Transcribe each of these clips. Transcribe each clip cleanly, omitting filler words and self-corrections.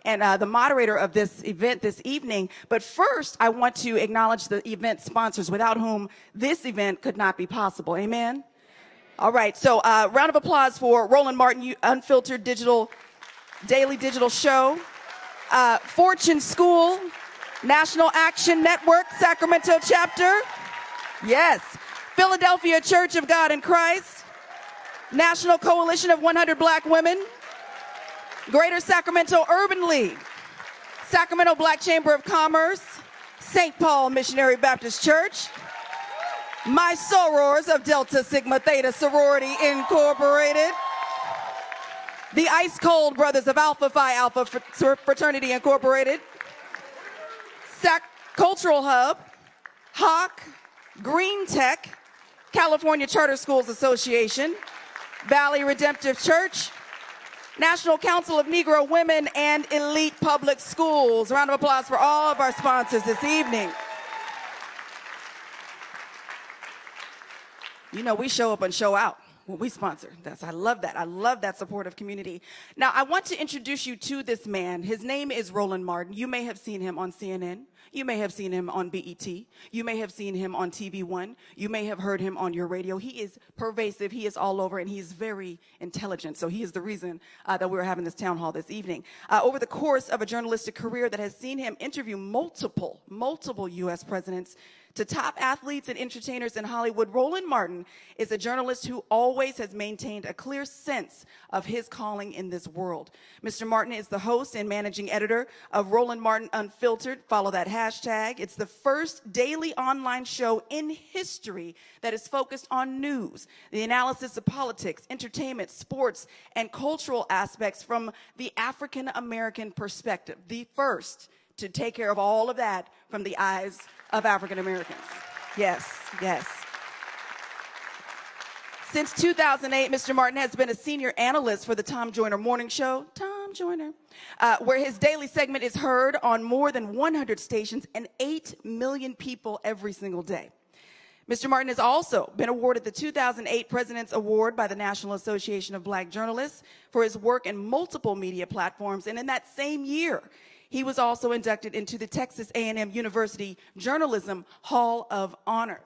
And the moderator of this event this evening. But first, I want to acknowledge the event sponsors, without whom this event could not be possible. Amen? All right, so round of applause for Roland Martin, Unfiltered Digital, Daily Digital Show, Fortune School, National Action Network, Sacramento chapter, yes, Philadelphia Church of God in Christ, National Coalition of 100 Black Women, Greater Sacramento Urban League, Sacramento Black Chamber of Commerce, St. Paul Missionary Baptist Church, my sorors of Delta Sigma Theta Sorority Incorporated, the Ice Cold Brothers of Alpha Phi Alpha Fraternity Incorporated, Cultural Hub, Hawk, Green Tech, California Charter Schools Association, Valley Redemptive Church, National Council of Negro Women, and Elite Public Schools. Round of applause for all of our sponsors this evening. You know, we show up and show out when we sponsor. I love that. I love that supportive community. Now, I want to introduce you to this man. His name is Roland Martin. You may have seen him on CNN. You may have seen him on BET. You may have seen him on TV One. You may have heard him on your radio. He is pervasive. He is all over, and he is very intelligent. So he is the reason that we're having this town hall this evening. Over the course of a journalistic career that has seen him interview multiple U.S. presidents, to top athletes and entertainers in Hollywood, Roland Martin is a journalist who always has maintained a clear sense of his calling in this world. Mr. Martin is the host and managing editor of Roland Martin Unfiltered. Follow that hashtag. It's the first daily online show in history that is focused on news, the analysis of politics, entertainment, sports, and cultural aspects from the African American perspective. The first to take care of all of that from the eyes of African Americans. Yes, yes. Since 2008, Mr. Martin has been a senior analyst for the Tom Joyner Morning Show, Tom Joyner, where his daily segment is heard on more than 100 stations and 8 million people every single day. Mr. Martin has also been awarded the 2008 President's Award by the National Association of Black Journalists for his work in multiple media platforms, and in that same year, he was also inducted into the Texas A&M University Journalism Hall of Honor.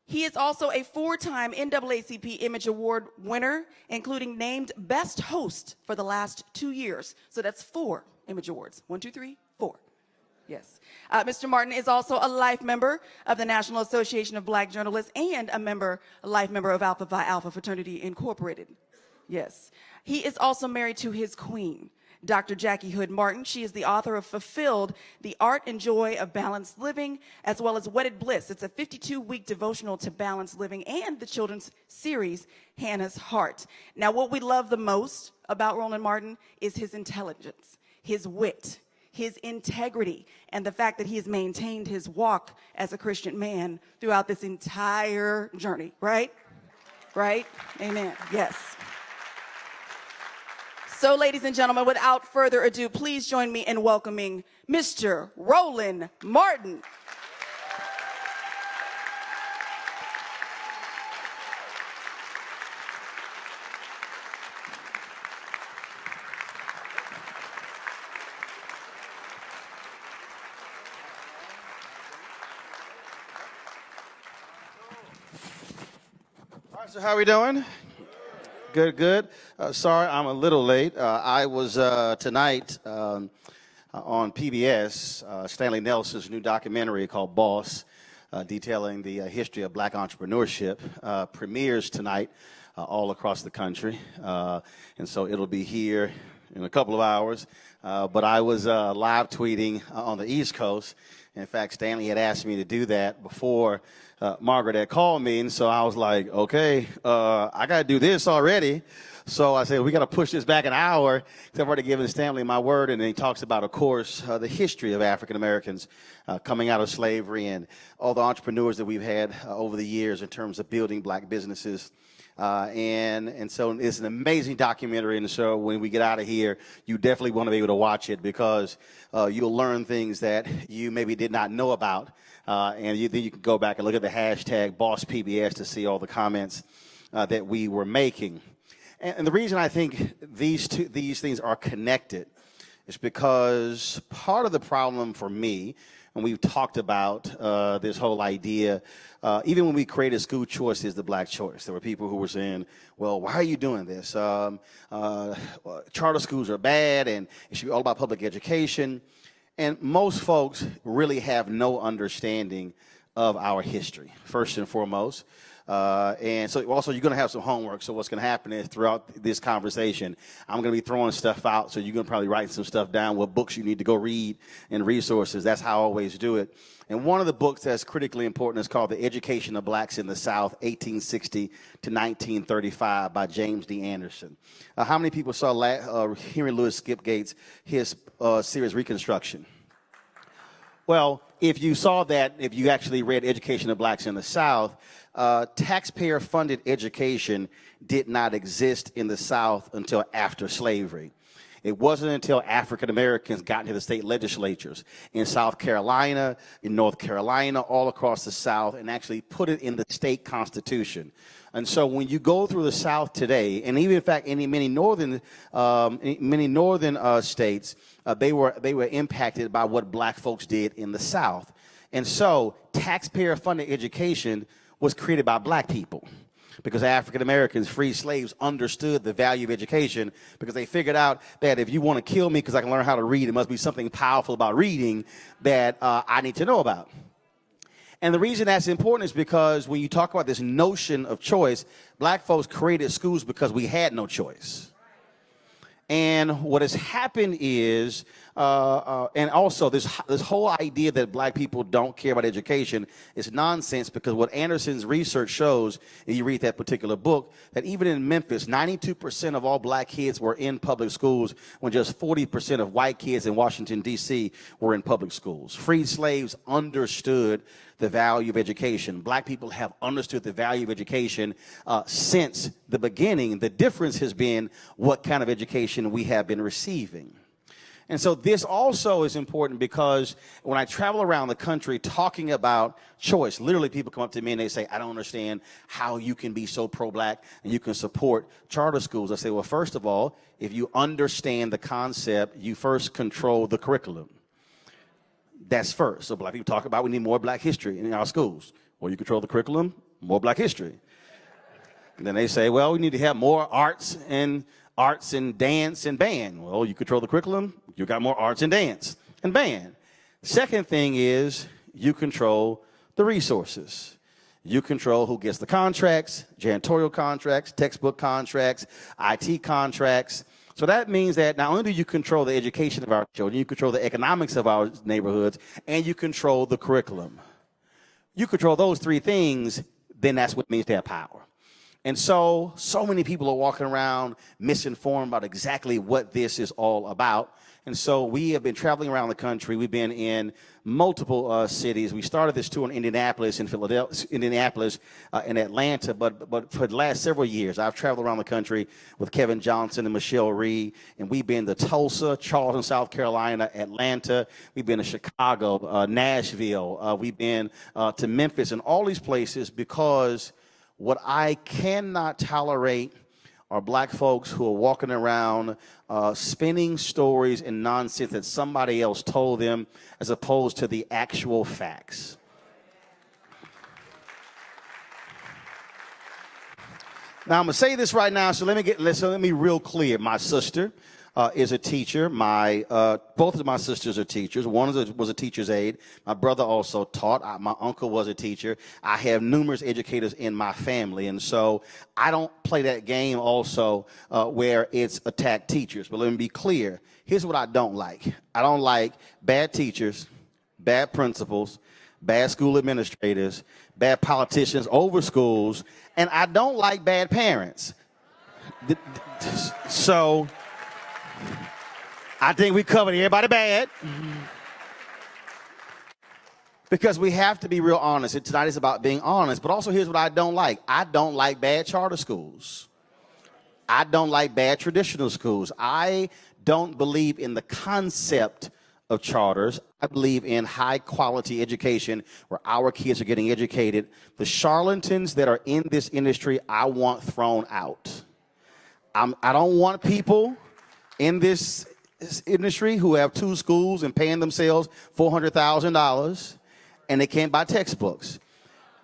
He is also a 4-time NAACP Image Award winner, including named Best Host for the last 2 years. So that's 4 Image Awards. 1, 2, 3, 4. Yes. Mr. Martin is also a life member of the National Association of Black Journalists and a life member of Alpha Phi Alpha Fraternity Incorporated. Yes. He is also married to his queen, Dr. Jackie Hood Martin. She is the author of Fulfilled, The Art and Joy of Balanced Living, as well as Wedded Bliss. It's a 52-week devotional to balanced living, and the children's series, Hannah's Heart. Now, what we love the most about Roland Martin is his intelligence, his wit, his integrity, and the fact that he has maintained his walk as a Christian man throughout this entire journey, right? Right? Amen. Yes. So, ladies and gentlemen, without further ado, please join me in welcoming Mr. Roland Martin. All right, so how are we doing? Good, good. Sorry, I'm a little late. I was tonight on PBS, Stanley Nelson's new documentary called Boss, detailing the history of black entrepreneurship, premieres tonight all across the country. And so it'll be here in a couple of hours. But I was live tweeting on the East Coast. In fact, Stanley had asked me to do that before Margaret had called me, and so I was like, okay, I got to do this already. So I said, we got to push this back an hour. I've already given Stanley my word, and then he talks about, of course, the history of African Americans coming out of slavery and all the entrepreneurs that we've had over the years in terms of building black businesses. And so it's an amazing documentary, and so when we get out of here, you definitely want to be able to watch it because you'll learn things that you maybe did not know about, and then you can go back and look at the hashtag BossPBS to see all the comments that we were making. And the reason I think these things are connected is because part of the problem for me, and we've talked about this whole idea, even when we created school choice is the black choice. There were people who were saying, well, why are you doing this? Charter schools are bad, and it should be all about public education. And most folks really have no understanding of our history, first and foremost. And so also you're going to have some homework. So what's going to happen is throughout this conversation, I'm going to be throwing stuff out. So you're going to probably write some stuff down, what books you need to go read and resources. That's how I always do it. And one of the books that's critically important is called The Education of Blacks in the South, 1860 to 1935 by James D. Anderson. How many people saw Henry Louis Skipgate's his series Reconstruction? Well, if you saw that, if you actually read Education of Blacks in the South, taxpayer-funded education did not exist in the South until after slavery. It wasn't until African Americans got into the state legislatures in South Carolina, in North Carolina, all across the South, and actually put it in the state constitution. And so when you go through the South today, and even in fact in many northern states, they were impacted by what black folks did in the South. And so taxpayer-funded education was created by black people, because African Americans, free slaves, understood the value of education, because they figured out that if you want to kill me because I can learn how to read, it must be something powerful about reading that I need to know about. And the reason that's important is because when you talk about this notion of choice, black folks created schools because we had no choice. And what has happened is, and also this whole idea that black people don't care about education is nonsense, because what Anderson's research shows, and you read that particular book, that even in Memphis, 92% of all black kids were in public schools when just 40% of white kids in Washington, D.C. were in public schools. Freed slaves understood the value of education. Black people have understood the value of education since the beginning. The difference has been what kind of education we have been receiving. And so this also is important because when I travel around the country talking about choice, literally people come up to me and they say, I don't understand how you can be so pro-black and you can support charter schools. I say, well, first of all, if you understand the concept, you first control the curriculum. That's first. So black people talk about we need more black history in our schools. Well, you control the curriculum, more black history. And then they say, well, we need to have more arts and dance and band. Well, you control the curriculum, you got more arts and dance and band. Second thing is you control the resources. You control who gets the contracts, janitorial contracts, textbook contracts, IT contracts. So that means that not only do you control the education of our children, you control the economics of our neighborhoods, and you control the curriculum. You control those three things, then that's what it means to have power. And so many people are walking around misinformed about exactly what this is all about. And so we have been traveling around the country. We've been in multiple cities. We started this tour in Indianapolis, in Philadelphia, Indianapolis, in Atlanta. But for the last several years, I've traveled around the country with Kevin Johnson and Michelle Reed. And we've been to Tulsa, Charleston, South Carolina, Atlanta. We've been to Chicago, Nashville. We've been to Memphis and all these places, because what I cannot tolerate are black folks who are walking around spinning stories and nonsense that somebody else told them as opposed to the actual facts. Now, I'm going to say this right now, so let me be real clear. My sister is a teacher. Both of my sisters are teachers. One was a teacher's aide. My brother also taught. My uncle was a teacher. I have numerous educators in my family, and so I don't play that game also where it's attack teachers. But let me be clear. Here's what I don't like. I don't like bad teachers, bad principals, bad school administrators, bad politicians over schools, and I don't like bad parents. So I think we covered everybody bad. Because we have to be real honest. And tonight is about being honest. But also, here's what I don't like. I don't like bad charter schools. I don't like bad traditional schools. I don't believe in the concept of charters. I believe in high quality education where our kids are getting educated. The charlatans that are in this industry, I want thrown out. I don't want people in this industry who have two schools and paying themselves $400,000 and they can't buy textbooks.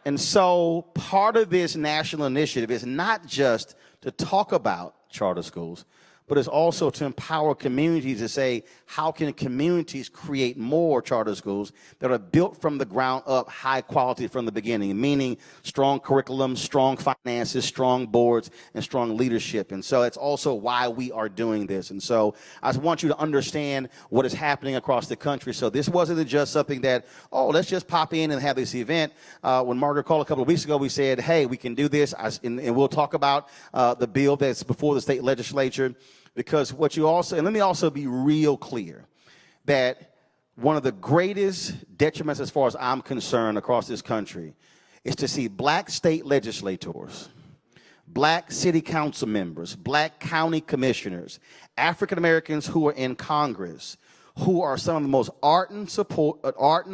And so part of this national initiative is not just to talk about charter schools, but it's also to empower communities to say, how can communities create more charter schools that are built from the ground up, high quality from the beginning, meaning strong curriculum, strong finances, strong boards, and strong leadership. And so it's also why we are doing this. And so I just want you to understand what is happening across the country. So this wasn't just something that, oh, let's just pop in and have this event. When Margaret called a couple of weeks ago, we said, hey, we can do this, and we'll talk about the bill that's before the state legislature. Because what you also, and let me also be real clear, that one of the greatest detriments as far as I'm concerned across this country is to see black state legislators, black city council members, black county commissioners, African Americans who are in Congress, who are some of the most ardent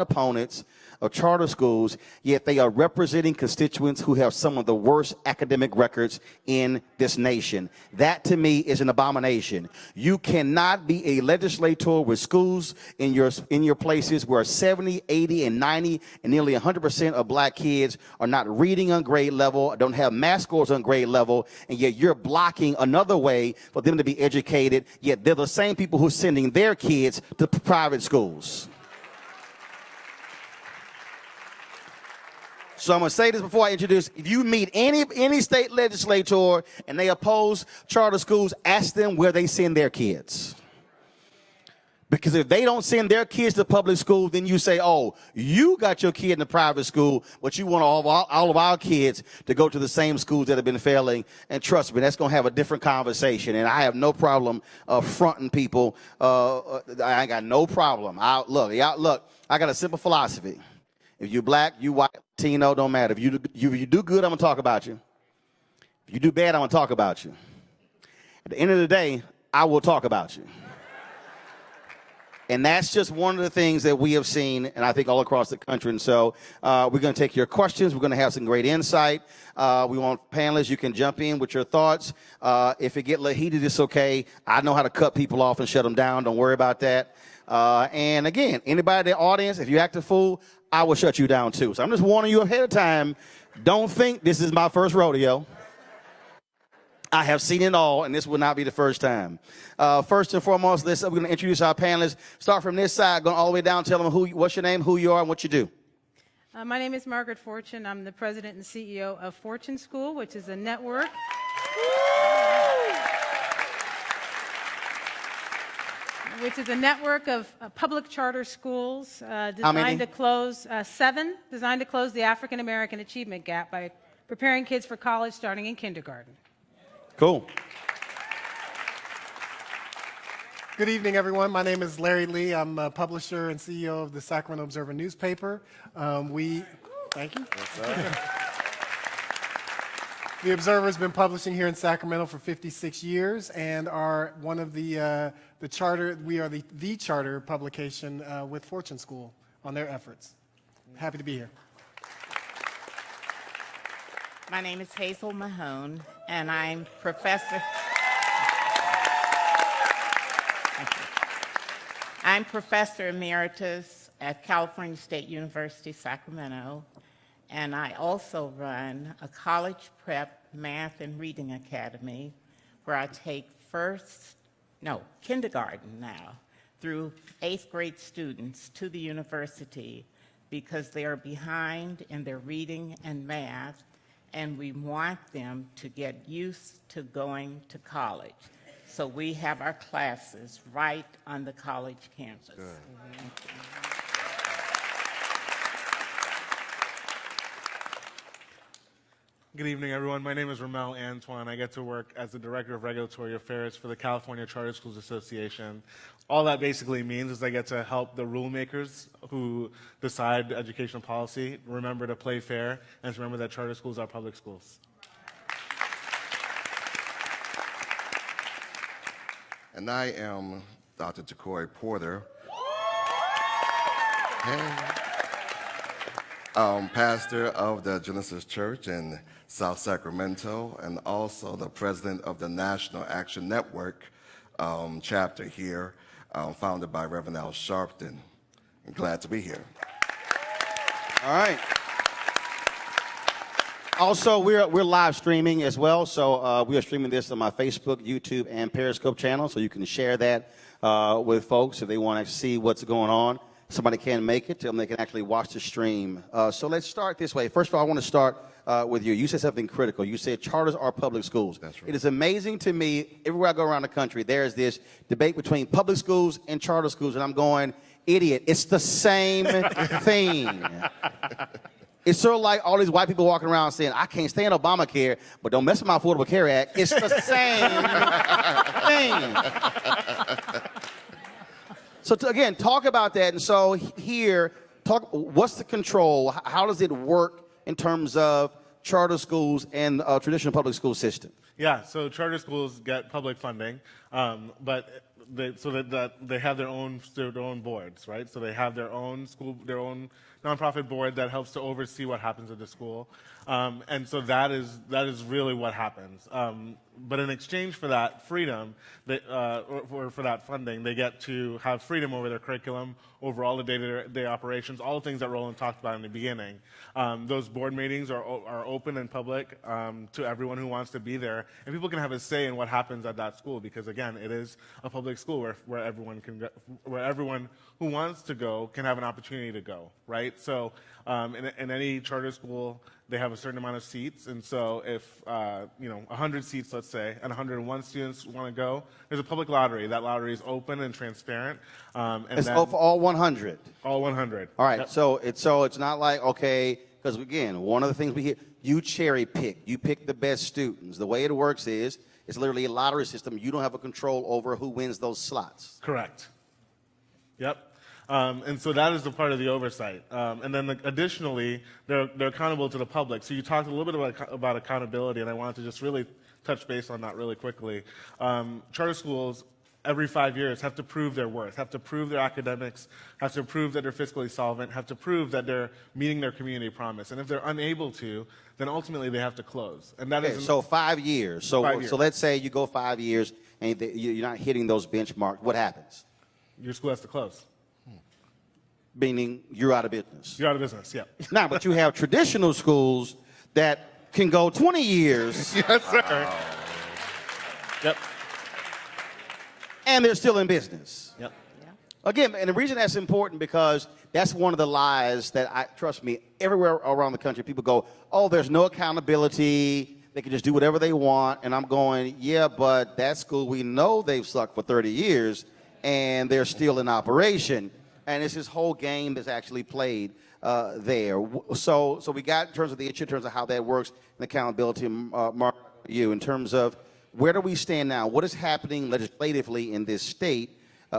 opponents of charter schools, yet they are representing constituents who have some of the worst academic records in this nation. That, to me, is an abomination. You cannot be a legislator with schools in your places where 70, 80, and 90, and nearly 100% of black kids are not reading on grade level, don't have math scores on grade level, and yet you're blocking another way for them to be educated, yet they're the same people who are sending their kids to private schools. So I'm going to say this before I introduce. If you meet any state legislator and they oppose charter schools, ask them where they send their kids. Because if they don't send their kids to public school, then you say, oh, you got your kid in the private school, but you want all of our kids to go to the same schools that have been failing. And trust me, that's going to have a different conversation. And I have no problem fronting people. I ain't got no problem. Look, I got a simple philosophy. If you're black, you white, Latino, don't matter. If you do good, I'm going to talk about you. If you do bad, I'm going to talk about you. At the end of the day, I will talk about you. And that's just one of the things that we have seen, and I think all across the country. And so we're going to take your questions. We're going to have some great insight. We want panelists. You can jump in with your thoughts. If it get a little heated, it's okay. I know how to cut people off and shut them down. Don't worry about that. And again, anybody in the audience, if you act a fool, I will shut you down too. So I'm just warning you ahead of time. Don't think this is my first rodeo. I have seen it all, and this will not be the first time. First and foremost, we're going to introduce our panelists. Start from this side, going all the way down, tell them what's your name, who you are, and what you do. My name is Margaret Fortune. I'm the president and CEO of Fortune School, which is a network. Which is a network of public charter schools designed to close 7, designed to close the African American achievement gap by preparing kids for college starting in kindergarten. Cool. Good evening, everyone. My name is Larry Lee. I'm a publisher and CEO of the Sacramento Observer newspaper. Thank you. Yes, the Observer has been publishing here in Sacramento for 56 years and are one of the charter. We are the charter publication with Fortune School on their efforts. Happy to be here. My name is Hazel Mahone, and I'm professor. I'm professor emeritus at California State University, Sacramento, and I also run a college prep math and reading academy where I take kindergarten now through 8th grade students to the university because they are behind in their reading and math, and we want them to get used to going to college. So we have our classes right on the college campus. Good evening, everyone. My name is Ramel Antoine. I get to work as the Director of Regulatory Affairs for the California Charter Schools Association. All that basically means is I get to help the rulemakers who decide educational policy remember to play fair and to remember that charter schools are public schools. And I am Dr. Jacory Porter, pastor of the Genesis Church in South Sacramento, and also the president of the National Action Network chapter here, founded by Reverend Al Sharpton. I'm glad to be here. All right. Also, we're live streaming as well, so we are streaming this on my Facebook, YouTube, and Periscope channel, so you can share that with folks if they want to see what's going on. Somebody can't make it, tell them they can actually watch the stream. So let's start this way. First of all, I want to start with you. You said something critical. You said charters are public schools. That's right. It is amazing to me, everywhere I go around the country, there's this debate between public schools and charter schools, and I'm going, idiot, it's the same thing. It's sort of like all these white people walking around saying, I can't stand Obamacare, but don't mess with my Affordable Care Act. It's the same thing. So again, talk about that. And so here, what's the control? How does it work in terms of charter schools and traditional public school system? Yeah, so charter schools get public funding, but they have their own boards, right? So they have their own nonprofit board that helps to oversee what happens at the school, and so that is really what happens. But in exchange for that freedom, or for that funding, they get to have freedom over their curriculum, over all the day-to-day operations, all the things that Roland talked about in the beginning. Those board meetings are open and public to everyone who wants to be there, and people can have a say in what happens at that school because, again, it is a public public school where everyone can go, where everyone who wants to go can have an opportunity to go, right? So in any charter school, they have a certain amount of seats, and so if 100 seats, let's say, and 101 students want to go, there's a public lottery. That lottery is open and transparent. And It's for all 100. all 100. All right, Yep. so it's not like, okay, because again, one of the things we hear, you cherry pick, you pick the best students. The way it works is, it's literally a lottery system. You don't have a control over who wins those slots. Correct. Yep. And so that is the part of the oversight. And then additionally, they're accountable to the public. So you talked a little bit about accountability, and I wanted to just really touch base on that really quickly. Charter schools, every 5 years, have to prove their worth, have to prove their academics, have to prove that they're fiscally solvent, have to prove that they're meeting their community promise. And if they're unable to, then ultimately they have to close. And that is So 5 years. So 5 years. So let's say you go 5 years and you're not hitting those benchmarks. What happens? your school has to close. Meaning you're out of business. You're out of business, yeah. Now, but you have traditional schools that can go 20 years Yes, sir. Yep. and they're still in business. Yep. Again, and the reason that's important because that's one of the lies that trust me, everywhere around the country, people go, oh, there's no accountability. They can just do whatever they want. And I'm going, yeah, but that school, we know they've sucked for 30 years and they're still in operation. And it's this whole game that's actually played there. So we got in terms of the issue, in terms of how that works, and accountability, Mark, you, in terms of where do we stand now? What is happening legislatively in this state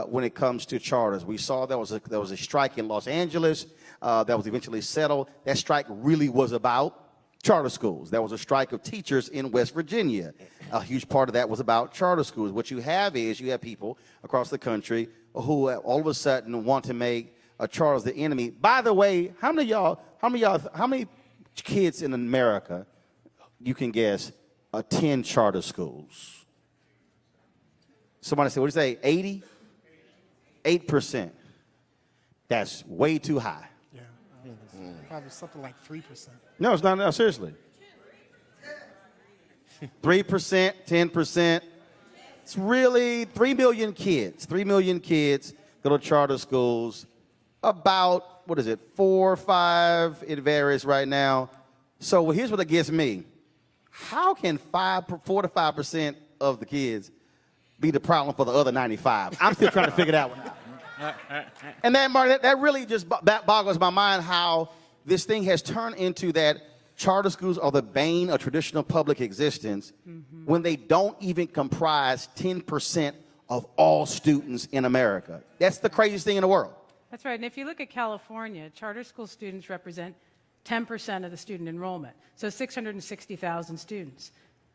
when it comes to charters? We saw there was a strike in Los Angeles that was eventually settled. That strike really was about charter schools. There was a strike of teachers in West Virginia. A huge part of that was about charter schools. What you have is you have people across the country who all of a sudden want to make charters the enemy. By the way, how many kids in America, you can guess, attend charter schools? Somebody said, what did you say, 80? 8%. That's way too high. Yeah, probably something like 3%. No, it's not. No, seriously. 3%, 10%. It's really 3 million kids. 3 million kids go to charter schools. About, 4 or 5? It varies right now. So here's what it gets me. How can 4 to 5% of the kids be the problem for the other 95? I'm still trying to figure that one out. And that really just boggles my mind how this thing has turned into that charter schools are the bane of traditional public existence when they don't even comprise 10% of all students in America. That's the craziest thing in the world. That's right. And if you look at California, charter school students represent 10% of the student enrollment, so 660,000 students.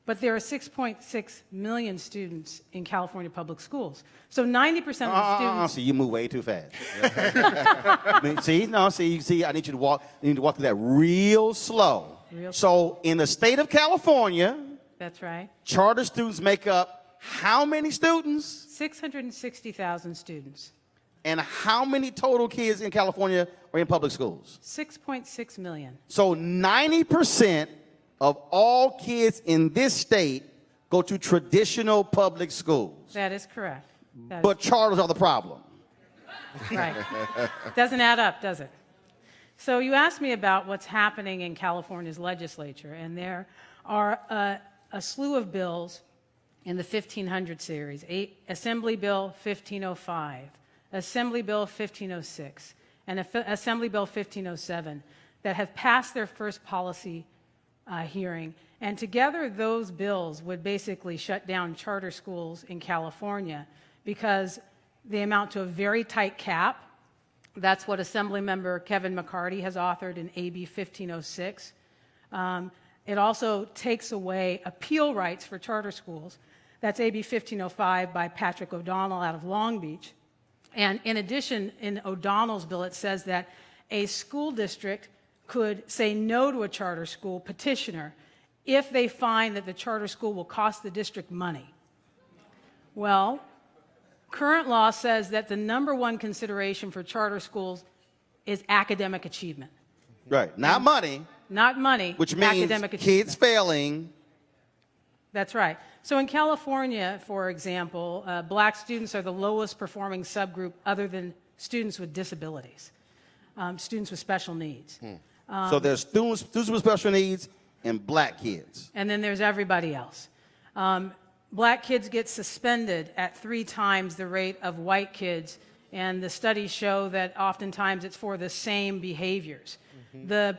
But there are 6.6 million students in California public schools. So 90% of the students... See, you move way too fast. I need you to walk through that real slow. So in the state of California... That's right. Charter students make up how many students? 660,000 students. And how many total kids in California are in public schools? 6.6 million. So 90% of all kids in this state go to traditional public schools. That is correct. But charters are the problem. Right. Doesn't add up, does it? So you asked me about what's happening in California's legislature, and there are a slew of bills in the 1500 series. Assembly Bill 1505, Assembly Bill 1506, and Assembly Bill 1507 that have passed their first policy hearing. And together those bills would basically shut down charter schools in California because they amount to a very tight cap. That's what Assemblymember Kevin McCarty has authored in AB 1506. It also takes away appeal rights for charter schools. That's AB 1505 by Patrick O'Donnell out of Long Beach. And in addition, in O'Donnell's bill, it says that a school district could say no to a charter school petitioner if they find that the charter school will cost the district money. Well, current law says that the number one consideration for charter schools is academic achievement. Right. Not money. Not money, which means academic kids achievement. failing That's right. So in California, for example, black students are the lowest performing subgroup other than students with disabilities, students with special needs. So there's students with special needs and black kids. And then there's everybody else. Black kids get suspended at 3 times the rate of white kids, and the studies show that oftentimes it's for the same behaviors. The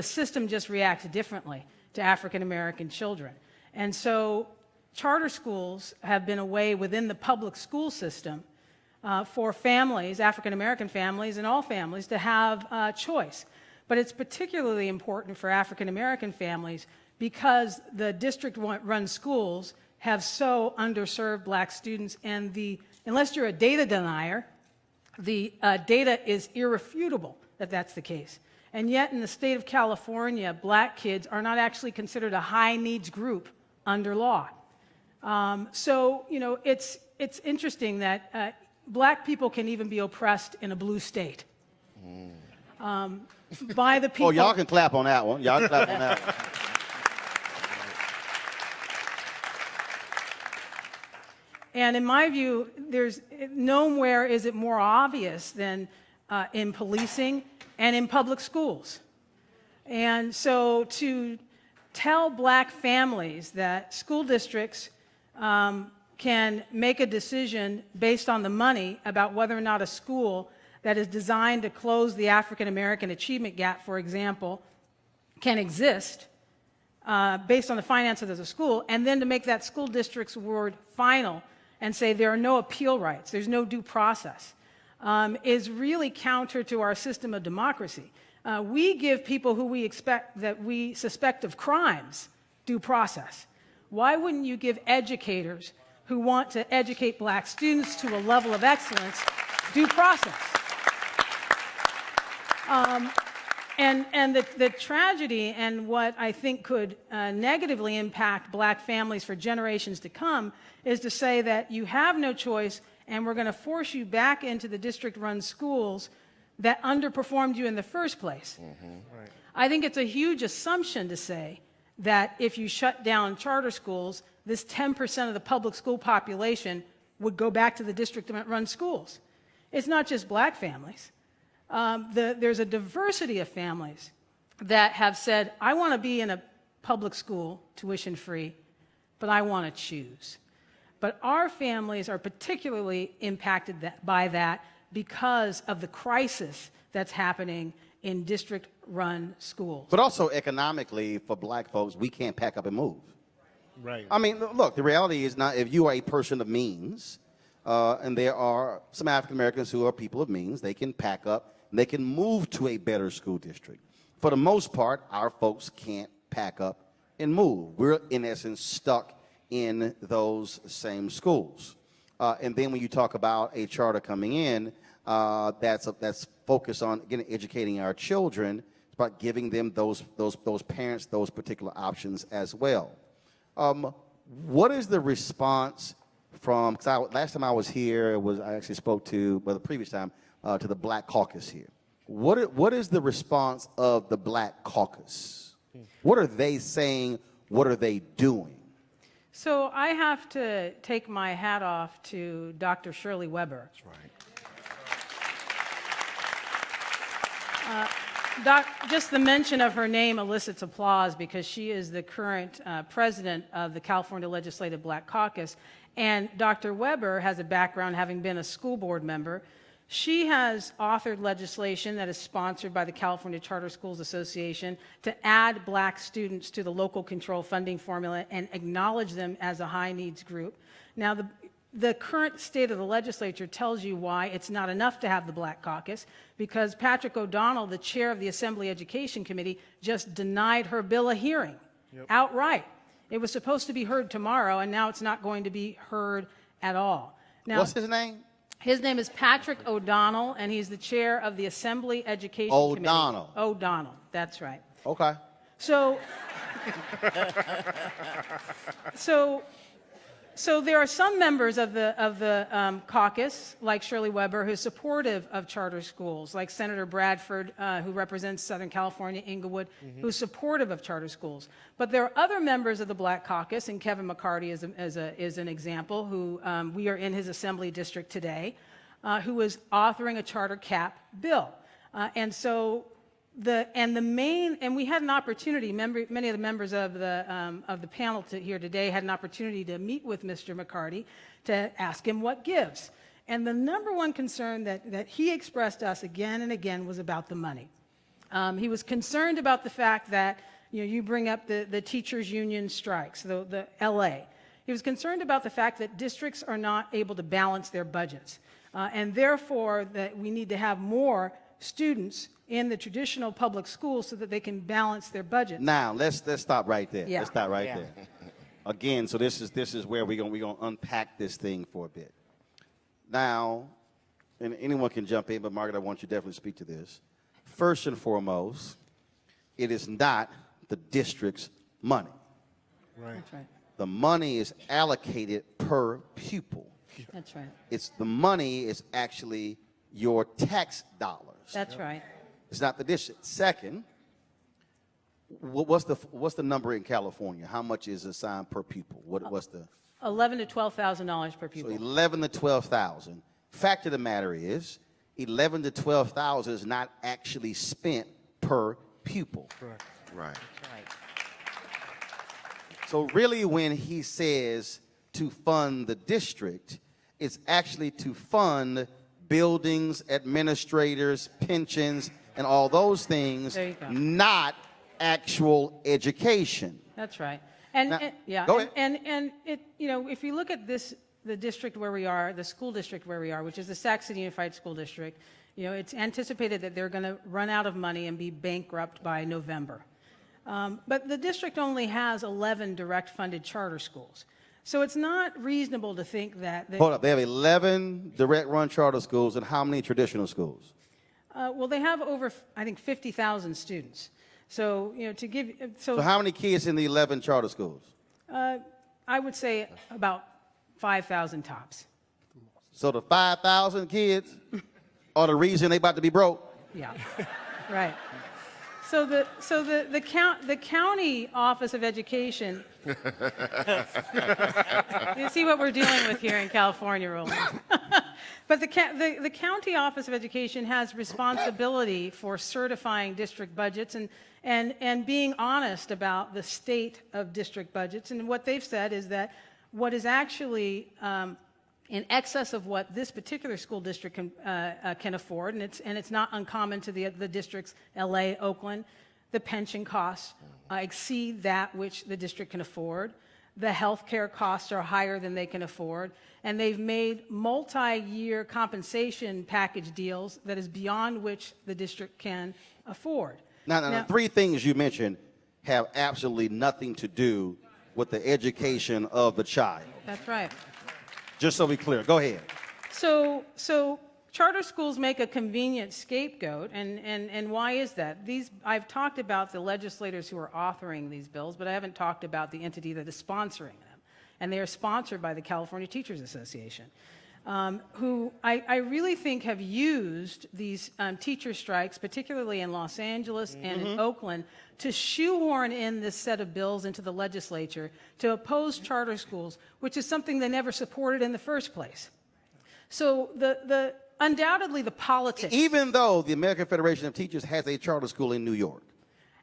system just reacts differently to African American children. And so charter schools have been a way within the public school system for families, African American families and all families, to have choice. But it's particularly important for African American families because the district-run schools have so underserved black students, and unless you're a data denier, the data is irrefutable that that's the case. And yet in the state of California, black kids are not actually considered a high needs group under law. So, you know, it's interesting that black people can even be oppressed in a blue state. By the people. Oh, y'all can clap on that one. Y'all can clap on that one. And in my view, there's nowhere is it more obvious than in policing and in public schools. And so to tell black families that school districts can make a decision based on the money about whether or not a school that is designed to close the African American achievement gap, for example, can exist based on the finances of the school, and then to make that school district's word final and say there are no appeal rights, there's no due process, is really counter to our system of democracy. We give people who we suspect of crimes due process. Why wouldn't you give educators who want to educate black students to a level of excellence due process? And the tragedy and what I think could negatively impact black families for generations to come is to say that you have no choice and we're going to force you back into the district-run schools that underperformed you in the first place. Right. I think it's a huge assumption to say that if you shut down charter schools, this 10% of the public school population would go back to the district-run schools. It's not just black families. There's a diversity of families that have said, I want to be in a public school, tuition-free, but I want to choose. But our families are particularly impacted by that because of the crisis that's happening in district-run schools. But also economically, for black folks, we can't pack up and move. Right. I mean, look, the reality is not if you are a person of means, and there are some African Americans who are people of means, they can pack up and they can move to a better school district. For the most part, our folks can't pack up and move. We're, in essence, stuck in those same schools. And then when you talk about a charter coming in, that's focused on, again, educating our children. It's about giving them those parents those particular options as well. What is the response from, because last time I was here, I actually spoke to, well, the previous time, to the Black Caucus here. What is the response of the Black Caucus? What are they saying? What are they doing? So I have to take my hat off to Dr. Shirley Weber. That's right. Just the mention of her name elicits applause because she is the current president of the California Legislative Black Caucus, and Dr. Weber has a background having been a school board member. She has authored legislation that is sponsored by the California Charter Schools Association to add black students to the local control funding formula and acknowledge them as a high needs group. Now, the current state of the legislature tells you why it's not enough to have the Black Caucus, because Patrick O'Donnell, the chair of the Assembly Education Committee, just denied her bill a hearing outright. It was supposed to be heard tomorrow, and now it's not going to be heard at all. Now, What's his name? His name is Patrick O'Donnell, and he's the chair of the Assembly Education O'Donnell. Committee. O'Donnell, that's right. Okay. So So there are some members of the caucus, like Shirley Weber, who's supportive of charter schools, like Senator Bradford, who represents Southern California, Inglewood, who's supportive of charter schools. But there are other members of the Black Caucus, and Kevin McCarty is an example, who we are in his assembly district today, who is authoring a charter cap bill. And we had an opportunity. Many of the members of the panel here today had an opportunity to meet with Mr. McCarty to ask him what gives. And the number one concern that he expressed to us again and again was about the money. He was concerned about the fact that you bring up the teachers' union strikes, the LA. He was concerned about the fact that districts are not able to balance their budgets, and therefore that we need to have more students in the traditional public schools so that they can balance their budget. Now let's stop right there. Yeah. Let's stop right Yeah. there. Again, so this is where we're gonna unpack this thing for a bit. Now, and anyone can jump in, but Margaret, I want you to definitely speak to this. First and foremost, it is not the district's money. Right. That's right. The money is allocated per pupil. That's right. The money is actually your tax dollars. That's right. It's not the district. Second, what's the number in California? How much is assigned per pupil? What's the $11,000 to $12,000 per so pupil. 11 to 12,000. Fact of the matter is, 11 to 12,000 is not actually spent per pupil. Correct. Right. Right. So really, when he says to fund the district, it's actually to fund buildings, administrators, pensions, and all those things, There you go. not actual education. That's right. Now- Yeah. go ahead. And it, if you look at the district where we are, the school district where we are, which is the Sac City Unified School District, it's anticipated that they're going to run out of money and be bankrupt by November. But the district only has 11 direct funded charter schools. So it's not reasonable to think that. Hold up, they have 11 direct run charter schools, and how many traditional schools? Well, they have over, I think, 50,000 students. So, to give, So how many kids in the 11 charter schools? I would say about 5,000 tops. So the 5,000 kids are the reason they about to be broke? Yeah, right. So the county Office of Education. You see what we're dealing with here in California, Roland. But the county Office of Education has responsibility for certifying district budgets and being honest about the state of district budgets. And what they've said is that what is actually in excess of what this particular school district can afford, and it's not uncommon to the districts, LA, Oakland, the pension costs exceed that which the district can afford. The health care costs are higher than they can afford. And they've made multi-year compensation package deals that is beyond which the district can afford. Now, the three things you mentioned have absolutely nothing to do with the education of the child. That's right. Just so we're clear. Go ahead. So charter schools make a convenient scapegoat, and why is that? I've talked about the legislators who are authoring these bills, but I haven't talked about the entity that is sponsoring them. And they are sponsored by the California Teachers Association, who I really think have used these teacher strikes, particularly in Los Angeles and in Oakland, to shoehorn in this set of bills into the legislature to oppose charter schools, which is something they never supported in the first place. So undoubtedly the politics. Even though the American Federation of Teachers has a charter school in New York,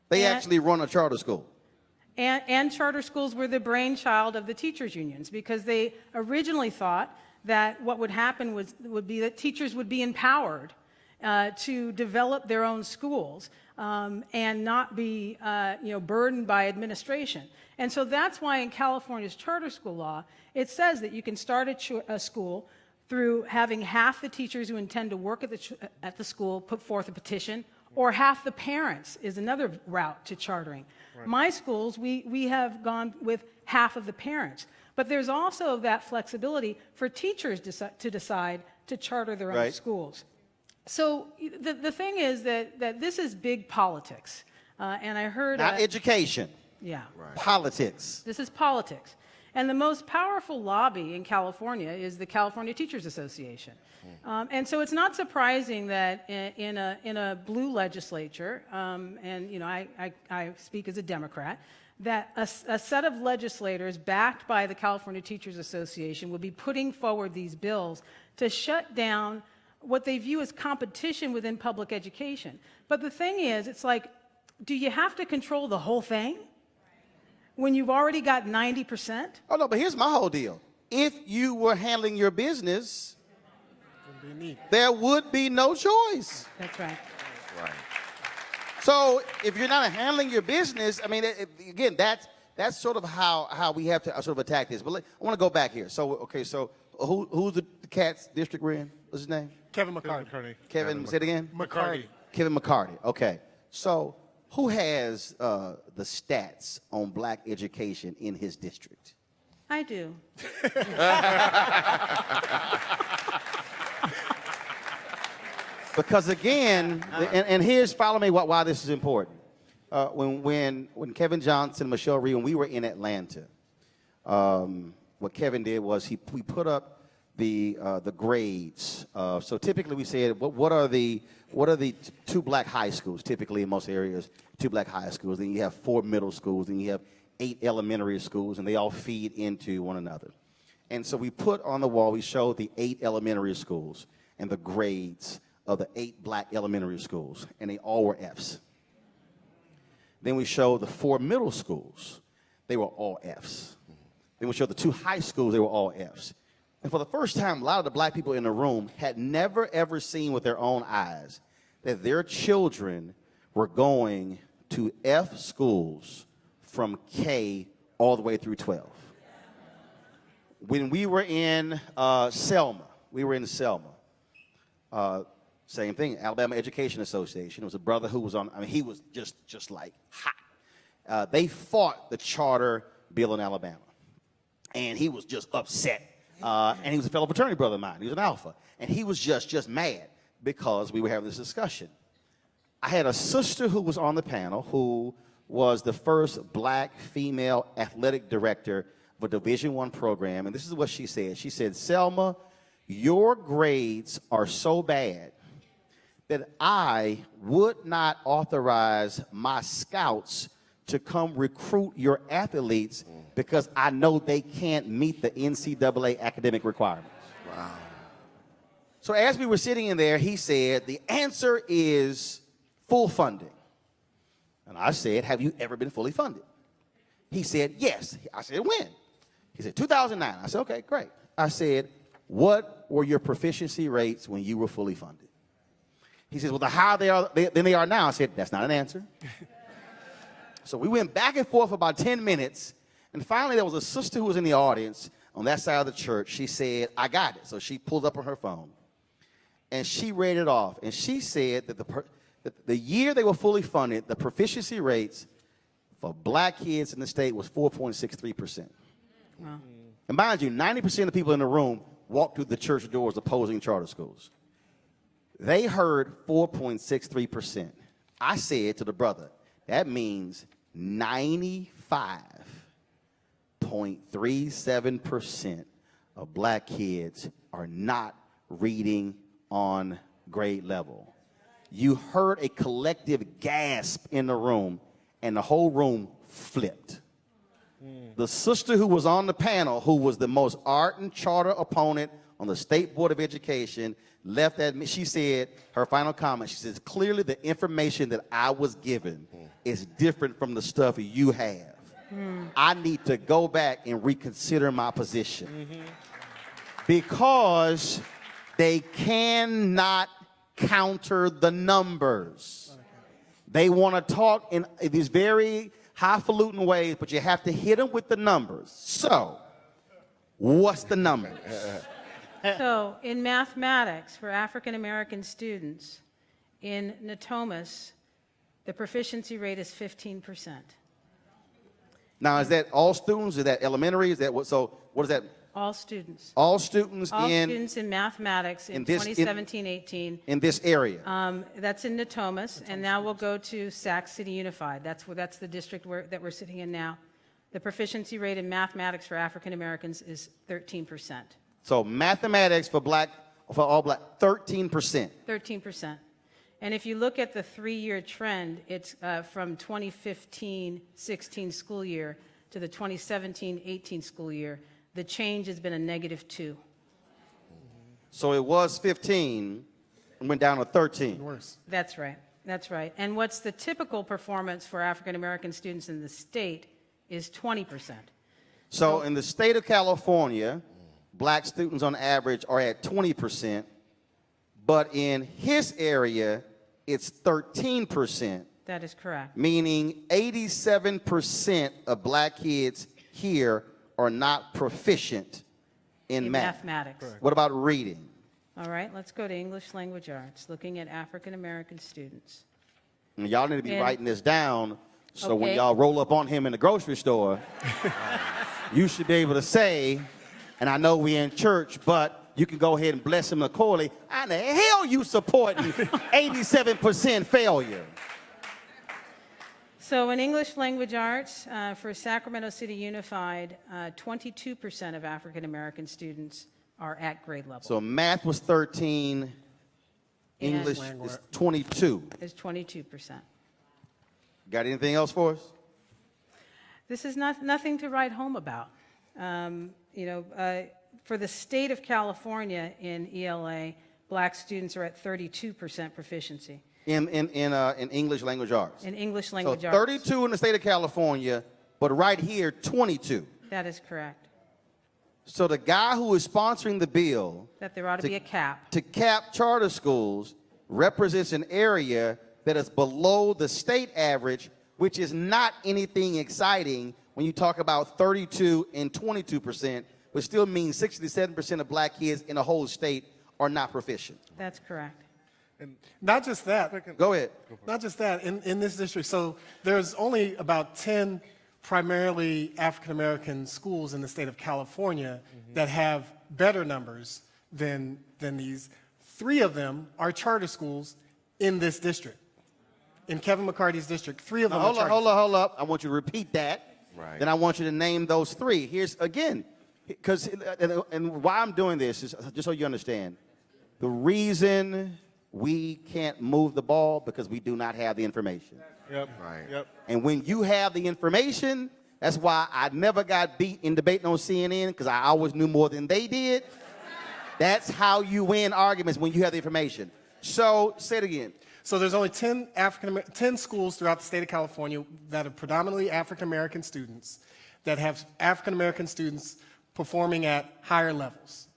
they actually run a charter school. And charter schools were the brainchild of the teachers' unions, because they originally thought that what would happen would be that teachers would be empowered to develop their own schools and not be burdened by administration. And so that's why in California's charter school law, it says that you can start a school through having half the teachers who intend to work at the school put forth a petition, or half the parents is another route to chartering. Right. My schools, we have gone with half of the parents. But there's also that flexibility for teachers to decide to charter their own schools. So the thing is that this is big politics. And I heard... Not education. Yeah. Right. Politics. This is politics. And the most powerful lobby in California is the California Teachers Association. And so it's not surprising that in a blue legislature, and you know, I speak as a Democrat, that a set of legislators backed by the California Teachers Association will be putting forward these bills to shut down what they view as competition within public education. But the thing is, it's like, do you have to control the whole thing when you've already got 90%? Oh, no, but here's my whole deal. If you were handling your business, there would be no choice. That's right. Right. So if you're not handling your business, I mean, again, that's sort of how we have to sort of attack this. But I want to go back here. So, okay, so who's the Cats district we're in? What's his name? Kevin McCarty. Kevin, say it again? McCarty. Kevin McCarty. Okay. So who has the stats on black education in his district? I do. Because again, and here's, follow me why this is important. When Kevin Johnson, Michelle Reed, when we were in Atlanta, what Kevin did was we put up the grades. So typically we said, what are the two black high schools? Typically in most areas, two black high schools. Then you have 4 middle schools. Then you have 8 elementary schools, and they all feed into one another. And so we put on the wall, we showed the 8 elementary schools and the grades of the 8 black elementary schools, and they all were Fs. Then we showed the 4 middle schools. They were all Fs. Then we showed the 2 high schools. They were all Fs. And for the first time, a lot of the black people in the room had never, ever seen with their own eyes that their children were going to F schools from K all the way through 12. When we were in Selma, same thing, Alabama Education Association. It was a brother who was on, I mean, he was just like hot. They fought the charter bill in Alabama, and he was just upset. And he was a fellow fraternity brother of mine. He was an alpha. And he was just mad because we were having this discussion. I had a sister who was on the panel who was the first black female athletic director of a Division I program. And this is what she said. She said, Selma, your grades are so bad that I would not authorize my scouts to come recruit your athletes because I know they can't meet the NCAA academic requirements. Wow. So as we were sitting in there, he said, the answer is full funding. And I said, have you ever been fully funded? He said, yes. I said, when? He said, 2009. I said, okay, great. I said, what were your proficiency rates when you were fully funded? He says, well, the higher they are than they are now. I said, that's not an answer. So we went back and forth for about 10 minutes. And finally, there was a sister who was in the audience on that side of the church. She said, I got it. So she pulled up on her phone. And she read it off. And she said that the year they were fully funded, the proficiency rates for black kids in the state was 4.63%. Wow. And mind you, 90% of the people in the room walked through the church doors opposing charter schools. They heard 4.63%. I said to the brother, that means 95.37% of black kids are not reading on grade level. You heard a collective gasp in the room, and the whole room flipped. The sister who was on the panel, who was the most ardent charter opponent on the State Board of Education, left that. She said, her final comment, she says, clearly the information that I was given is different from the stuff you have. I need to go back and reconsider my position. Because they cannot counter the numbers. They want to talk in these very highfalutin ways, but you have to hit them with the numbers. So, what's the numbers? So in mathematics for African American students in Natomas, the proficiency rate is 15%. Now, is that all students? Is that elementary? Is that what? So, what is that? All students. All students All in students in mathematics in this- 2017-18. in this area. That's in Natomas, and now we'll go to Sac City Unified. That's the district that we're sitting in now. The proficiency rate in mathematics for African Americans is 13%. So mathematics for all black, 13%. 13%. And if you look at the 3-year trend, it's from 2015-16 school year to the 2017-18 school year, the change has been a -2. So it was 15 and went down to 13. Worse. That's right. That's right. And what's the typical performance for African American students in the state is 20%. So in the state of California, black students on average are at 20%, but in his area, it's 13%, That is correct. meaning 87% of black kids here are not proficient in math. Mathematics. What about reading? All right, let's go to English language arts, looking at African American students. And y'all need to be And- writing this down so when Okay. y'all roll up on him in the grocery store, you should be able to say, and I know we in church, but you can go ahead and bless him accordingly. How the hell you supporting 87% failure? So in English language arts, for Sacramento City Unified, 22% of African American students are at grade level. So math was 13, English is 22. Is 22%. Got anything else for us? This is nothing to write home about. For the state of California in ELA, black students are at 32% proficiency In English language arts. in English So language arts. 32 in the state of California, but right here, 22. That is correct. So the guy who is sponsoring the bill That there ought to be a cap. to cap charter schools represents an area that is below the state average, which is not anything exciting when you talk about 32 and 22%, which still means 67% of black kids in the whole state are not proficient. That's correct. Not just that. Go ahead. Not just that. In this district, so there's only about 10 primarily African-American schools in the state of California that have better numbers than these. 3 of them are charter schools in this district. In Kevin McCarty's district, 3 of them are charter Hold up. I want you to repeat that. Right. Then I want you to name those 3. Here's, again, because, and why I'm doing this is just so you understand. The reason we can't move the ball because we do not have the information. Yep. Right. Yep. And when you have the information, that's why I never got beat in debating on CNN, because I always knew more than they did. That's how you win arguments, when you have the information. So, say it again. So there's only 10 schools throughout the state of California that are predominantly African-American students that have African-American students performing at higher levels.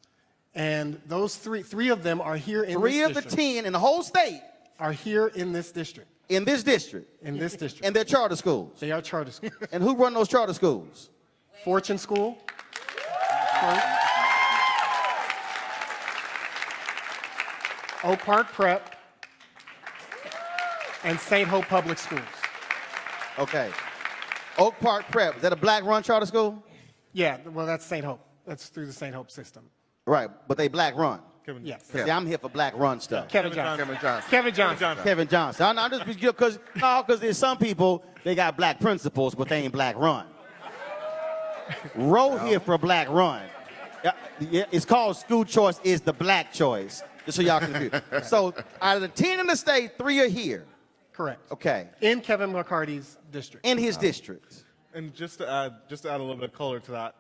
And those 3 of them are here in this Three of the district. 10 in the whole state Are here in this district. in this district. In this district. And they're charter schools. They are charter schools. And who run those charter schools? Fortune School. Oak Park Prep. And St. Hope Public Schools. Okay. Oak Park Prep, is that a black-run charter school? Yeah, well, that's St. Hope. That's through the St. Hope system. Right, but they black-run. Yes. See, I'm here for black-run stuff. Kevin Johnson. Kevin Johnson. Kevin Johnson. Kevin Johnson. I'm just because there's some people, they got black principles, but they ain't black-run. Row here for black-run. Yeah, it's called school choice is the black choice, just so y'all confused. So out of the 10 in the state, 3 are here. Correct. Okay. In Kevin McCarty's district. In his district. And just to add a little bit of color to that,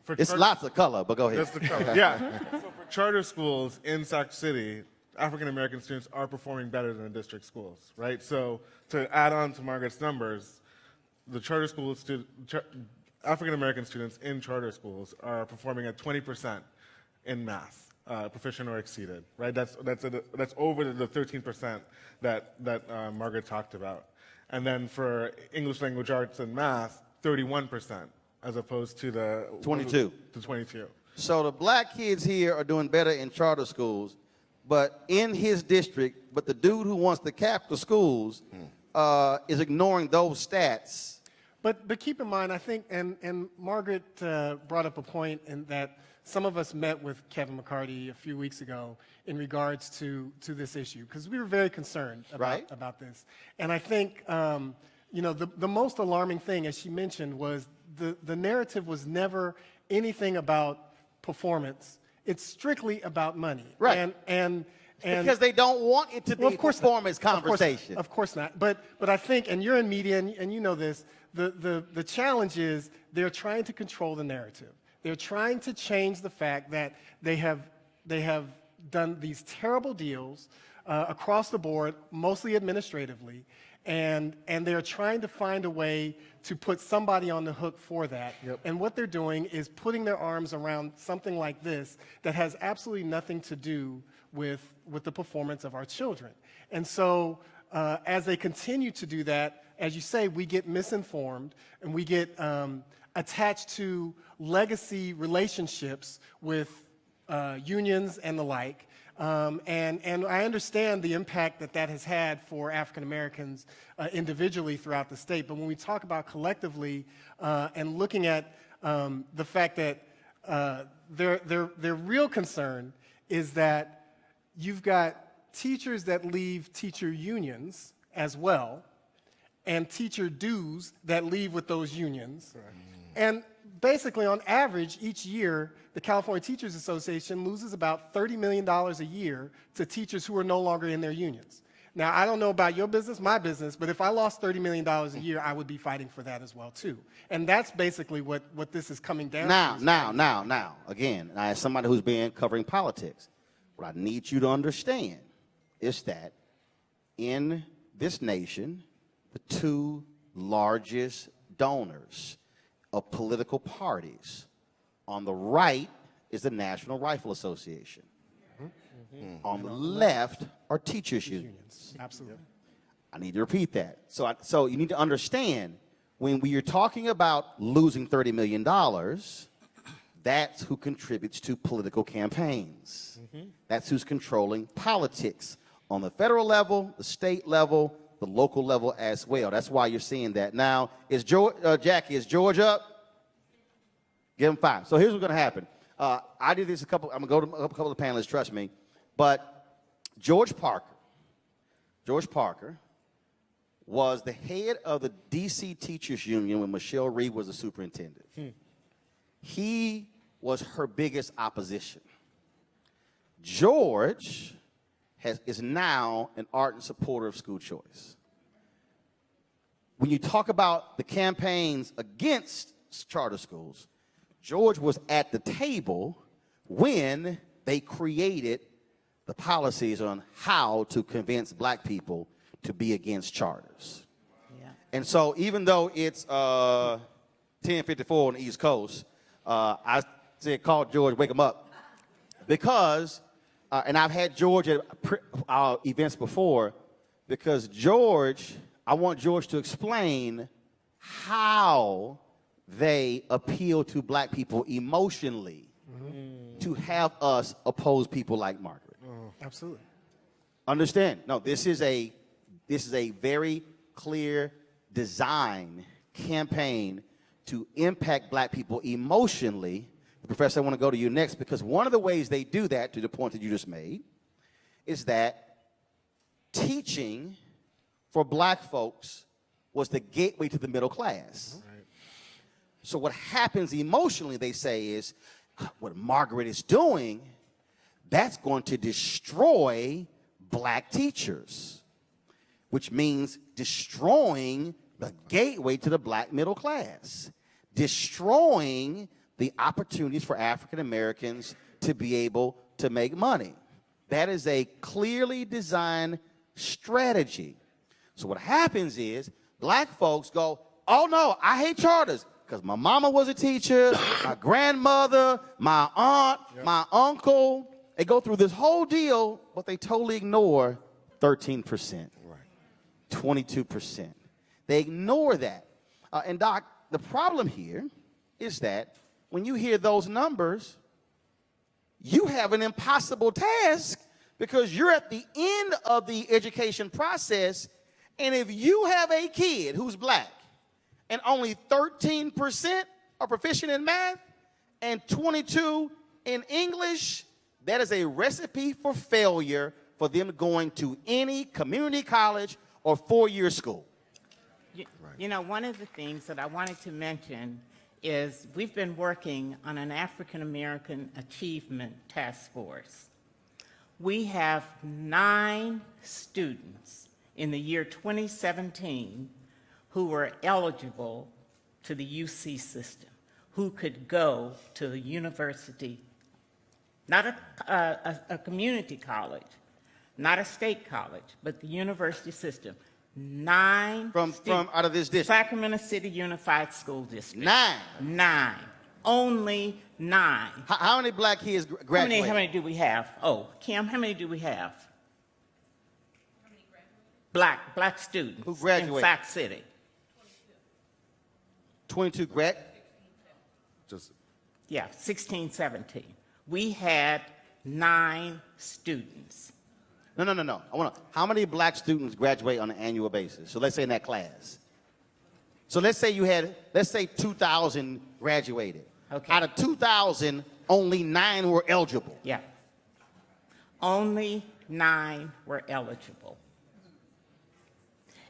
for It's lots of color, but go ahead. Just the color. Yeah. So for charter schools in Sac City, African American students are performing better than the district schools, right? So to add on to Margaret's numbers, the charter school African American students in charter schools are performing at 20% in math, proficient or exceeded, right? That's over the 13% that Margaret talked about. And then for English language arts and math, 31%, as opposed to the 22. To 22. So the black kids here are doing better in charter schools, but in his district, but the dude who wants to cap the schools is ignoring those stats. But keep in mind, I think, and Margaret brought up a point in that some of us met with Kevin McCarty a few weeks ago in regards to this issue, because we were very concerned Right. about this. And I think, you know, the most alarming thing, as she mentioned, was the narrative was never anything about performance. It's strictly about money. Right. And because they don't want it to be a performance conversation. Of course not. But I think, and you're in media, and you know this, the challenge is they're trying to control the narrative. They're trying to change the fact that they have done these terrible deals across the board, mostly administratively, and they're trying to find a way to put somebody on the hook for that. Yep. And what they're doing is putting their arms around something like this that has absolutely nothing to do with the performance of our children. And so as they continue to do that, as you say, we get misinformed and we get attached to legacy relationships with unions and the like. And I understand the impact that has had for African Americans individually throughout the state. But when we talk about collectively and looking at the fact that their real concern is that you've got teachers that leave teacher unions as well, and teacher dues that leave with those unions. Right. And basically, on average, each year, the California Teachers Association loses about $30 million a year to teachers who are no longer in their unions. Now, I don't know about your business, my business, but if I lost $30 million a year, I would be fighting for that as well, too. And that's basically what this is coming down to. Now, again, as somebody who's been covering politics, what I need you to understand is that in this nation, the two largest donors of political parties on the right is the National Rifle Association. Mm-hmm. On the left are teachers' unions. Absolutely. I need to repeat that. So you need to understand, when we are talking about losing $30 million, that's who contributes to political campaigns. Mm-hmm. That's who's controlling politics on the federal level, the state level, the local level as well. That's why you're seeing that. Now, Jackie, is George up? Give him 5. So here's what's going to happen. I did this I'm going to go to a couple of panelists, trust me. But George Parker was the head of the D.C. Teachers Union when Michelle Reed was the superintendent. He was her biggest opposition. George is now an ardent supporter of school choice. When you talk about the campaigns against charter schools, George was at the table when they created the policies on how to convince black people to be against charters. Yeah. And so even though it's 10:54 on the East Coast, I said, call George, wake him up. Because, and I've had George at our events before, because I want George to explain how they appeal to black people emotionally to have us oppose people like Margaret. Absolutely. Understand? No, this is a very clear design campaign to impact black people emotionally. Professor, I want to go to you next, because one of the ways they do that, to the point that you just made, is that teaching for black folks was the gateway to the middle class. Right. So what happens emotionally, they say, is what Margaret is doing, that's going to destroy black teachers, which means destroying the gateway to the black middle class, destroying the opportunities for African Americans to be able to make money. That is a clearly designed strategy. So what happens is black folks go, oh no, I hate charters because my mama was a teacher, my grandmother, my aunt, my uncle. They go through this whole deal, but they totally ignore 13%, 22%. They ignore that. And Doc, the problem here is that when you hear those numbers, you have an impossible task, because you're at the end of the education process, and if you have a kid who's black and only 13% are proficient in math and 22 in English, that is a recipe for failure for them going to any community college or four-year school. You know, one of the things that I wanted to mention is we've been working on an African American Achievement Task Force. We have 9 students in the year 2017 who were eligible to the UC system, who could go to the university, not a community college, not a state college, but the university system. 9 From out of this district? Sacramento City Unified School District. 9? 9. Only 9. How many black kids graduated? How many do we have? Oh, Kim, how many do we have? Black students who graduated in Sac City. 22 grad? Just Yeah, 16, 17. We had 9 students. No. I want to. How many black students graduate on an annual basis? So let's say in that class. So let's say 2,000 graduated. Okay. Out of 2,000, only 9 were eligible. Yeah. Only 9 were eligible.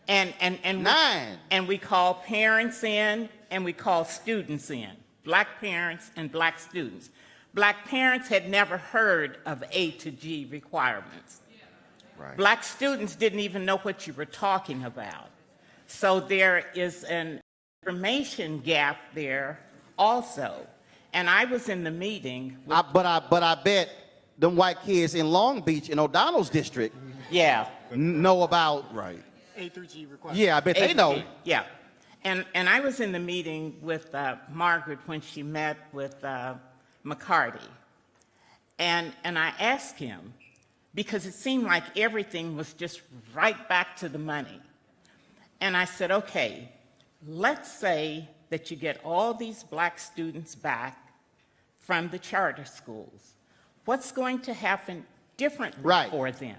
And 9. And we call parents in and we call students in. Black parents and black students. Black parents had never heard of A to G requirements. right. Black students didn't even know what you were talking about. So there is an information gap there also. And I was in the meeting. But I bet them white kids in Long Beach in O'Donnell's district Yeah. know about. Right. A through G requirements. Yeah, I bet they know. Yeah. And I was in the meeting with Margaret when she met with McCarty. And I asked him, because it seemed like everything was just right back to the money. And I said, okay, let's say that you get all these black students back from the charter schools. What's going to happen differently Right. for them?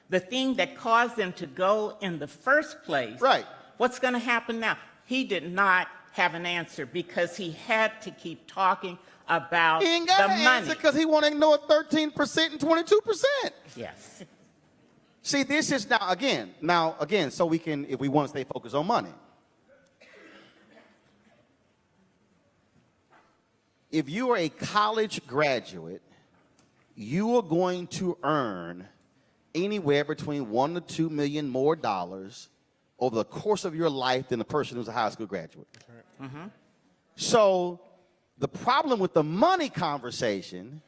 The thing that caused them to go in the first place, Right. what's going to happen now? He did not have an answer because he had to keep talking about He ain't got the an money. answer because he want to ignore 13% and 22%. Yes. See, this is now again, so we can, if we want to stay focused on money. If you are a college graduate, you are going to earn anywhere between $1 to $2 million more over the course of your life than a person who's a high school graduate. Mm-hmm. So the problem with the money conversation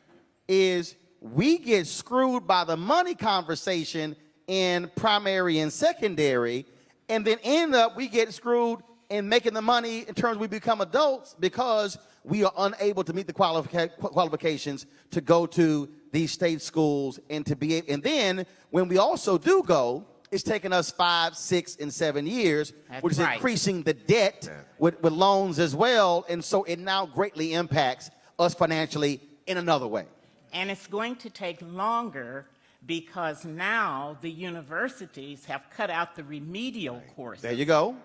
is we get screwed by the money conversation in primary and secondary, and then end up we get screwed in making the money in terms we become adults because we are unable to meet the qualifications to go to these state schools and to be able, and then when we also do go, it's taking us 5, 6, and 7 years, That's which is right. increasing the debt with loans as well, and so it now greatly impacts us financially in another way. And it's going to take longer because now the universities have cut out the remedial courses. There you go.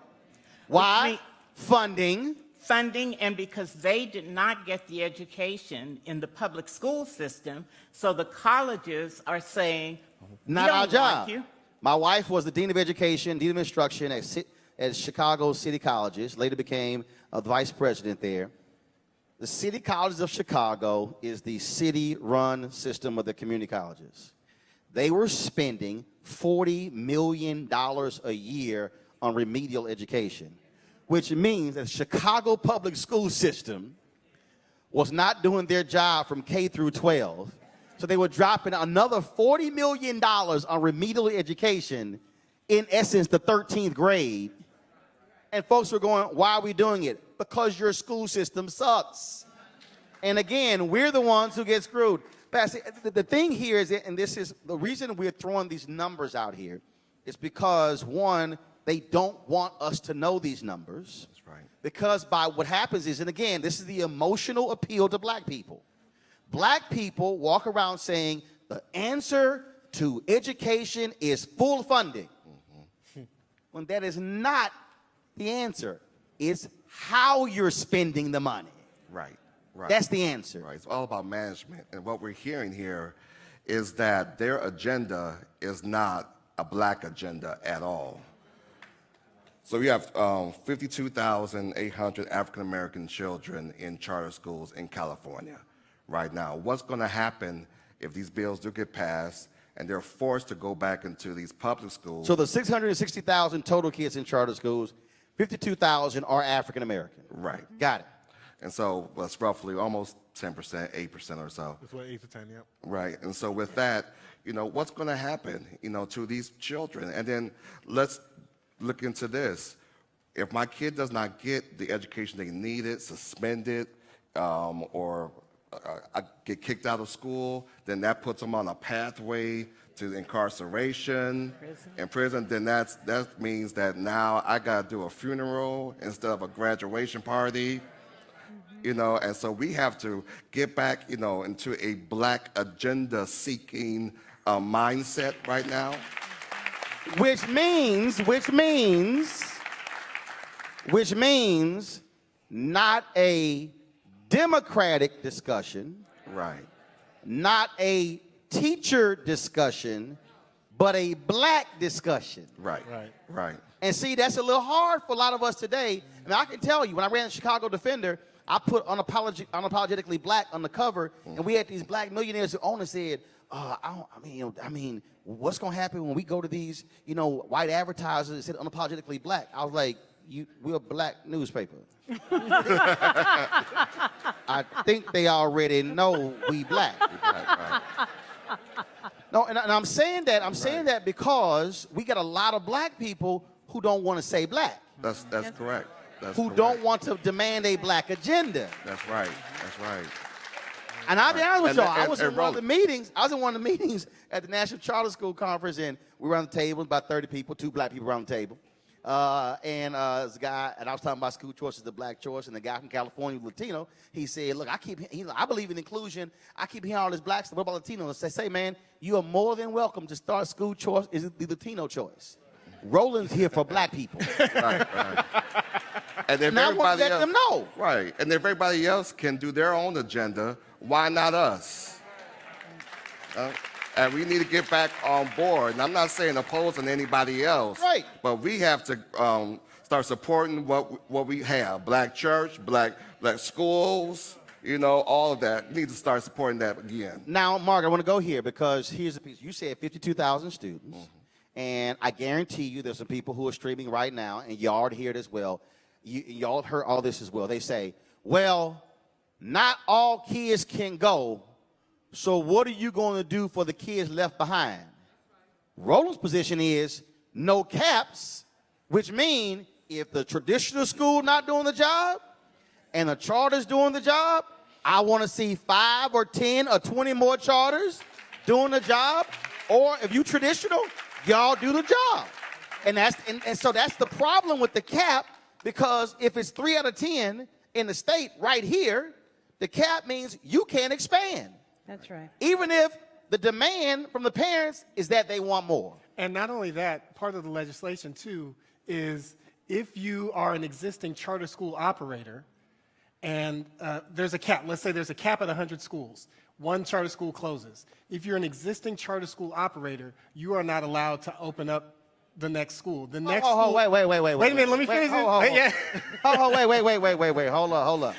Why? mean- Funding. Funding, and because they did not get the education in the public school system, so the colleges are saying, Not "We don't our want job. you." My wife was the Dean of Education, Dean of Instruction at Chicago City Colleges, later became the vice president there. The City Colleges of Chicago is the city-run system of the community colleges. They were spending $40 million a year on remedial education, which means that the Chicago public school system was not doing their job from K through 12. So they were dropping another $40 million on remedial education, in essence, the 13th grade. And folks were going, why are we doing it? Because your school system sucks. And again, we're the ones who get screwed. But the thing here is, and this is the reason we're throwing these numbers out here, is because, one, they don't want us to know these numbers. That's right. Because by what happens is, and again, this is the emotional appeal to black people. Black people walk around saying the answer to education is full funding. Mm-hmm. When that is not the answer. It's how you're spending the money. Right. Right. That's the answer. Right. It's all about management. And what we're hearing here is that their agenda is not a black agenda at all. So we have 52,800 African American children in charter schools in California right now. What's going to happen if these bills do get passed and they're forced to go back into these public schools? So the 660,000 total kids in charter schools, 52,000 are African American. Right. Got it. And so that's roughly almost 10%, 8% or so. That's what 8 to 10, yep. Right. And so with that, what's going to happen, to these children? And then let's look into this. If my kid does not get the education they needed, suspended, or I get kicked out of school, then that puts them on a pathway to incarceration and prison. Then that means that now I got to do a funeral instead of a graduation party. And so we have to get back, into a black agenda-seeking mindset right now. Which means not a democratic discussion, Right. not a teacher discussion, but a black discussion. Right. Right. Right. And see, that's a little hard for a lot of us today. I mean, I can tell you, when I ran the Chicago Defender, I put unapologetically black on the cover, and we had these black millionaires who owned and said, what's going to happen when we go to these, white advertisers that said unapologetically black? I was like, we're a black newspaper. I think they already know we black. Right. No, and I'm saying that. I'm saying that because we got a lot of black people who don't want to say black. That's correct. That's who correct. don't want to demand a black agenda. That's right. That's right. And I'll be honest with y'all, I was in one of the Roland. meetings. I was in one of the meetings at the National Charter School Conference, and we were on the table, about 30 people, 2 black people around the table. This guy, and I was talking about school choices, the black choice, and the guy from California, Latino, he said, look, I believe in inclusion. I keep hearing all this black stuff. What about Latinos? They say, man, you are more than welcome to start school choice. Is the Latino choice? Roland's here for black people. Right. And if And I want to everybody let else, them know. Right. And if everybody else can do their own agenda, why not us? And we need to get back on board. And I'm not saying opposing anybody else. Right. But we have to start supporting what we have. Black church, black schools, all of that. We need to start supporting that again. Now, Mark, I want to go here because here's the piece. You said 52,000 students, and I guarantee you there's some people who are streaming right now, and y'all already hear it as well. Y'all heard all this as well. They say, well, not all kids can go, so what are you going to do for the kids left behind? Roland's position is no caps, which means if the traditional school not doing the job and the charter's doing the job, I want to see 5 or 10 or 20 more charters doing the job. Or if you traditional, y'all do the job. And so that's the problem with the cap, because if it's 3 out of 10 in the state right here, the cap means you can't expand. That's right. Even if the demand from the parents is that they want more. And not only that, part of the legislation, too, is if you are an existing charter school operator and there's a cap, let's say there's a cap at 100 schools, one charter school closes. If you're an existing charter school operator, you are not allowed to open up the next school. The next school, Wait Wait a minute, let me finish it. Wait, hold up.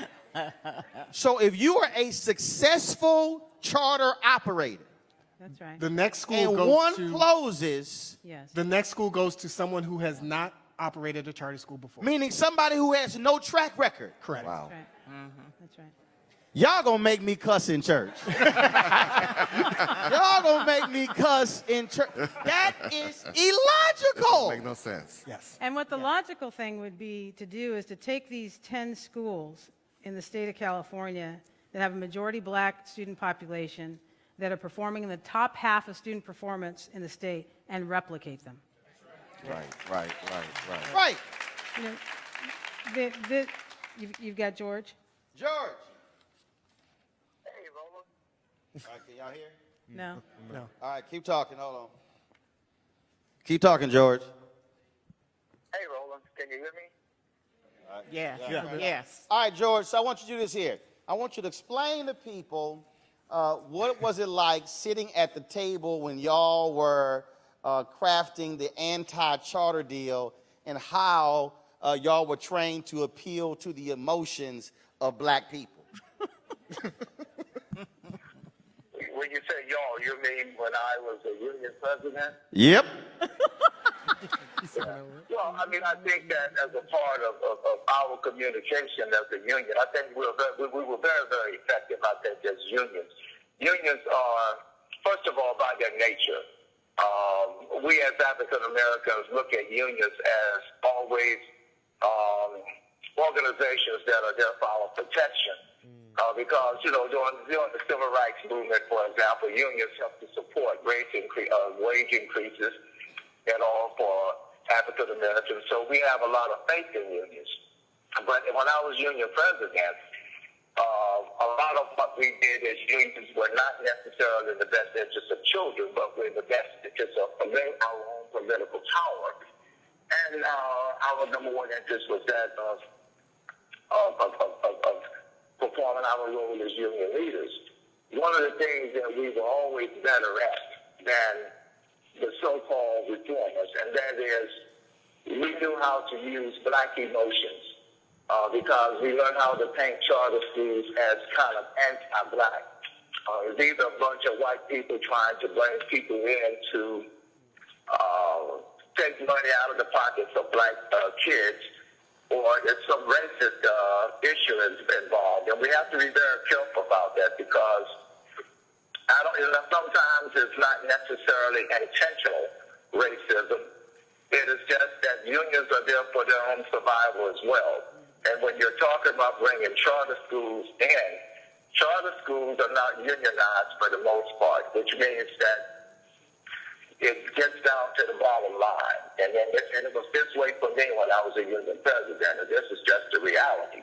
So if you are a successful charter operator That's right. The next school and goes one to closes, Yes. the next school goes to someone who has not operated a charter school before. meaning somebody who has no track record. Correct. Wow. That's right. That's right. Y'all gonna make me cuss in church. Y'all gonna make me cuss in church. That is illogical. Make no sense. Yes. And what the logical thing would be to do is to take these 10 schools in the state of California that have a majority black student population that are performing in the top half of student performance in the state and replicate them. Right. Right. You know, you've got George? George. Hey, Roland. All right, can y'all hear? No. No. All right, keep talking. Hold on. Keep talking, George. Hey, Roland. Can you hear me? Yes. Yeah. Yes. All right, George, so I want you to do this here. I want you to explain to people what was it like sitting at the table when y'all were crafting the anti-charter deal, and how y'all were trained to appeal to the emotions of black people. When you say y'all, you mean when I was a union president? Yep. Well, I mean, I think that as a part of our communication as a union, I think we were very, very effective, I think, as unions. Unions are, first of all, by their nature, we as African Americans look at unions as always organizations that are there for our protection. Because, you know, during the civil rights movement, for example, unions helped to support wage increases and all for African Americans. So we have a lot of faith in unions. But when I was union president, a lot of what we did as unions were not necessarily in the best interest of children, but were in the best interest of our own political power. And our number one interest was that of performing our role as union leaders. One of the things that we were always better at than the so-called reformers, and that is we knew how to use black emotions because we learned how to paint charter schools as kind of anti-black. These are a bunch of white people trying to bring people in to take money out of the pockets of black kids, or there's some racist issue involved. And we have to be very careful about that because sometimes it's not necessarily intentional racism. It is just that unions are there for their own survival as well. And when you're talking about bringing charter schools in, charter schools are not unionized for the most part, which means that it gets down to the bottom line. And it was this way for me when I was a union president, and this is just the reality,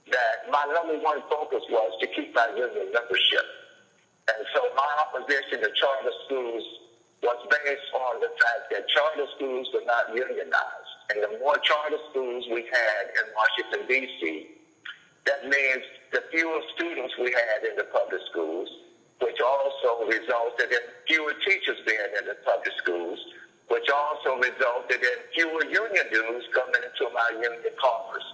that my number one focus was to keep my union membership. And so my opposition to charter schools was based on the fact that charter schools are not unionized. And the more charter schools we had in Washington, D.C., that means the fewer students we had in the public schools, which also resulted in fewer teachers being in the public schools, which also resulted in fewer union dues coming into my union coffers.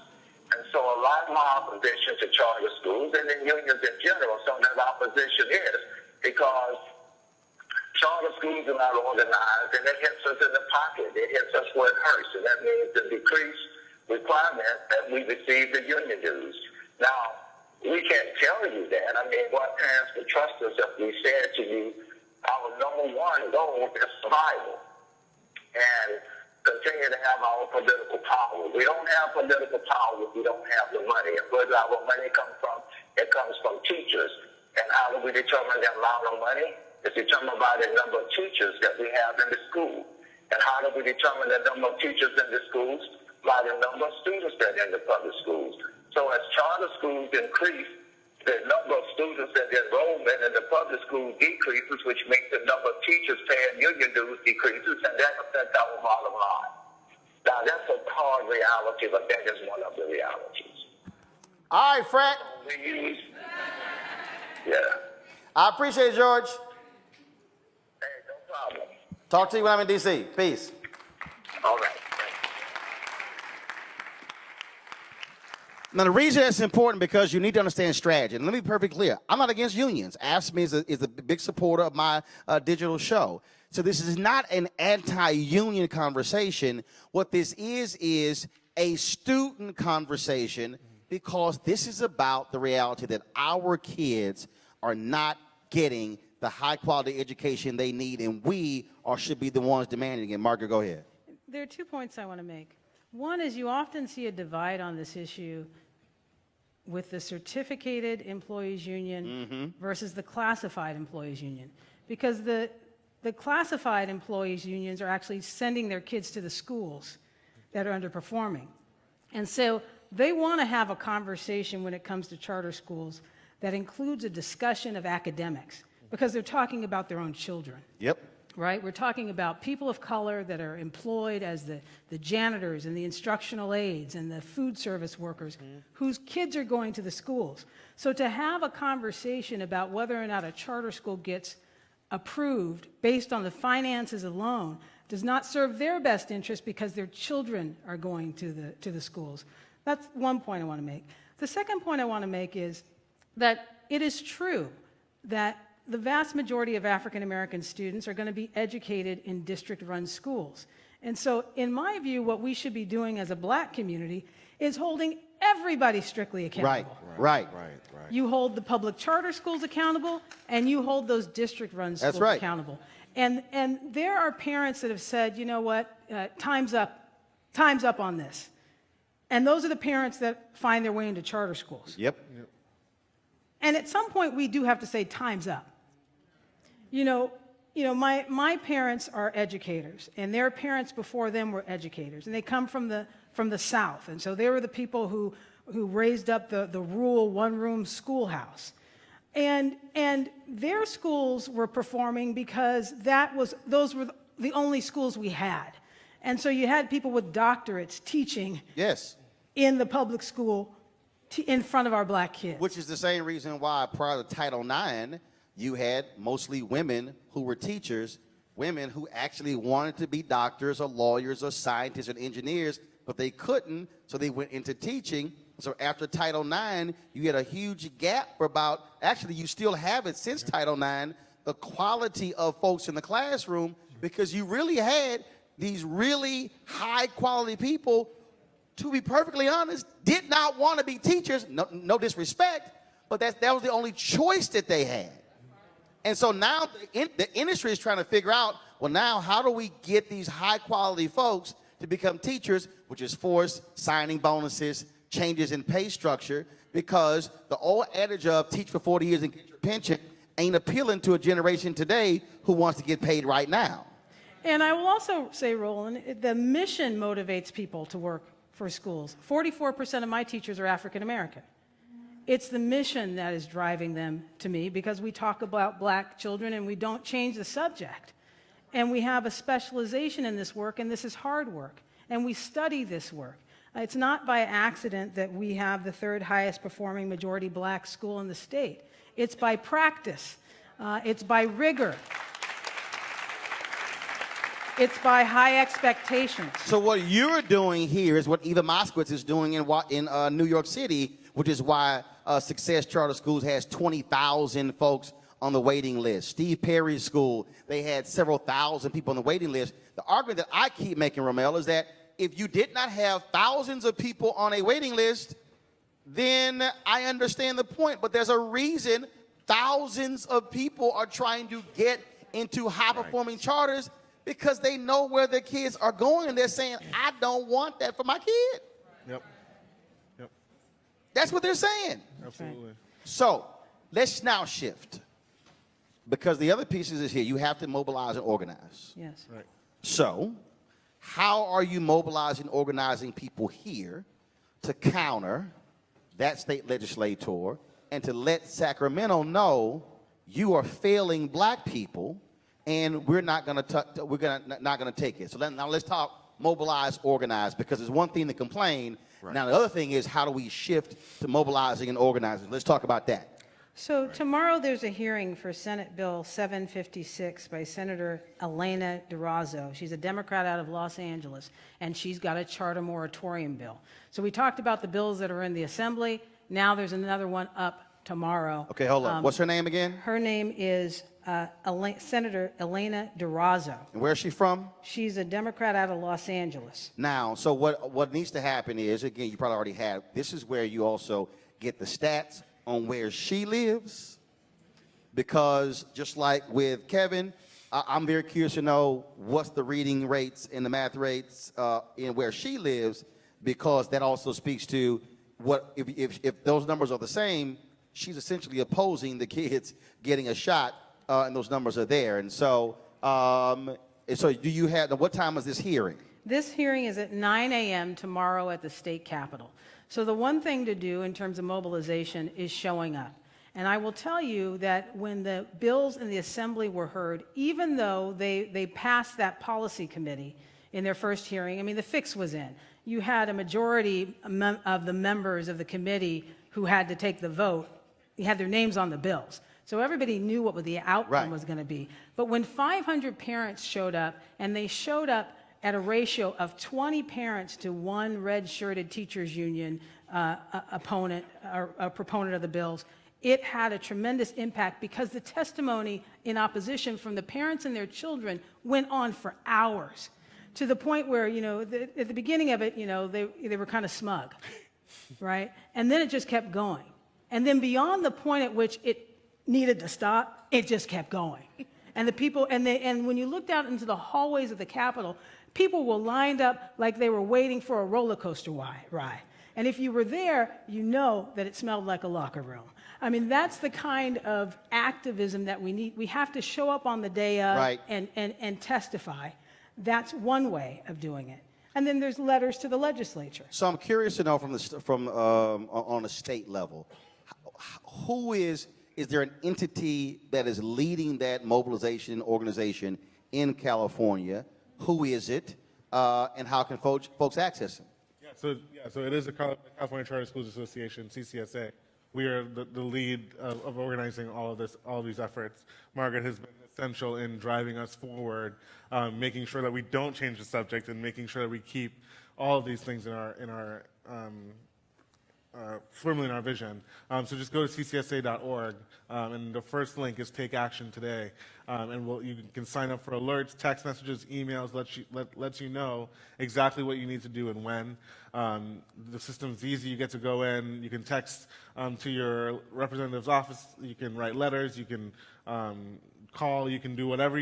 And so a lot of my opposition to charter schools and in unions in general, some of that opposition is because charter schools are not organized, and it hits us in the pocket. It hits us where it hurts, and that means the decreased requirement that we receive the union dues. Now, we can't tell you that. I mean, what parents would trust us if we said to you, our number one goal is survival and continue to have our political power. We don't have political power if we don't have the money. And where does our money come from? It comes from teachers. And how do we determine the amount of money? It's determined by the number of teachers that we have in the school. And how do we determine the number of teachers in the schools? By the number of students that are in the public schools. So as charter schools increase, the number of students and the enrollment in the public school decreases, which makes the number of teachers paying union dues decreases, and that affects our bottom line. Now, that's a hard reality, but that is one of the realities. All right, Fred. Yeah. I appreciate it, George. Hey, no problem. Talk to you when I'm in D.C. Peace. All right. Now, the reason that's important because you need to understand strategy. And let me be perfectly clear. I'm not against unions. AFSCME is a big supporter of my digital show. So this is not an anti-union conversation. What this is a student conversation because this is about the reality that our kids are not getting the high-quality education they need, and we should be the ones demanding it. Margaret, go ahead. There are 2 points I want to make. One is you often see a divide on this issue with the certificated employees union versus the classified employees union. Because the classified employees unions are actually sending their kids to the schools that are underperforming. And so they want to have a conversation when it comes to charter schools that includes a discussion of academics because they're talking about their own children. Yep. Right? We're talking about people of color that are employed as the janitors and the instructional aides and the food service workers whose kids are going to the schools. So to have a conversation about whether or not a charter school gets approved based on the finances alone does not serve their best interest because their children are going to the schools. That's one point I want to make. The second point I want to make is that it is true that the vast majority of African American students are going to be educated in district-run schools. And so, in my view, what we should be doing as a black community is holding everybody strictly accountable. Right. You hold the public charter schools accountable, and you hold those district-run schools accountable. And there are parents that have said, you know what, time's up on this. And those are the parents that find their way into charter schools. Yep. And at some point, we do have to say, time's up. My parents are educators, and their parents before them were educators, and they come from the South, and so they were the people who raised up the rural one-room schoolhouse, and their schools were performing because those were the only schools we had, and so you had people with doctorates teaching in the public school in front of our black kids, which is the same reason why prior to Title IX. You had mostly women who were teachers, women who actually wanted to be doctors or lawyers or scientists and engineers, but they couldn't, so they went into teaching. So after Title IX, you had a huge gap for actually you still have it since Title IX, the quality of folks in the classroom, because you really had these really high quality people, to be perfectly honest, did not want to be teachers, no disrespect, but that was the only choice that they had. And so now the industry is trying to figure out, well, now how do we get these high-quality folks to become teachers, which is forced signing bonuses, changes in pay structure, because the old adage of teach for 40 years and get your pension ain't appealing to a generation today who wants to get paid right now. And I will also say, Roland, the mission motivates people to work for schools. 44% of my teachers are African American. It's the mission that is driving them to me, because we talk about black children and we don't change the subject. And we have a specialization in this work, and this is hard work. And we study this work. It's not by accident that we have the third highest performing majority black school in the state. It's by practice. It's by rigor. It's by high expectations. So what you're doing here is what Eva Moskowitz is doing in New York City, which is why Success Charter Schools has 20,000 folks on the waiting list. Steve Perry's school, they had several thousand people on the waiting list. The argument that I keep making, Romel, is that if you did not have thousands of people on a waiting list, then I understand the point. But there's a reason thousands of people are trying to get into high-performing charters, because they know where their kids are going, and they're saying, I don't want that for my kid. Yep. That's what they're saying. Absolutely. So let's now shift, because the other pieces is here. You have to mobilize and organize. Yes. Right. So how are you mobilizing, organizing people here to counter that state legislator and to let Sacramento know you are failing black people, and we're not going to take it. So now let's talk mobilize, organize, because there's one thing to complain. Right. Now the other thing is, how do we shift to mobilizing and organizing? Let's talk about that. So tomorrow there's a hearing for Senate Bill 756 by Senator Elena DeRazzo. She's a Democrat out of Los Angeles, and she's got a charter moratorium bill. So we talked about the bills that are in the Assembly. Now there's another one up tomorrow. Okay, hold on. What's her name again? Her name is Senator Elena DeRazzo. And where's she from? She's a Democrat out of Los Angeles. Now, so what needs to happen is, again, you probably already have, this is where you also get the stats on where she lives, because just like with Kevin, I'm very curious to know what's the reading rates and the math rates in where she lives, because that also speaks to what, if those numbers are the same, she's essentially opposing the kids getting a shot, and those numbers are there. And so, do you have, now what time is this hearing? This hearing is at 9 a.m. tomorrow at the state capitol. So the one thing to do in terms of mobilization is showing up. And I will tell you that when the bills in the Assembly were heard, even though they passed that policy committee in their first hearing, I mean, the fix was in. You had a majority of the members of the committee who had to take the vote. You had their names on the bills. So everybody knew what the outcome Right. was going to be. But when 500 parents showed up, and they showed up at a ratio of 20 parents to one red-shirted teachers union opponent or a proponent of the bills, it had a tremendous impact because the testimony in opposition from the parents and their children went on for hours, to the point where, at the beginning of it, they were kind of smug, right? And then it just kept going. And then beyond the point at which it needed to stop, it just kept going. And the people, and when you looked out into the hallways of the Capitol, people were lined up like they were waiting for a roller coaster ride. And if you were there, you know that it smelled like a locker room. I mean, that's the kind of activism that we need. We have to show up on the day of Right. and testify. That's one way of doing it. And then there's letters to the legislature. So I'm curious to know on a state level, who is there an entity that is leading that mobilization organization in California? Who is it, and how can folks access them? So it is the California Charter Schools Association, CCSA. We are the lead of organizing all of these efforts. Margaret has been essential in driving us forward, making sure that we don't change the subject, and making sure that we keep all of these things firmly in our vision. So just go to ccsa.org, and the first link is Take Action Today, and you can sign up for alerts, text messages, emails, lets you know exactly what you need to do and when. The system's easy. You get to go in. You can text to your representative's office. You can write letters. You can call. You can do wherever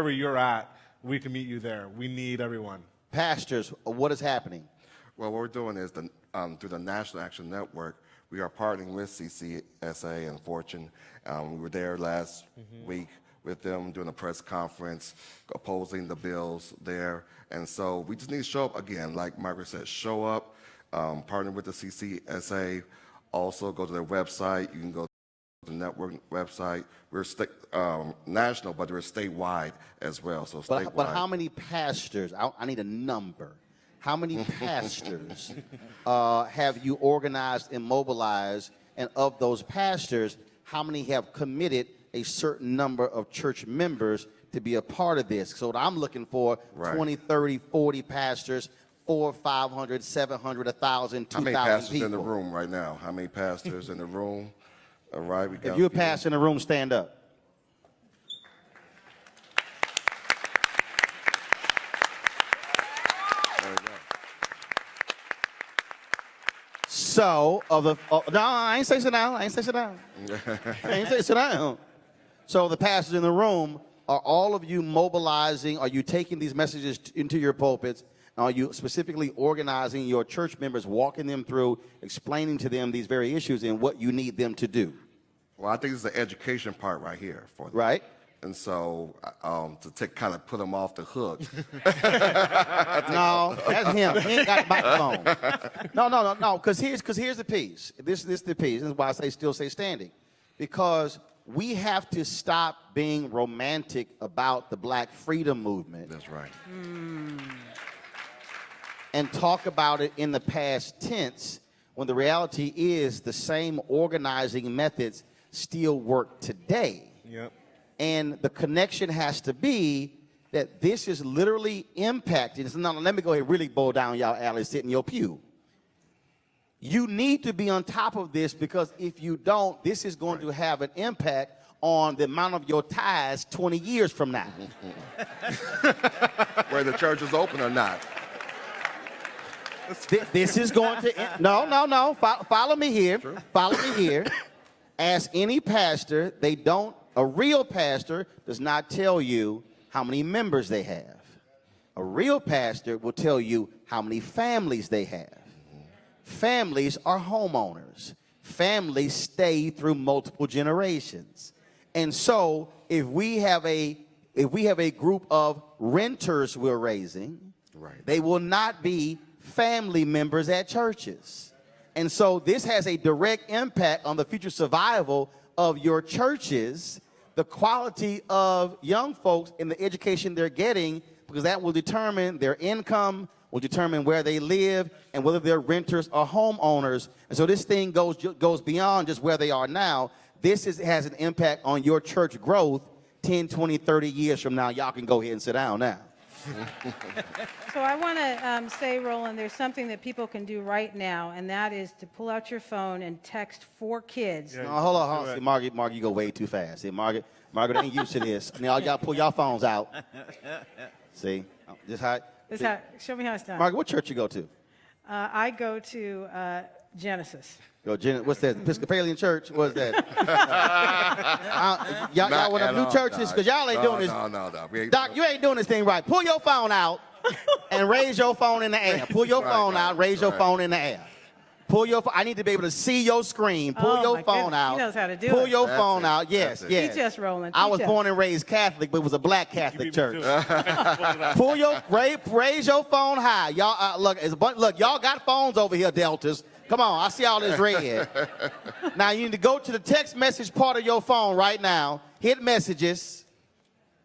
you're at. We can meet you there. We need everyone. Pastors, what is happening? Well, what we're doing is through the National Action Network, we are partnering with CCSA and Fortune. We were there last week with them doing a press conference, opposing the bills there. And so we just need to show up again, like Margaret said, show up, partner with the CCSA. Also go to their website. You can go to the network website. We're national, but we're statewide as well. So statewide. But how many pastors? I need a number. How many pastors have you organized and mobilized? And of those pastors, how many have committed a certain number of church members to be a part of this? So what I'm looking for, Right. 20, 30, 40 pastors, 400, 500, 700, 1,000, 2,000 How many pastors people. in the room right now? How many pastors in the room? All right, we got. If you're a pastor in the room, stand up. There we go. So, no, I ain't say sit down. I ain't say sit down. I ain't say sit down. So the pastors in the room, are all of you mobilizing? Are you taking these messages into your pulpits? Are you specifically organizing your church members, walking them through, explaining to them these very issues and what you need them to do? Well, I think it's the education part right here for them. Right? And so to kind of put them off the hook. No, that's him. He ain't got the microphone. No. Because here's the piece. This is the piece. This is why I say still stay standing. Because we have to stop being romantic about the Black freedom movement. That's right. And talk about it in the past tense, when the reality is the same organizing methods still work today. Yep. And the connection has to be that this is literally impacted. So now let me go ahead and really boil down y'all alley, sit in your pew. You need to be on top of this, because if you don't, this is going to have an impact on the amount of your tithes 20 years from now. Whether the church is open or not. This is going to, no. Follow me here. True. Follow me here. Ask any pastor, a real pastor does not tell you how many members they have. A real pastor will tell you how many families they have. Families are homeowners. Families stay through multiple generations. And so if we have a group of renters we're raising, Right. they will not be family members at churches. And so this has a direct impact on the future survival of your churches, the quality of young folks and the education they're getting, because that will determine their income, will determine where they live, and whether they're renters or homeowners. And so this thing goes beyond just where they are now. has an impact on your church growth 10, 20, 30 years from now. Y'all can go ahead and sit down now. So I want to say, Roland, there's something that people can do right now, and that is to pull out your phone and text 4 kids. No, hold on. See, Margaret, you go way too fast. See, Margaret ain't used to this. Now, y'all pull your phones out. See, this how. Show me how it's done. Margaret, what church you go to? I go to Genesis. What's that? Episcopalian church? What's that? Y'all one of them new churches? Because y'all ain't doing this. No. Doc, you ain't doing this thing right. Pull your phone out and raise your phone in the air. Pull your phone out, raise your phone in the air. Pull your phone. I need to be able to see your screen. Pull your phone out. He knows how to do Pull it. your phone out. Yes. Teach us, Roland. I was born and raised Catholic, but it was a black Catholic church. Raise your phone high. Y'all look, y'all got phones over here, Deltas. Come on, I see all this red. Now you need to go to the text message part of your phone right now. Hit messages.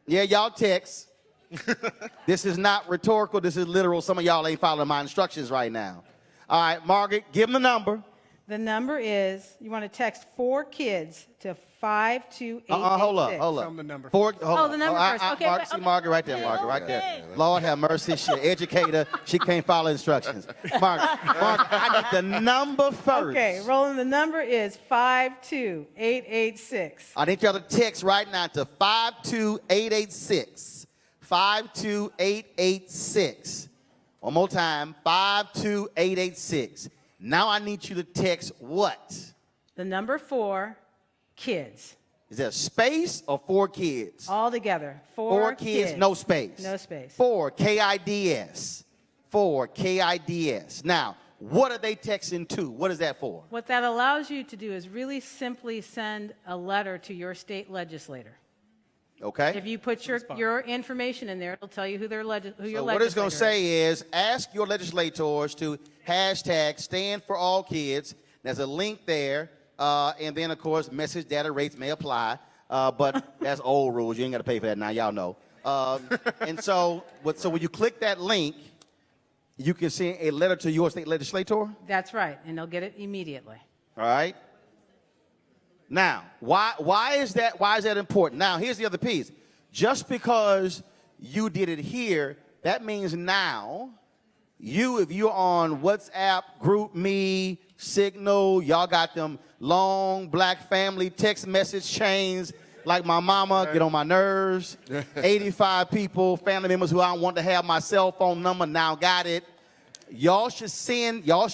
Yeah, y'all text. This is not rhetorical. This is literal. Some of y'all ain't following my instructions right now. All right, Margaret, give them the number. The number is, you want to text 4 kids to 52886. Hold up. Tell them the number. The number first. Okay. See Margaret right there, Margaret right there. Lord have mercy, she an educator. She can't follow instructions. Margaret, I need the number first. Okay, Roland, the number is 52886. I need y'all to text right now to 52886. 52886. One more time, 52886. Now I need you to text what? The number 4, kids. Is there a space or 4 kids? All together. 4 kids, no space. No space. 4 KIDS. 4 KIDS. Now, what are they texting to? What is that for? What that allows you to do is really simply send a letter to your state legislator. Okay. If you put your information in there, it'll tell you who your legislator is. So what it's going to say is, ask your legislators to hashtag stand for all kids. There's a link there. And then, of course, message data rates may apply. But that's old rules. You ain't got to pay for that now. Y'all know. And so when you click that link, you can send a letter to your state legislator. That's right. And they'll get it immediately. All right. Now, why is that important? Now, here's the other piece. Just because you did it here, that means now if you're on WhatsApp, GroupMe, Signal, y'all got them long black family text message chains like my mama, get on my nerves. 85 people, family members who I don't want to have my cell phone number, now got it. Y'all should send a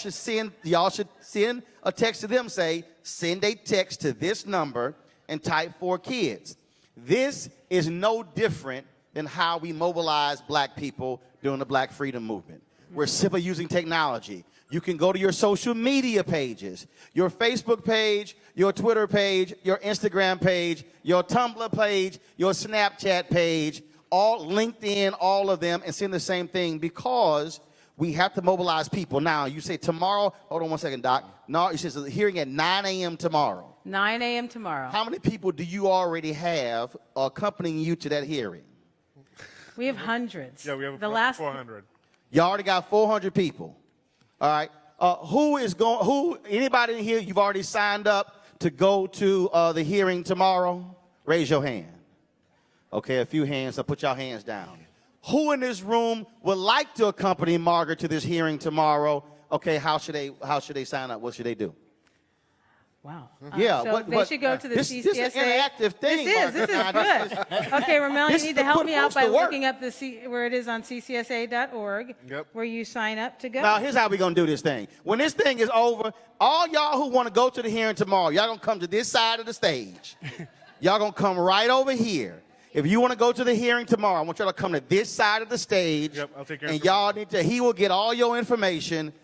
text to them, say, send a text to this number and type 4 kids. This is no different than how we mobilize black people during the Black Freedom Movement. We're simply using technology. You can go to your social media pages, your Facebook page, your Twitter page, your Instagram page, your Tumblr page, your Snapchat page, all LinkedIn, all of them, and send the same thing because we have to mobilize people. Now, you say tomorrow, hold on one second, Doc. No, you said the hearing at 9 a.m. tomorrow. 9 a.m. tomorrow. How many people do you already have accompanying you to that hearing? We have hundreds. Yeah, we have the last 400. You already got 400 people. All right. Anybody in here, you've already signed up to go to the hearing tomorrow? Raise your hand. Okay, a few hands, so put your hands down. Who in this room would like to accompany Margaret to this hearing tomorrow? Okay, how should they sign up? What should they do? Wow. Yeah, so they should go to the CCSA. This is an interactive thing. This is good. Okay, Ramel, you need to help me out by looking up where it is on ccsa.org, where you sign up to go. Now, here's how we're going to do this thing. When this thing is over, all y'all who want to go to the hearing tomorrow, y'all going to come to this side of the stage. Y'all going to come right over here. If you want to go to the hearing tomorrow, I want y'all to come to this side of the stage. Yep, I'll take your and y'all he will get all your information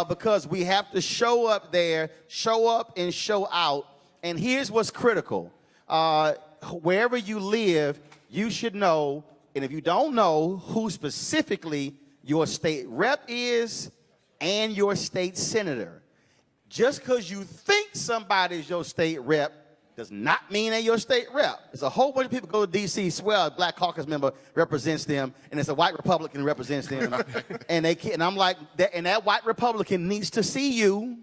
because we have to show up there, show up and show out. And here's what's critical. Wherever you live, you should know, and if you don't know, who specifically your state rep is and your state senator. Just because you think somebody's your state rep does not mean they're your state rep. There's a whole bunch of people go to D.C., swear a black caucus member represents them, and it's a white Republican represents them. and I'm like, and that white Republican needs to see you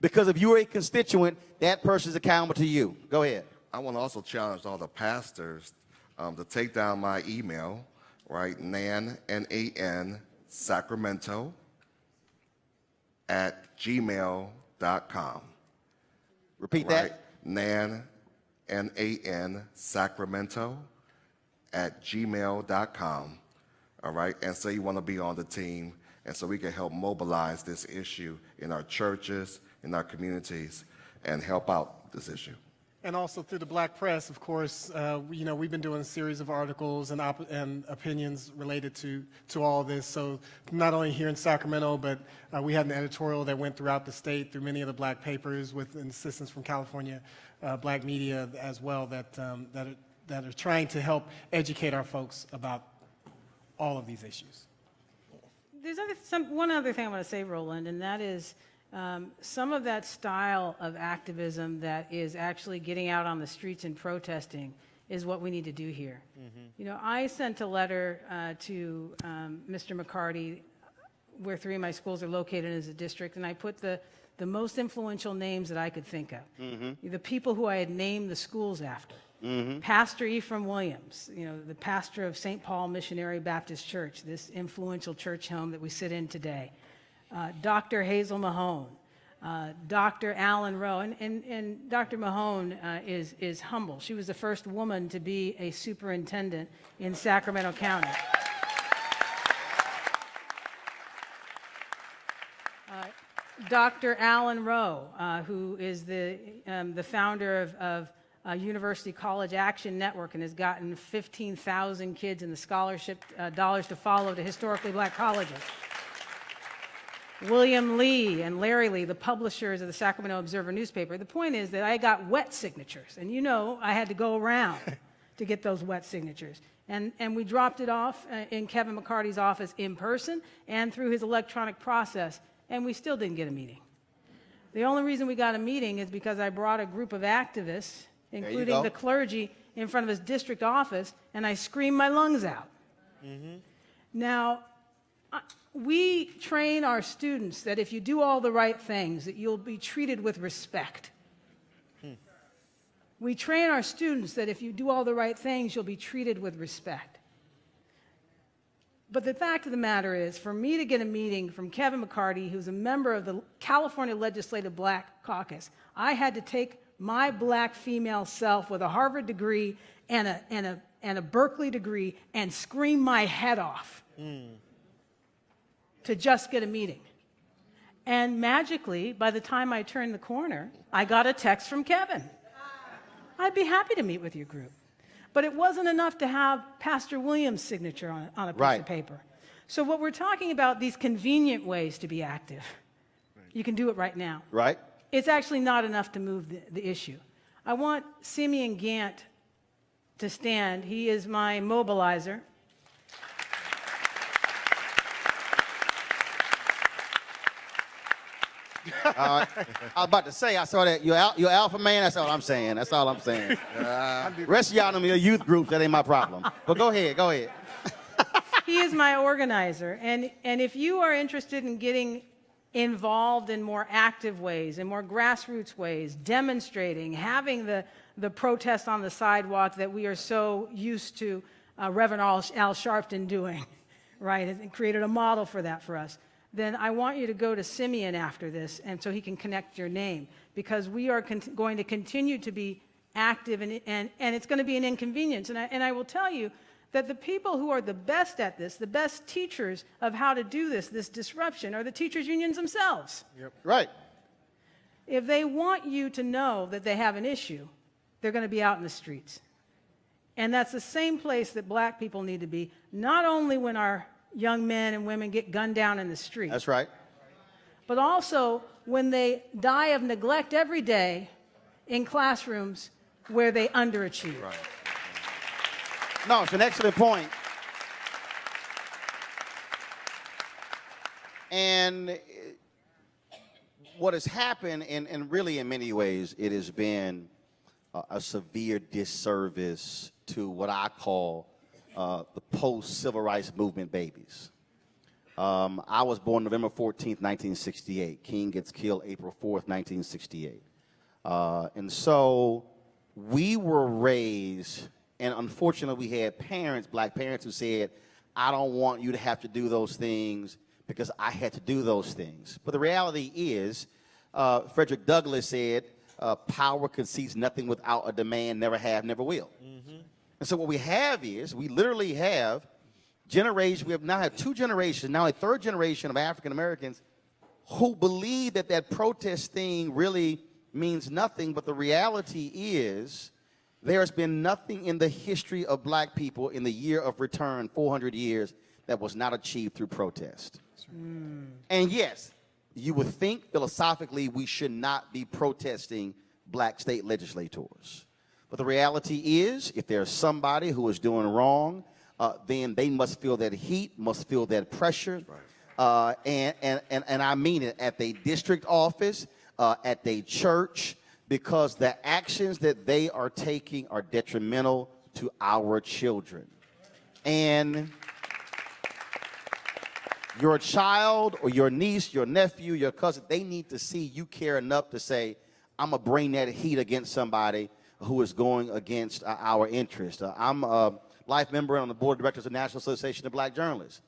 Because if you're a constituent, that person's accountable to you. Go ahead. I want to also challenge all the pastors to take down my email, right? Nan, Sacramento @gmail.com. Repeat Right? that. Nan, Sacramento @gmail.com. All right? And say you want to be on the team, and so we can help mobilize this issue in our churches, in our communities, and help out this issue. And also through the Black press, of course, we've been doing a series of articles and opinions related to all this. So not only here in Sacramento, but we had an editorial that went throughout the state through many of the Black papers with assistance from California Black media as well that are trying to help educate our folks about all of these issues. There's one other thing I want to say, Roland, and that is some of that style of activism that is actually getting out on the streets and protesting is what we need to do here. You know, I sent a letter to Mr. McCarty, where 3 of my schools are located as a district, and I put the most influential names that I could think of, the people who I had named the schools after. Pastor Ephraim Williams, you know, the pastor of St. Paul Missionary Baptist Church, this influential church home that we sit in today. Dr. Hazel Mahone, Dr. Alan Rowe, and Dr. Mahone is humble. She was the first woman to be a superintendent in Sacramento County. Dr. Alan Rowe, who is the founder of University College Action Network and has gotten 15,000 kids in the scholarship dollars to follow to historically Black colleges. William Lee and Larry Lee, the publishers of the Sacramento Observer newspaper. The point is that I got wet signatures, and you know I had to go around to get those wet signatures. And we dropped it off in Kevin McCarty's office in person and through his electronic process, and we still didn't get a meeting. The only reason we got a meeting is because I brought a group of activists, including the clergy, in front of his district office, and I screamed my lungs out. Now, we train our students that if you do all the right things, that you'll be treated with respect. We train our students that if you do all the right things, you'll be treated with respect. But the fact of the matter is, for me to get a meeting from Kevin McCarty, who's a member of the California Legislative Black Caucus, I had to take my Black female self with a Harvard degree and a Berkeley degree and scream my head off to just get a meeting. And magically, by the time I turned the corner, I got a text from Kevin. I'd be happy to meet with your group. But it wasn't enough to have Pastor Williams' signature on a piece of paper. So what we're talking about, these convenient ways to be active, you can do it right now. Right. It's actually not enough to move the issue. I want Simeon Gant to stand. He is my mobilizer. I was about to say, I saw that you're alpha man. That's all I'm saying. That's all I'm saying. Rest of y'all know me, your youth groups. That ain't my problem. But go ahead. Go ahead. He is my organizer. And if you are interested in getting involved in more active ways, in more grassroots ways, demonstrating, having the protest on the sidewalk that we are so used to Reverend Al Sharpton doing, right, and created a model for that for us, then I want you to go to Simeon after this, and so he can connect your name, because we are going to continue to be active, and it's going to be an inconvenience. And I will tell you that the people who are the best at this, the best teachers of how to do this disruption, are the teachers' unions themselves. Yep. Right. If they want you to know that they have an issue, they're going to be out in the streets. And that's the same place that Black people need to be, not only when our young men and women get gunned down in the street. That's right. But also when they die of neglect every day in classrooms where they underachieve. Right. No, it's an excellent point. And what has happened, and really in many ways, it has been a severe disservice to what I call the post-civil rights movement babies. I was born November 14th, 1968. King gets killed April 4th, 1968. And so we were raised, and unfortunately we had parents, black parents, who said, I don't want you to have to do those things because I had to do those things. But the reality is, Frederick Douglass said, power concedes nothing without a demand, never have, never will. And so what we have is, we literally have generations, we have now had two generations, now a third generation of African Americans who believe that that protest thing really means nothing, but the reality is there has been nothing in the history of black people in the year of return, 400 years, that was not achieved through protest. And yes, you would think philosophically we should not be protesting black state legislators. But the reality is, if there's somebody who is doing wrong, then they must feel that heat, must feel that pressure. And I mean it, at their district office, at their church, because the actions that they are taking are detrimental to our children. And your child or your niece, your nephew, your cousin, they need to see you care enough to say, I'm going to bring that heat against somebody who is going against our interest. I'm a life member on the board of directors of the National Association of Black Journalists.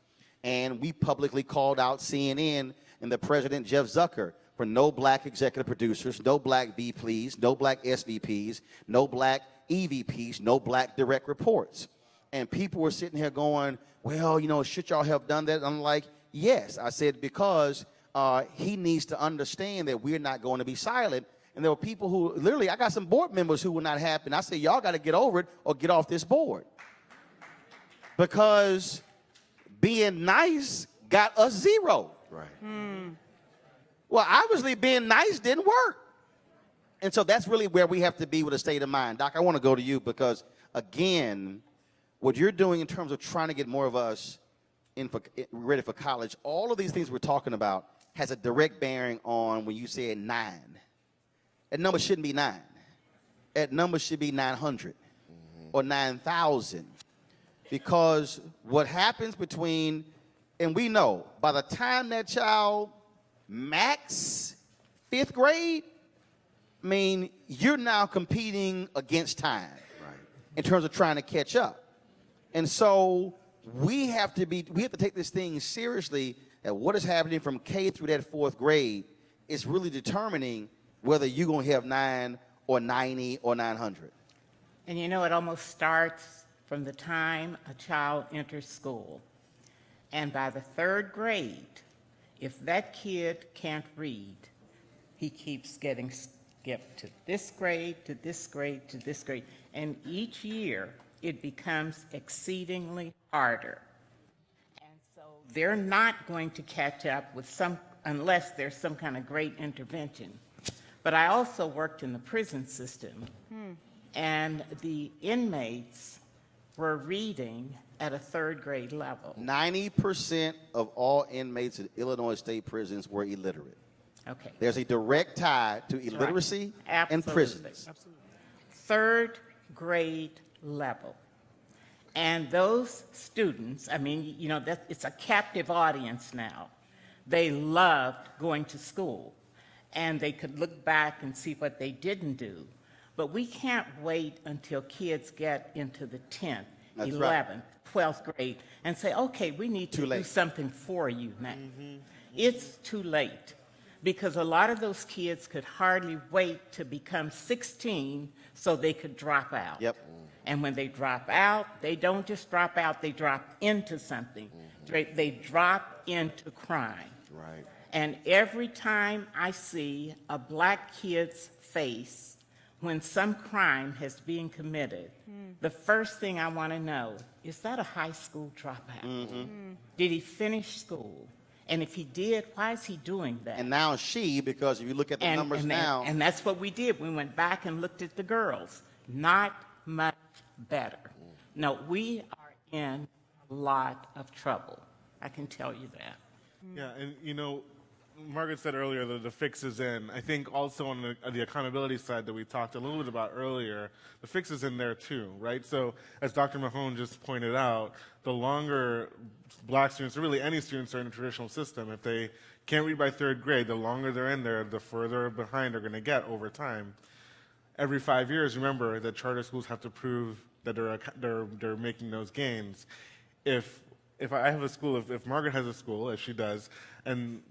And we publicly called out CNN and the president, Jeff Zucker, for no black executive producers, no black VPs, no black SVPs, no black EVPs, no black direct reports. And people were sitting here going, well, you know, should y'all have done that? I'm like, yes. I said, because he needs to understand that we're not going to be silent. And there were people who, literally, I got some board members who were not happy. And I said, y'all got to get over it or get off this board. Because being nice got us zero. Right. Well, obviously being nice didn't work. And so that's really where we have to be with a state of mind. Doc, I want to go to you because, again, what you're doing in terms of trying to get more of us ready for college, all of these things we're talking about has a direct bearing on when you said 9. That number shouldn't be 9. That number should be 900 or 9,000. Because what happens between, and we know, by the time that child max 5th grade, I mean, you're now competing against time in terms of trying to catch up. And so we have to take this thing seriously, that what is happening from K through that 4th grade is really determining whether you're going to have 9 or 90 or 900. And you know, it almost starts from the time a child enters school. And by the 3rd grade, if that kid can't read, he keeps getting skipped to this grade, to this grade, to this grade. And each year, it becomes exceedingly harder. And so they're not going to catch up with unless there's some kind of great intervention. But I also worked in the prison system, and the inmates were reading at a 3rd grade level. 90% of all inmates in Illinois state prisons were illiterate. Okay. There's a direct tie to illiteracy and prisons. Absolutely. 3rd grade level. And those students, I mean, you know, it's a captive audience now. They loved going to school, and they could look back and see what they didn't do. But we can't wait until kids get into the 10th, That's 11th, right. 12th grade and say, okay, we need to do something for you now. It's too late, because a lot of those kids could hardly wait to become 16 so they could drop out. Yep. And when they drop out, they don't just drop out, they drop into something. They drop into crime. Right. And every time I see a black kid's face when some crime has been committed, the first thing I want to know, is that a high school dropout? Did he finish school? And if he did, why is he doing that? And now because if you look at the numbers now. And that's what we did. We went back and looked at the girls. Not much better. No, we are in a lot of trouble. I can tell you that. Yeah, and you know, Margaret said earlier that the fix is in. I think also on the accountability side that we talked a little bit about earlier, the fix is in there too, right? So as Dr. Mahone just pointed out, the longer black students, or really any students, are in a traditional system, if they can't read by third grade, the longer they're in there, the further behind they're going to get over time. Every 5 years, remember that charter schools have to prove that they're making those gains. If I have a school, if Margaret has a school, as she does, and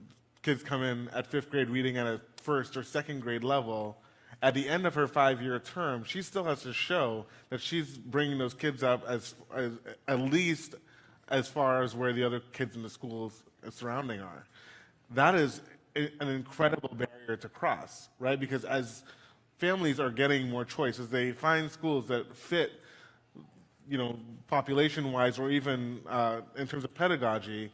kids come in at 5th grade reading at a 1st or 2nd grade level, at the end of her 5-year term, she still has to show that she's bringing those kids up as at least as far as where the other kids in the schools surrounding are. That is an incredible barrier to cross, right? Because as families are getting more choice, as they find schools that fit, population-wise or even in terms of pedagogy,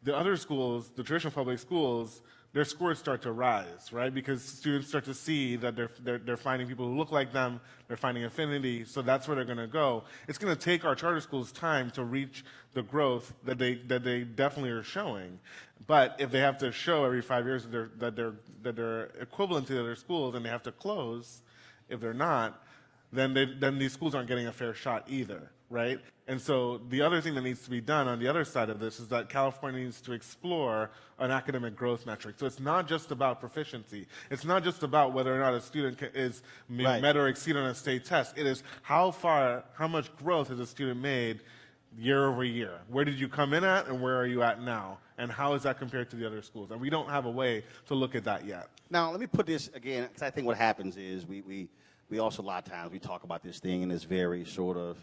the other schools, the traditional public schools, their scores start to rise, right? Because students start to see that they're finding people who look like them, they're finding affinity, so that's where they're going to go. It's going to take our charter schools time to reach the growth that they definitely are showing. But if they have to show every 5 years that they're equivalent to the other schools and they have to close, if they're not, then these schools aren't getting a fair shot either, right? And so the other thing that needs to be done on the other side of this is that California needs to explore an academic growth metric. So it's not just about proficiency. It's not just about whether or not a student is met or exceed on a state test. It is how much growth has a student made year over year. Where did you come in at and where are you at now? And how is that compared to the other schools? And we don't have a way to look at that yet. Now, let me put this again, because I think what happens is we also, a lot of times, we talk about this thing in this very sort of,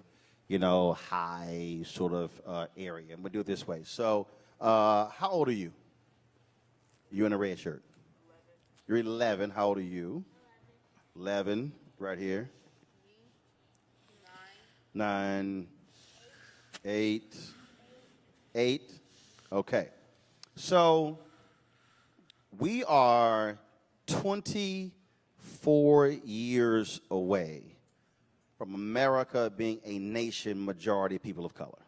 high sort of area. And we'll do it this way. So, how old are you? You in a red shirt. 11. You're 11. How old are you? 11. Right here. 9. 8. 8. Okay. So, we are 24 years away from America being a nation majority people of color.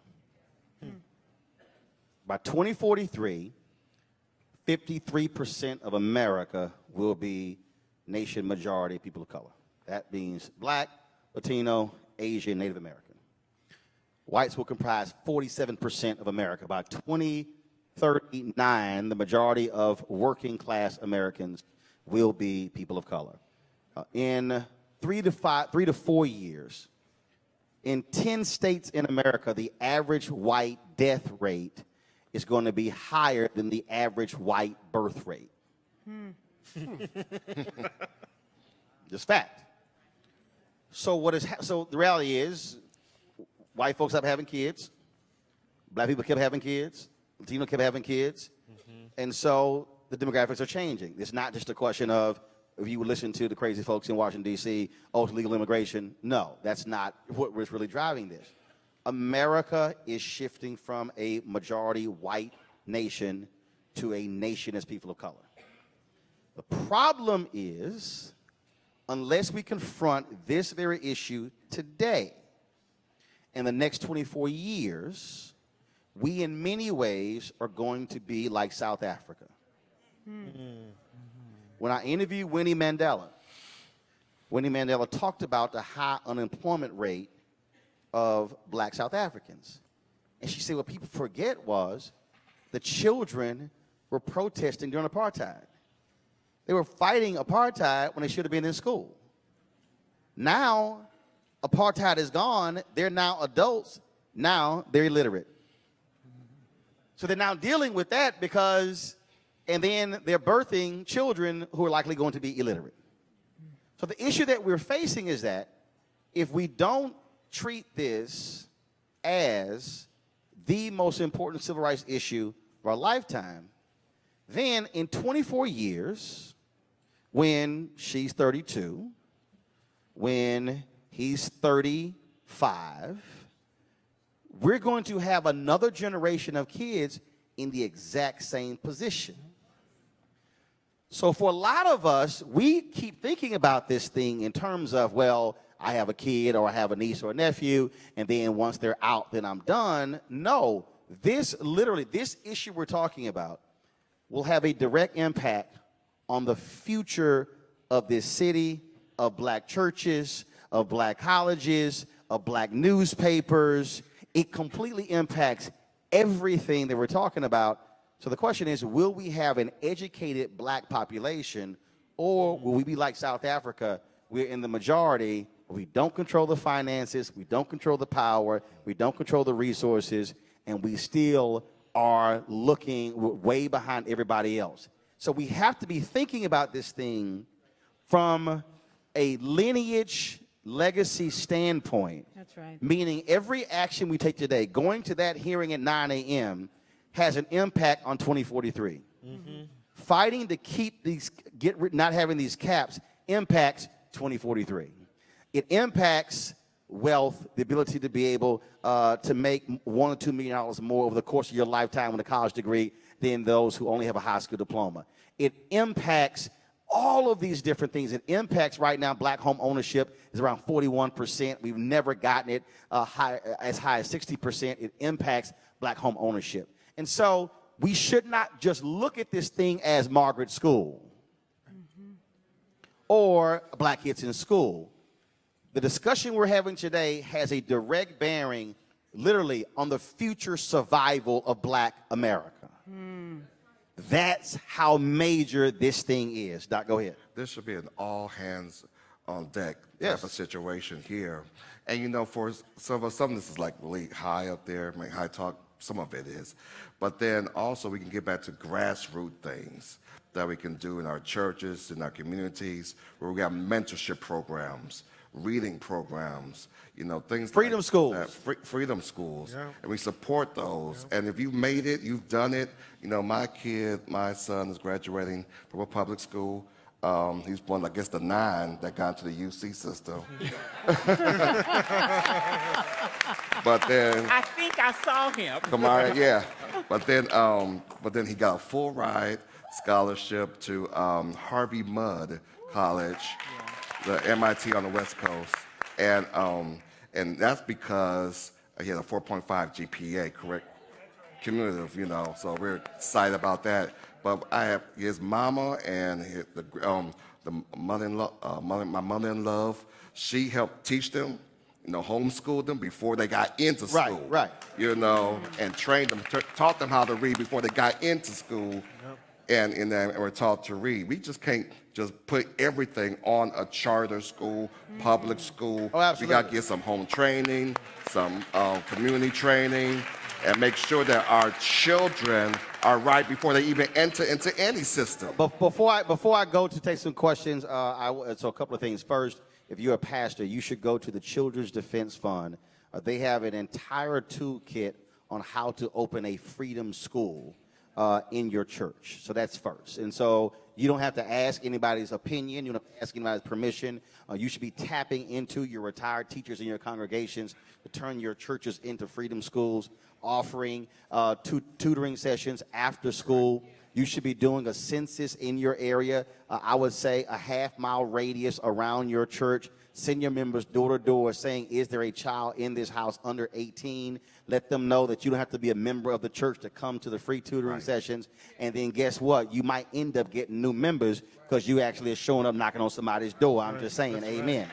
By 2043, 53% of America will be nation majority people of color. That means Black, Latino, Asian, Native American. Whites will comprise 47% of America. By 2039, the majority of working class Americans will be people of color. In 3 to 4 years, in 10 states in America, the average white death rate is going to be higher than the average white birth rate. Just fact. So so the reality is, white folks kept having kids, Black people kept having kids, Latino kept having kids, and so the demographics are changing. It's not just a question of, if you would listen to the crazy folks in Washington, D.C., it's legal immigration. No, that's not what was really driving this. America is shifting from a majority white nation to a nation as people of color. The problem is, unless we confront this very issue today, in the next 24 years, we in many ways are going to be like South Africa. When I interviewed Winnie Mandela talked about the high unemployment rate of Black South Africans. And she said what people forget was the children were protesting during apartheid. They were fighting apartheid when they should have been in school. Now, apartheid is gone. They're now adults. Now they're illiterate. So they're now dealing with that and then they're birthing children who are likely going to be illiterate. So the issue that we're facing is that if we don't treat this as the most important civil rights issue of our lifetime, then in 24 years, when she's 32, when he's 35, we're going to have another generation of kids in the exact same position. So for a lot of us, we keep thinking about this thing in terms of, well, I have a kid or I have a niece or a nephew, and then once they're out, then I'm done. No, this issue we're talking about will have a direct impact on the future of this city, of black churches, of black colleges, of black newspapers. It completely impacts everything that we're talking about. So the question is, will we have an educated black population, or will we be like South Africa? We're in the majority. We don't control the finances. We don't control the power. We don't control the resources. And we still are looking way behind everybody else. So we have to be thinking about this thing from a lineage legacy standpoint. That's right. Meaning every action we take today, going to that hearing at 9 a.m., has an impact on 2043. Mm-hmm. Fighting to keep these, not having these caps impacts 2043. It impacts wealth, the ability to be able to make $1 or $2 million more over the course of your lifetime with a college degree than those who only have a high school diploma. It impacts all of these different things. It impacts right now black home ownership is around 41%. We've never gotten it as high as 60%. It impacts black home ownership. And so we should not just look at this thing as Margaret School or black kids in school. The discussion we're having today has a direct bearing, literally, on the future survival of black America. That's how major this thing is. Doc, go ahead. This should be an all hands on deck type of situation here. And you know, for some of this is like really high up there, I mean, high talk, some of it is. But then also we can get back to grassroots things that we can do in our churches, in our communities, where we have mentorship programs, reading programs, you know, things freedom like schools. Freedom schools. Yeah. And we support those. Yeah. And if you've made it, you've done it. You know, my son is graduating from a public school. He's one, I guess, the 9 that got into the UC system. But then I think I saw him. come on, yeah. But then he got a full ride scholarship to Harvey Mudd College, the MIT on the West Coast, and that's because he had a 4.5 GPA, correct? Cumulative, you know. So we're excited about that. But I have his mama and the mother-in-law, my mother-in-law. She helped teach them, you know, homeschooled them before they got into school. Right. You know, and trained them, taught them how to read before they got into school. Yep. And were taught to read. We just can't just put everything on a charter school, public school. Oh, absolutely. We got to get some home training, some community training, and make sure that our children are right before they even enter into any system. But before I go to take some questions, so a couple of things. First, if you're a pastor, you should go to the Children's Defense Fund. They have an entire toolkit on how to open a freedom school in your church. So that's first. And so you don't have to ask anybody's opinion. You don't have to ask anybody's permission. You should be tapping into your retired teachers in your congregations to turn your churches into freedom schools, offering tutoring sessions after school. You should be doing a census in your area. I would say a half-mile radius around your church. Send your members door to door saying, is there a child in this house under 18? Let them know that you don't have to be a member of the church to come to the free tutoring sessions. And then guess what? You might end up getting new members because you actually are showing up knocking on somebody's door. I'm just saying, amen.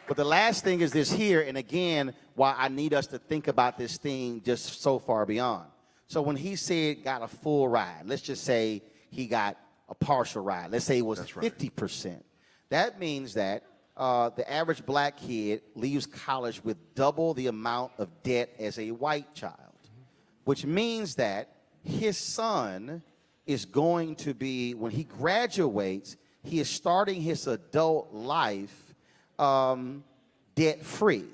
But the last thing is this here, and again, why I need us to think about this thing just so far beyond. So when he said got a full ride, let's just say he got a partial ride. Let's say it was 50%. That means that the average black kid leaves college with double the amount of debt as a white child, which means that his son is going to be, when he graduates, he is starting his adult life debt-free,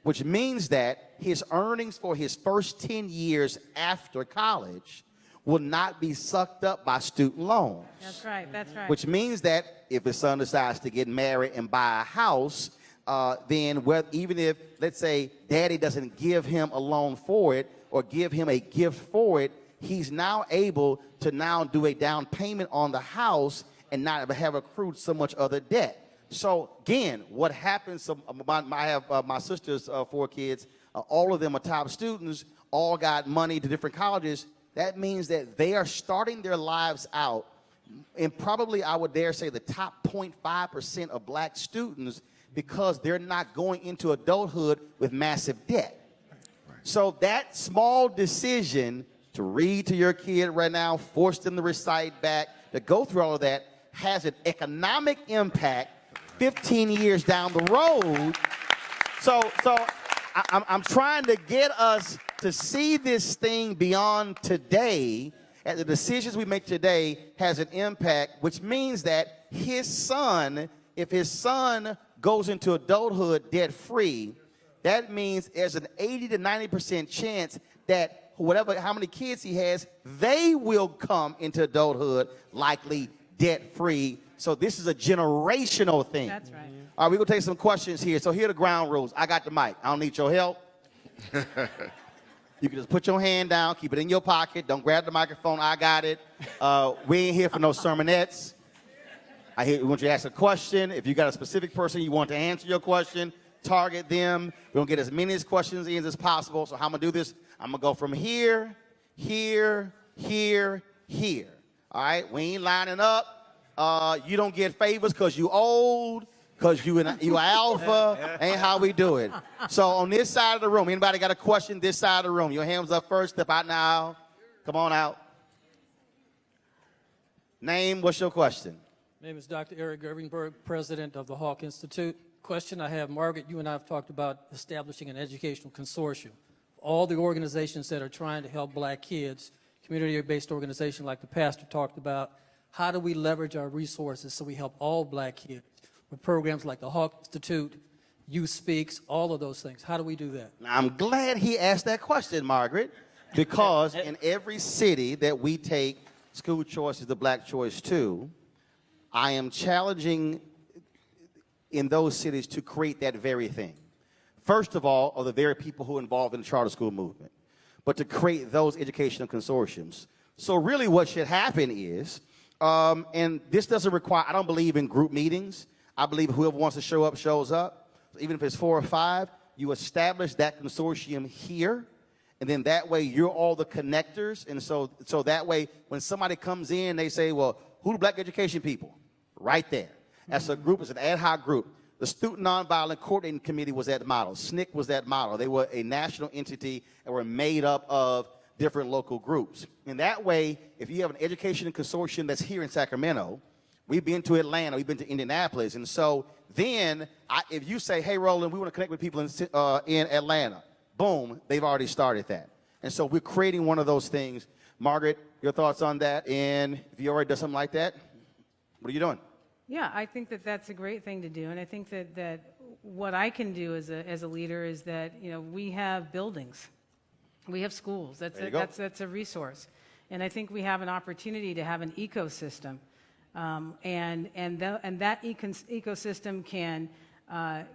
which means that his earnings for his first 10 years after college will not be sucked up by student loans. That's right, that's right. Which means that if his son decides to get married and buy a house, then even if, let's say, daddy doesn't give him a loan for it or give him a gift for it, he's now able to now do a down payment on the house and not have accrued so much other debt. So again, what happens, I have my sister's 4 kids, all of them are top students, all got money to different colleges. that means that they are starting their lives out in probably, I would dare say, the top 0.5% of black students, because they're not going into adulthood with massive debt. So that small decision to read to your kid right now, force them to recite back, to go through all of that, has an economic impact 15 years down the road. So I'm trying to get us to see this thing beyond today, and the decisions we make today has an impact, which means that his son, if his son goes into adulthood debt-free, that means there's an 80 to 90% chance that how many kids he has, they will come into adulthood likely debt-free. So this is a generational thing. That's right. All right, we're going to take some questions here. So here are the ground rules. I got the mic. I don't need your help. You can just put your hand down, keep it in your pocket. Don't grab the microphone. I got it. We ain't here for no sermonettes. We want you to ask a question. If you got a specific person you want to answer your question, target them. We're going to get as many questions in as possible. So how I'm going to do this, I'm going to go from here, here, here, here. All right? We ain't lining up. You don't get favors because you old, because you alpha. Ain't how we do it. So on this side of the room, anybody got a question this side of the room? Your hands up first. Step out now. Come on out. Name, what's your question? My name is Dr. Eric Gervingberg, president of the Hawk Institute. Question I have, Margaret, you and I have talked about establishing an educational consortium. All the organizations that are trying to help black kids, community-based organizations like the pastor talked about, how do we leverage our resources so we help all black kids with programs like the Hawk Institute, Youth Speaks, all of those things? How do we do that? I'm glad he asked that question, Margaret, because in every city that we take school choice is the black choice too, I am challenging in those cities to create that very thing. First of all, are the very people who are involved in the charter school movement, but to create those educational consortiums. So really what should happen is, and this doesn't require, I don't believe in group meetings. I believe whoever wants to show up, shows up. So even if it's 4 or 5, you establish that consortium here, and then that way you're all the connectors. And so that way when somebody comes in, they say, well, who the black education people? Right there. As a group, it's an ad hoc group. The Student Nonviolent Coordinating Committee was that model. SNCC was that model. They were a national entity and were made up of different local groups. And that way, if you have an education consortium that's here in Sacramento, we've been to Atlanta, we've been to Indianapolis, and so then if you say, hey, Roland, we want to connect with people in Atlanta, boom, they've already started that. And so we're creating one of those things. Margaret, your thoughts on that? And if you already done something like that, what are you doing? Yeah, I think that that's a great thing to do, and I think that what I can do as a leader is that we have buildings, we have schools. That's a resource, and I think we have an opportunity to have an ecosystem, and that ecosystem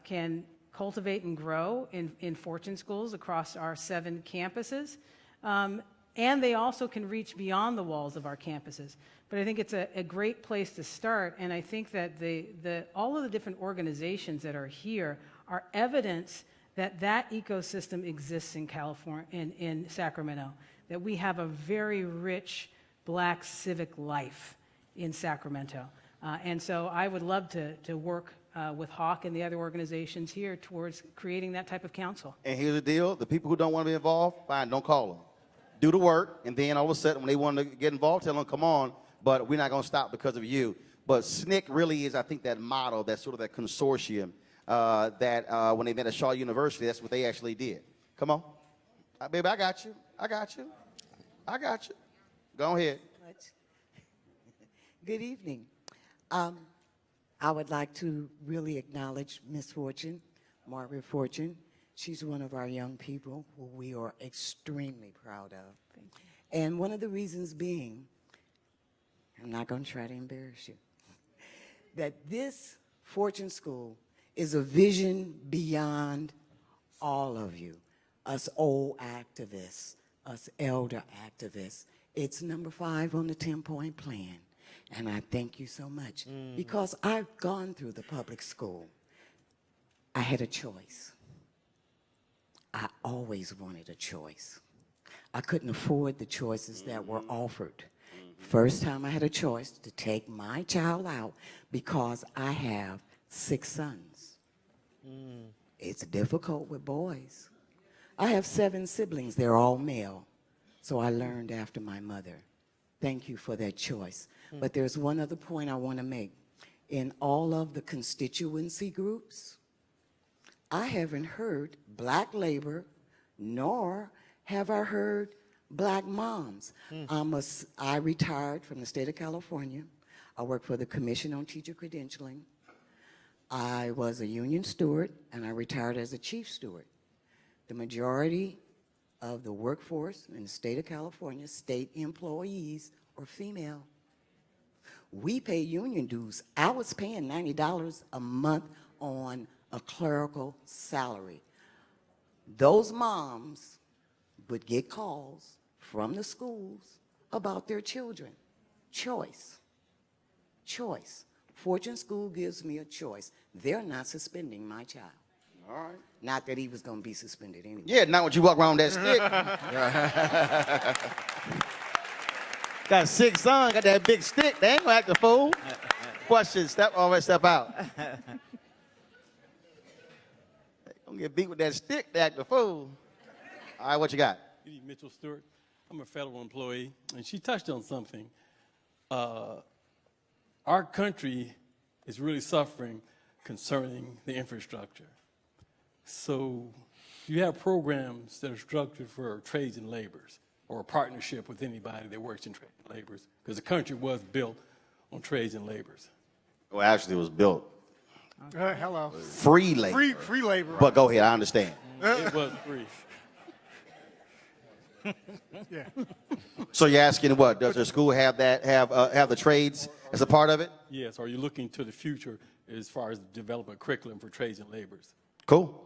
can cultivate and grow in Fortune schools across our 7 campuses. And they also can reach beyond the walls of our campuses. But I think it's a great place to start, and I think that all of the different organizations that are here are evidence that ecosystem exists in California, in Sacramento, that we have a very rich black civic life in Sacramento. And so I would love to work with Hawk and the other organizations here towards creating that type of council. And here's the deal, the people who don't want to be involved, fine, don't call them. Do the work, and then all of a sudden when they want to get involved, tell them, come on, but we're not going to stop because of you. But SNCC really is, I think, that model, that sort of that consortium that when they met at Shaw University, that's what they actually did. Come on. Baby, I got you. I got you. I got you. Go ahead. Good evening. I would like to really acknowledge Miss Fortune, Margaret Fortune. She's one of our young people who we are extremely proud of. And one of the reasons being, I'm not going to try to embarrass you, that this Fortune School is a vision beyond all of you, us old activists, us elder activists. It's number 5 on the 10-point plan. And I thank you so much because I've gone through the public school. I had a choice. I always wanted a choice. I couldn't afford the choices that were offered. First time I had a choice to take my child out because I have 6 sons. It's difficult with boys. I have 7 siblings. They're all male. So I learned after my mother. Thank you for that choice. But there's one other point I want to make. In all of the constituency groups, I haven't heard black labor, nor have I heard black moms. I retired from the state of California. I worked for the Commission on Teacher Credentialing. I was a union steward, and I retired as a chief steward. The majority of the workforce in the state of California, state employees, are female. We pay union dues. I was paying $90 a month on a clerical salary. Those moms would get calls from the schools about their children. Choice. Choice. Fortune School gives me a choice. They're not suspending my child. All right. Not that he was going to be suspended anyway. Yeah, not when you walk around with that stick. Got 6 sons, got that big stick. They ain't gonna act a fool. Question, step over, step out. They gonna get beat with that stick, they act a fool. All right, what you got? Good evening, Mitchell Stewart. I'm a federal employee, and she touched on something. Our country is really suffering concerning the infrastructure. So you have programs that are structured for trades and labors, or a partnership with anybody that works in trades and labors, because the country was built on trades and labors. Well, actually, it was built Hello. free labor. Free labor. But go ahead, I understand. It was free. Yeah. So you're asking what? Does their school have that? Have the trades as a part of it? Yes, are you looking to the future as far as developing a curriculum for trades and labors? Cool.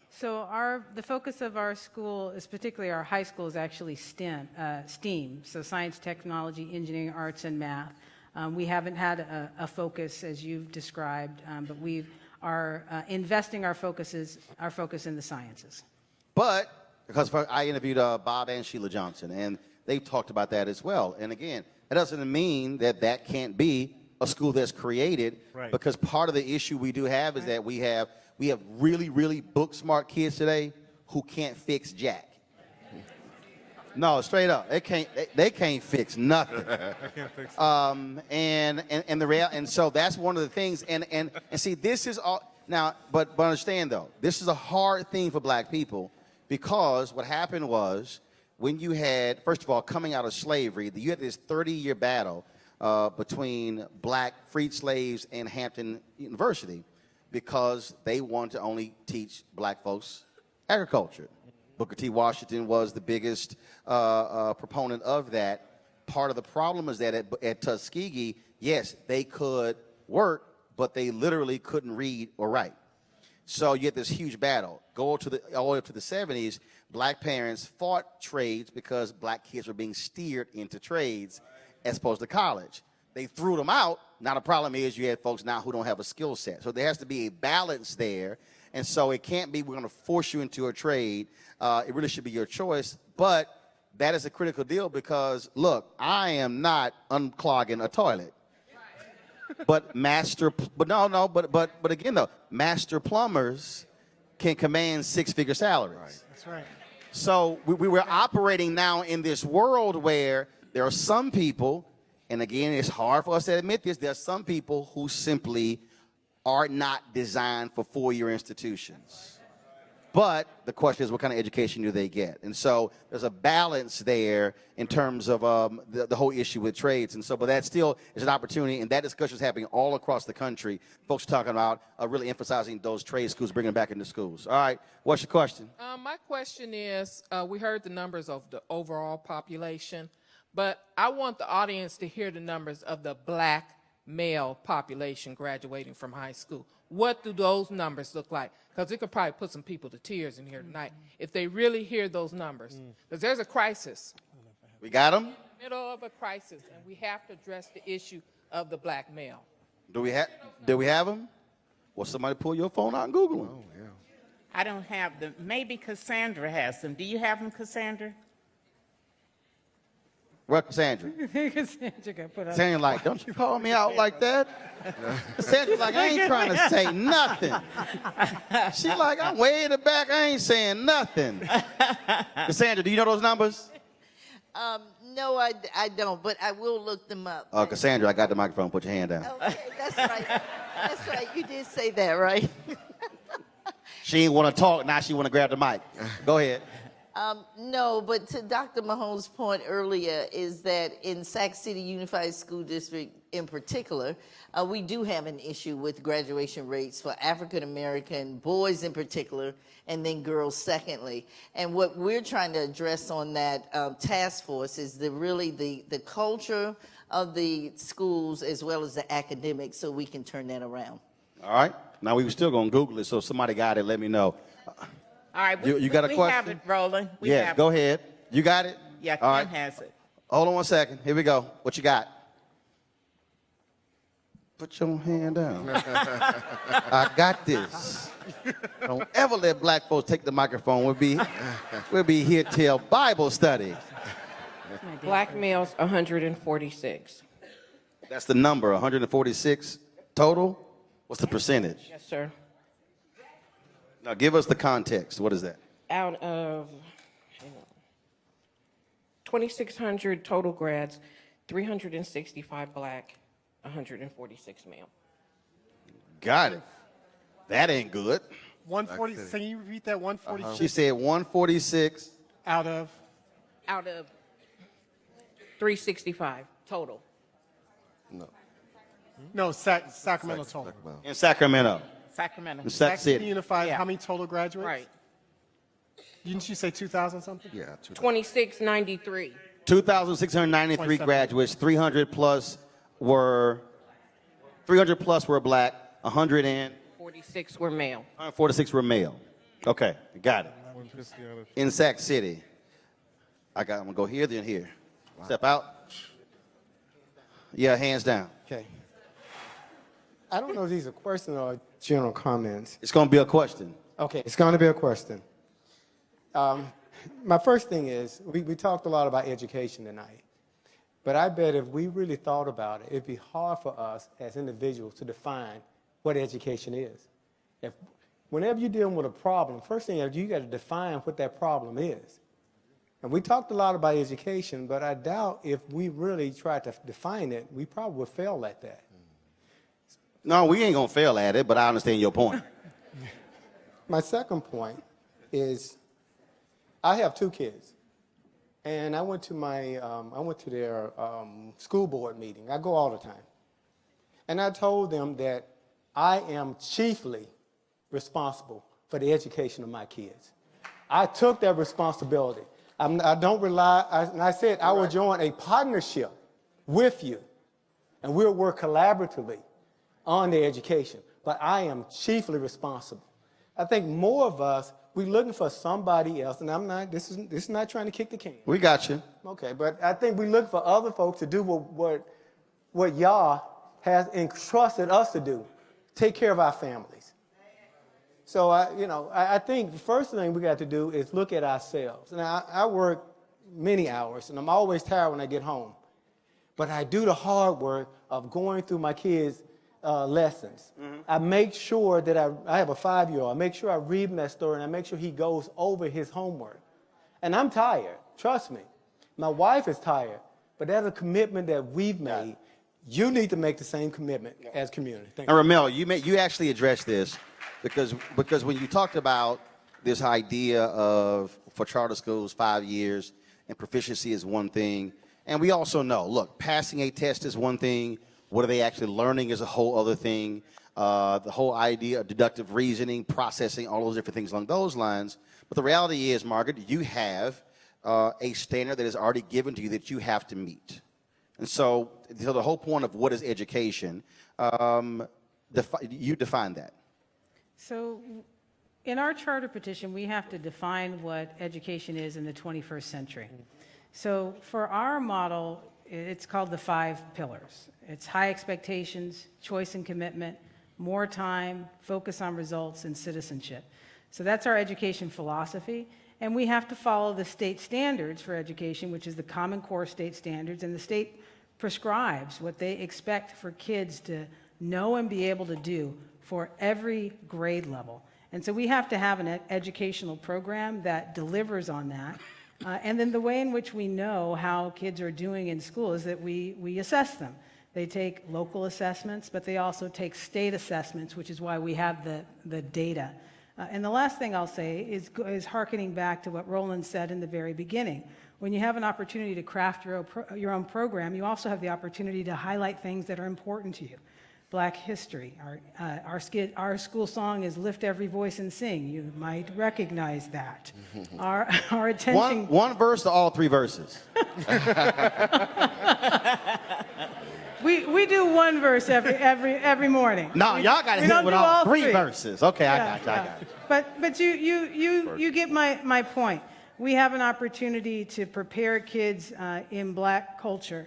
So the focus of our school is particularly our high school is actually STEAM, so science, technology, engineering, arts, and math. We haven't had a focus as you've described, but we are investing our focus in the sciences. But because I interviewed Bob and Sheila Johnson, and they talked about that as well. And again, that doesn't mean that can't be a school that's created, Right. because part of the issue we do have is that we have really, really book smart kids today who can't fix jack. No, straight up, they can't fix nothing. And so that's one of the things. And see, this is all now. But understand though, this is a hard thing for black people, because what happened was, when you had, first of all, coming out of slavery, you had this 30-year battle between black freed slaves and Hampton University, because they wanted to only teach black folks agriculture. Booker T. Washington was the biggest proponent of that. Part of the problem is that at Tuskegee, yes, they could work, but they literally couldn't read or write. So you had this huge battle. Go all the way up to the 70s, black parents fought trades because black kids were being steered into trades as opposed to college. They threw them out. Now the problem is you have folks now who don't have a skill set. So there has to be a balance there. And so it can't be we're going to force you into a trade. It really should be your choice. But that is a critical deal, because, look, I am not unclogging a toilet. But again though, master plumbers can command 6-figure salaries. Right. That's right. So we were operating now in this world where there are some people, and again, it's hard for us to admit this, there are some people who simply are not designed for 4-year institutions. But the question is, what kind of education do they get? And so there's a balance there in terms of the whole issue with trades. And so, but that still is an opportunity, and that discussion is happening all across the country. Folks are talking about really emphasizing those trade schools, bringing them back into schools. All right, what's your question? My question is, we heard the numbers of the overall population, but I want the audience to hear the numbers of the black male population graduating from high school. What do those numbers look like? Because it could probably put some people to tears in here tonight if they really hear those numbers. Because there's a crisis. We got them? In the middle of a crisis, and we have to address the issue of the black male. Do we have them? Well, somebody pull your phone out and Google them. I don't have them. Maybe Cassandra has them. Do you have them, Cassandra? Well, Cassandra. Cassandra got put on. Cassandra like, don't you call me out like that. Cassandra like, I ain't trying to say nothing. She like, I'm way in the back, I ain't saying nothing. Cassandra, do you know those numbers? No, I don't, but I will look them up. Cassandra, I got the microphone. Put your hand down. Okay, that's right. That's right. You did say that, right? She ain't want to talk. Now she want to grab the mic. Go ahead. No, but to Dr. Mahone's point earlier is that in Sac City Unified School District in particular, we do have an issue with graduation rates for African American boys in particular, and then girls secondly. And what we're trying to address on that task force is the culture of the schools as well as the academics, so we can turn that around. All right. Now we were still going to Google it, so if somebody got it, let me know. All right, You got a question? We have it, Roland. We Yeah, have go it. ahead. You got it? Yeah, All Ken right. has it. Hold on 1 second. Here we go. What you got? Put your hand down. I got this. Don't ever let black folks take the microphone. We'll be here till Bible study. Black males, 146. That's the number, 146 total? What's the percentage? Yes, sir. Now give us the context. What is that? Out of 2,600 total grads, 365 black, 146 male. Got it. That ain't good. 140. Can you repeat that? 146 She said 146. out of. Out of 365 total. No, Sacramento total. In Sacramento. Sacramento. In Sac City. Unified. Yeah. How many total graduates? Right. Didn't you say 2,000 something? Yeah, 2693. 2,693 graduates. 300 plus were black. 46 were male. 146 were male. Okay, got it. In Sac City. I'm gonna go here, then here. Step out. Yeah, hands down. Okay. I don't know if these are questions or general comments. It's gonna be a question. Okay, it's going to be a question. My first thing is, we talked a lot about education tonight, but I bet if we really thought about it, it'd be hard for us as individuals to define what education is. Whenever you're dealing with a problem, first thing you got to define what that problem is. And we talked a lot about education, but I doubt if we really tried to define it, we probably would fail at that. No, we ain't gonna fail at it, but I understand your point. My second point is, I have 2 kids, and I went to their school board meeting. I go all the time, and I told them that I am chiefly responsible for the education of my kids. I took that responsibility. I don't rely, and I said I will join a partnership with you, and we'll work collaboratively on their education, but I am chiefly responsible. I think more of us, we're looking for somebody else, and this is not trying to kick the can. We got you. Okay, but I think we look for other folks to do what Yah has entrusted us to do, take care of our families. So I think the first thing we got to do is look at ourselves. Now I work many hours, and I'm always tired when I get home, but I do the hard work of going through my kids' lessons. Mm-hmm. I make sure that I have a 5-year-old. I make sure I read him that story, and I make sure he goes over his homework. And I'm tired, trust me. My wife is tired, but that's a commitment that we've made. You need to make the same commitment as community. Thank you. And Ramel, you actually addressed this because when you talked about this idea of, for charter schools, 5 years, and proficiency is one thing, and we also know, look, passing a test is one thing. What are they actually learning is a whole other thing. The whole idea of deductive reasoning, processing, all those different things along those lines. But the reality is, Margaret, you have a standard that is already given to you that you have to meet. And so the whole point of what is education, you define that. So in our charter petition, we have to define what education is in the 21st century. So for our model, it's called the 5 pillars. It's high expectations, choice and commitment, more time, focus on results, and citizenship. So that's our education philosophy. And we have to follow the state standards for education, which is the Common Core state standards, and the state prescribes what they expect for kids to know and be able to do for every grade level. And so we have to have an educational program that delivers on that. And then the way in which we know how kids are doing in school is that we assess them. They take local assessments, but they also take state assessments, which is why we have the data. And the last thing I'll say is hearkening back to what Roland said in the very beginning. When you have an opportunity to craft your own program, you also have the opportunity to highlight things that are important to you. Black history. Our school song is "Lift Every Voice and Sing." You might recognize that. Our attention. One verse to all three verses. We do one verse every morning. No, y'all got to hit with all three verses. Okay, I got you. But you get my point. We have an opportunity to prepare kids in Black culture.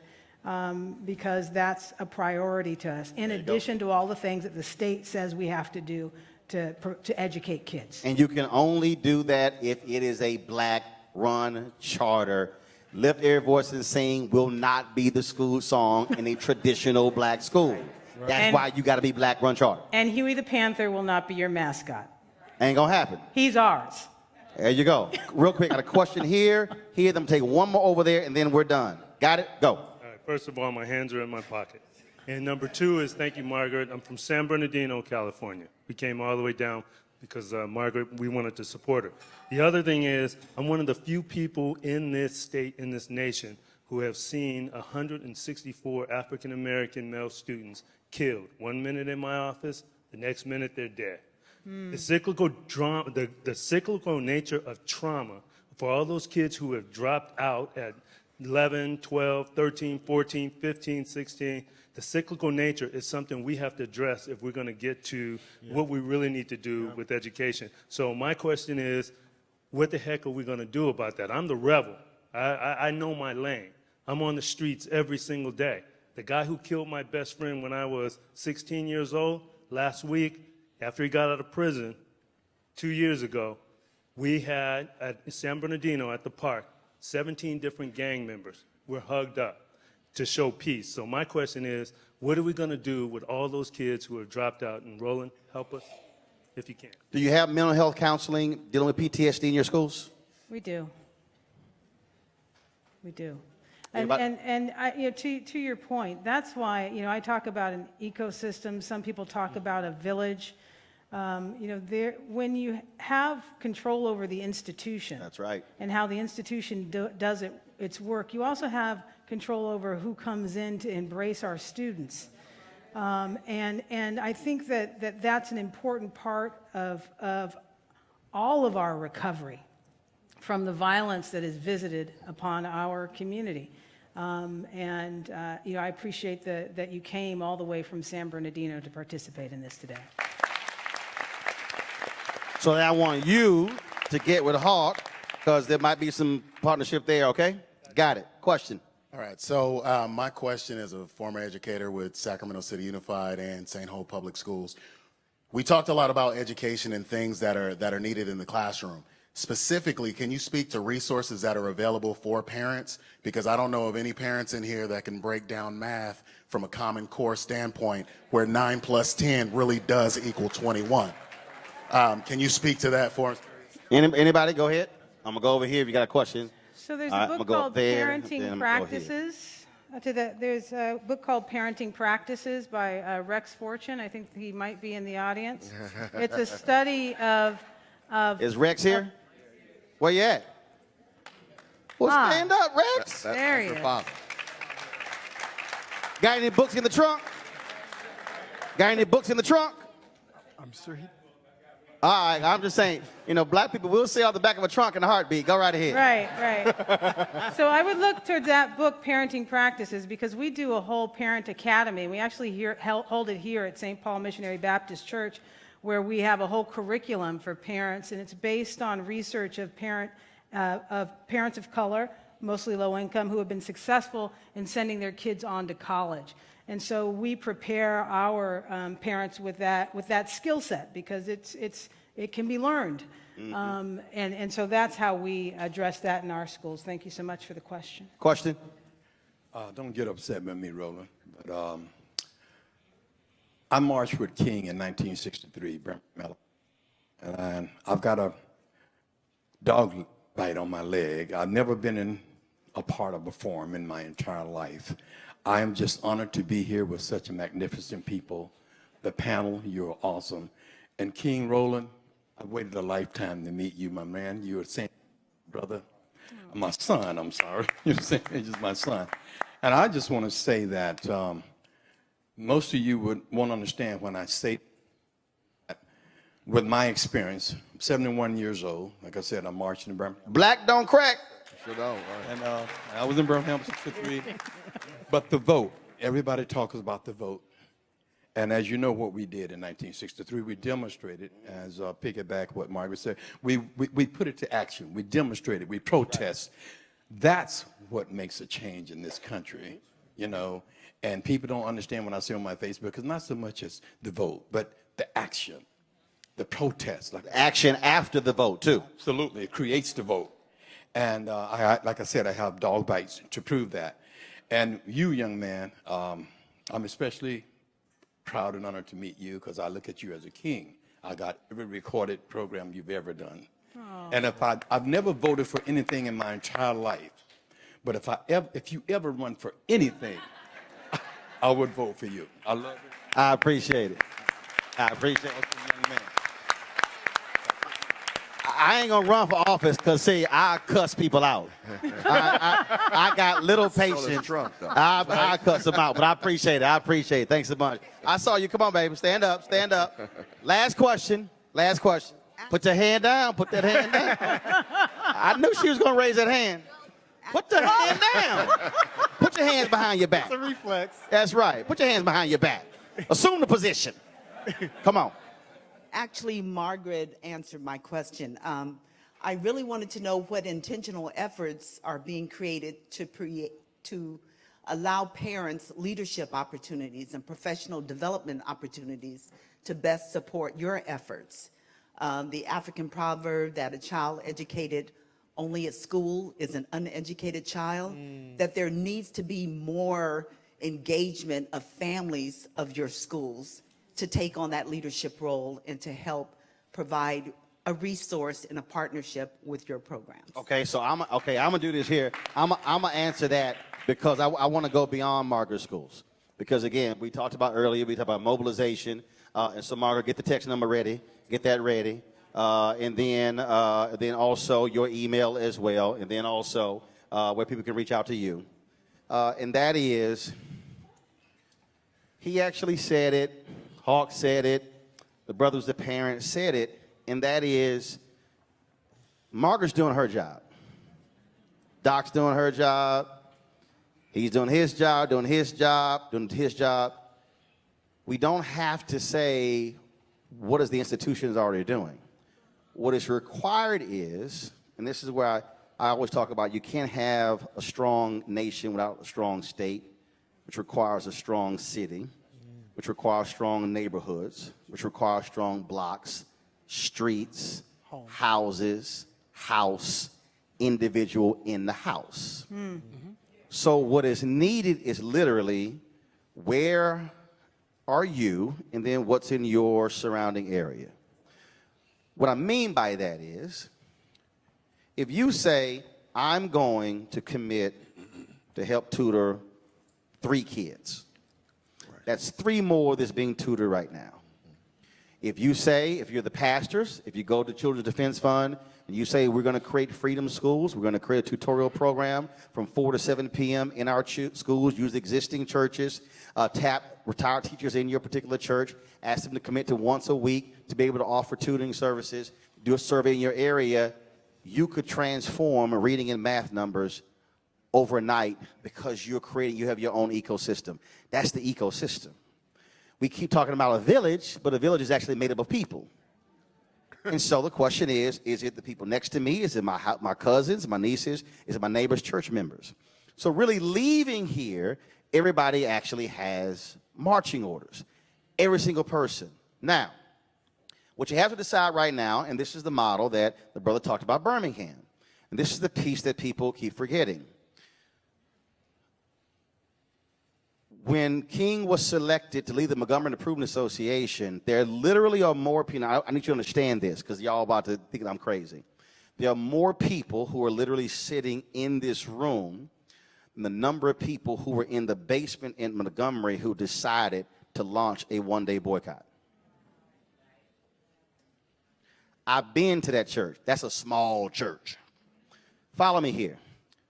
Because that's a priority to us, in addition to all the things that the state says we have to do to educate kids. And you can only do that if it is a Black-run charter. Lift Every Voice and Sing will not be the school song in a traditional Black school. Right. That's why you got to be Black-run charter. And Huey the Panther will not be your mascot. Ain't gonna happen. He's ours. There you go. Real quick, got a question here. Here, them take one more over there, and then we're done. Got it? Go. First of all, my hands are in my pocket. And number two is, thank you, Margaret. I'm from San Bernardino, California. We came all the way down because Margaret, we wanted to support her. The other thing is, I'm one of the few people in this state, in this nation, who have seen 164 African-American male students killed. 1 minute in my office, the next minute they're dead. The cyclical the cyclical nature of trauma for all those kids who have dropped out at 11, 12, 13, 14, 15, 16, the cyclical nature is something we have to address if we're going to get to what we really need to do with education. So my question is, what the heck are we going to do about that? I'm the rebel. I know my lane. I'm on the streets every single day. The guy who killed my best friend when I was 16 years old, last week, after he got out of prison 2 years ago, we had at San Bernardino at the park, 17 different gang members were hugged up to show peace. So my question is, what are we going to do with all those kids who have dropped out? And Roland, help us if you can. Do you have mental health counseling dealing with PTSD in your schools? We do. We do. Anybody? And to your point, that's why, I talk about an ecosystem. Some people talk about a village. When you have control over the institution, that's right, and how the institution does its work, you also have control over who comes in to embrace our students. And I think that's an important part of all of our recovery from the violence that is visited upon our community. I appreciate that you came all the way from San Bernardino to participate in this today. So I want you to get with Hawk because there might be some partnership there, okay? Got it. Question. All right, so my question is a former educator with Sacramento City Unified and St. Ho Public Schools. We talked a lot about education and things that are needed in the classroom. Specifically, can you speak to resources that are available for parents? Because I don't know of any parents in here that can break down math from a Common Core standpoint where 9 plus 10 really does equal 21. Can you speak to that for us? Anybody? Go ahead. I'm going to go over here if you got a question. So there's a book called Parenting Practices. There's a book called Parenting Practices by Rex Fortune. I think he might be in the audience. It's a study of Is Rex here? Where you at? Well, stand up, Rex. There he is. Got any books in the trunk? Got any books in the trunk? I'm sure he... All right, I'm just saying, Black people will see out the back of a trunk in a heartbeat. Go right ahead. Right. So I would look towards that book, Parenting Practices, because we do a whole parent academy. We actually hold it here at St. Paul Missionary Baptist Church, where we have a whole curriculum for parents, and it's based on research of parents of color, mostly low income, who have been successful in sending their kids on to college. And so we prepare our parents with that skill set because it's it can be learned. And so that's how we address that in our schools. Thank you so much for the question. Question? Don't get upset with me, Roland, but I marched with King in 1963, Birmingham, and I've got a dog bite on my leg. I've never been in a part of a forum in my entire life. I am just honored to be here with such magnificent people. The panel, you're awesome. And King Roland, I waited a lifetime to meet you, my man. You're a saint, brother. My son, I'm sorry. You're saying it's just my son. And I just want to say that most of you won't understand when I say that. With my experience, I'm 71 years old. Like I said, I'm marching in Birmingham. Black don't crack. Sure don't, right? And I was in Birmingham 63. But the vote, everybody talks about the vote. And as you know what we did in 1963, we demonstrated, as piggyback what Margaret said, we put it to action. We demonstrated, we protest. That's what makes a change in this country, you know. And people don't understand when I say on my Facebook, because not so much as the vote, but the action, the protest. Like Action after the vote, too. Absolutely, it creates the vote. And like I said, I have dog bites to prove that. And you, young man, I'm especially proud and honored to meet you because I look at you as a king. I got every recorded program you've ever done. Oh. And I've never voted for anything in my entire life, but if you ever run for anything, I would vote for you. I love it. I appreciate it. I appreciate it, young man. I ain't gonna run for office because, see, I cuss people out. I got little patience. Trump, I cuss them out, but I appreciate it. I appreciate it. Thanks so much. I saw you. Come on, baby. Stand up. Stand up. Last question. Last question. Put your hand down. Put that hand down. I knew she was gonna raise that hand. Put the hand down. Put your hands behind your back. It's a reflex. That's right. Put your hands behind your back. Assume the position. Come on. Actually, Margaret answered my question. I really wanted to know what intentional efforts are being created to allow parents leadership opportunities and professional development opportunities to best support your efforts. The African proverb that a child educated only at school is an uneducated child, that there needs to be more engagement of families of your schools to take on that leadership role and to help provide a resource and a partnership with your programs. Okay, so I'm gonna do this here. I'm gonna answer that because I want to go beyond Margaret schools. Because again, we talked about earlier, we talked about mobilization, and so Margaret, get the text number ready, get that ready, and then also your email as well, and then also where people can reach out to you, and that is, he actually said it. Hawk said it, the brothers, the parents said it, and that is Margaret's doing her job. Doc's doing her job. He's doing his job, doing his job, doing his job. We don't have to say, what is the institution already doing? What is required is, and this is where I always talk about, you can't have a strong nation without a strong state, which requires a strong city, which requires strong neighborhoods, which requires strong blocks, streets, houses, house, individual in the house. So what is needed is literally, where are you, and then what's in your surrounding area. What I mean by that is, if you say, I'm going to commit to help tutor 3 kids, that's 3 more that's being tutored right now. If you say, if you're the pastors, if you go to Children's Defense Fund and you say, we're going to create freedom schools, we're going to create a tutorial program from 4 to 7 p.m. in our schools, use existing churches, tap retired teachers in your particular church, ask them to commit to once a week to be able to offer tutoring services, do a survey in your area, you could transform reading and math numbers overnight because you have your own ecosystem. That's the ecosystem. We keep talking about a village, but a village is actually made up of people. And so the question is it the people next to me? Is it my cousins, my nieces? Is it my neighbors, church members? So really leaving here, everybody actually has marching orders. Every single person. Now, What you have to decide right now, and this is the model that the brother talked about Birmingham, and this is the piece that people keep forgetting. When King was selected to lead the Montgomery Improvement Association, there literally are more people. I need you to understand this because y'all about to think that I'm crazy. There are more people who are literally sitting in this room than the number of people who were in the basement in Montgomery who decided to launch a one-day boycott. I've been to that church. That's a small church. Follow me here.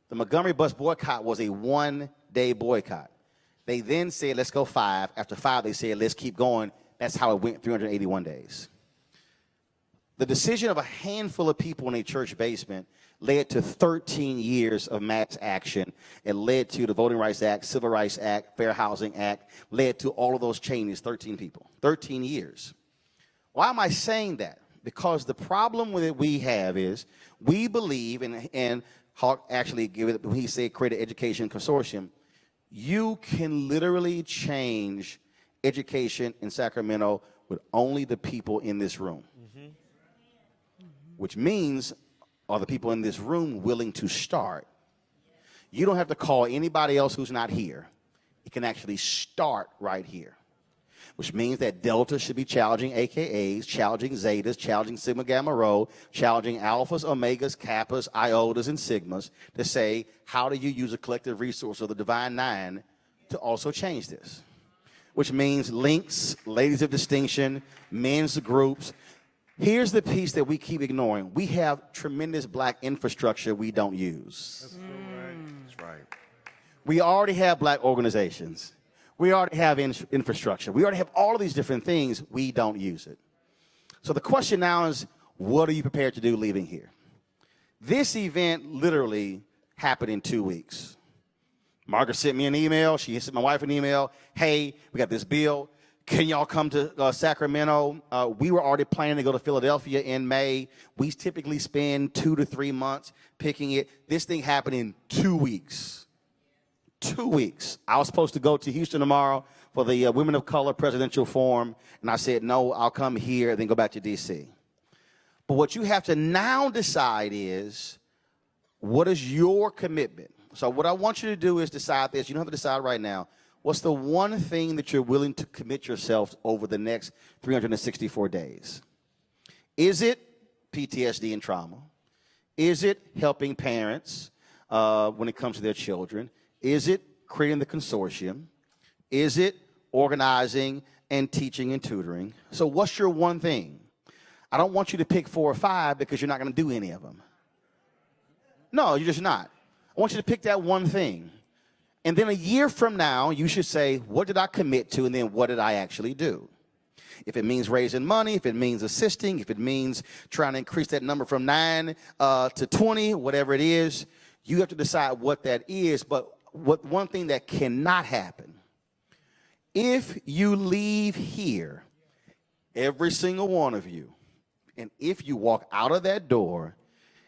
The Montgomery bus boycott was a one-day boycott. They then said, let's go 5. After 5, they said, let's keep going. That's how it went 381 days. The decision of a handful of people in a church basement led to 13 years of mass action. It led to the Voting Rights Act, Civil Rights Act, Fair Housing Act, led to all of those changes, 13 people, 13 years. Why am I saying that? Because the problem that we have is we believe, and Hawk actually gave it, when he said create an education consortium, you can literally change education in Sacramento with only the people in this room. Which means, are the people in this room willing to start? You don't have to call anybody else who's not here. You can actually start right here. Which means that Delta should be challenging AKAs, challenging Zetas, challenging Sigma Gamma Rho, challenging Alphas, Omegas, Kappas, Iotas, and Sigmas to say, how do you use a collective resource of the Divine Nine to also change this? Which means links, ladies of distinction, men's groups. Here's the piece that we keep ignoring. We have tremendous black infrastructure we don't use. That's right. That's right. We already have black organizations. We already have infrastructure. We already have all of these different things. We don't use it. So the question now is, what are you prepared to do leaving here? This event literally happened in 2 weeks. Margaret sent me an email. She sent my wife an email. Hey, we got this bill. Can y'all come to Sacramento? We were already planning to go to Philadelphia in May. We typically spend 2 to 3 months picking it. This thing happened in 2 weeks. 2 weeks. I was supposed to go to Houston tomorrow for the Women of Color Presidential Forum, and I said, no, I'll come here, then go back to D.C. But what you have to now decide is, what is your commitment? So what I want you to do is decide this. You don't have to decide right now. What's the one thing that you're willing to commit yourself over the next 364 days? Is it PTSD and trauma? Is it helping parents when it comes to their children? Is it creating the consortium? Is it organizing and teaching and tutoring? So what's your one thing? I don't want you to pick 4 or 5 because you're not going to do any of them. No, you're just not. I want you to pick that one thing. And then a year from now, you should say, what did I commit to, and then what did I actually do? If it means raising money, if it means assisting, if it means trying to increase that number from 9 to 20, whatever it is, you have to decide what that is. But one thing that cannot happen, if you leave here, every single one of you, and if you walk out of that door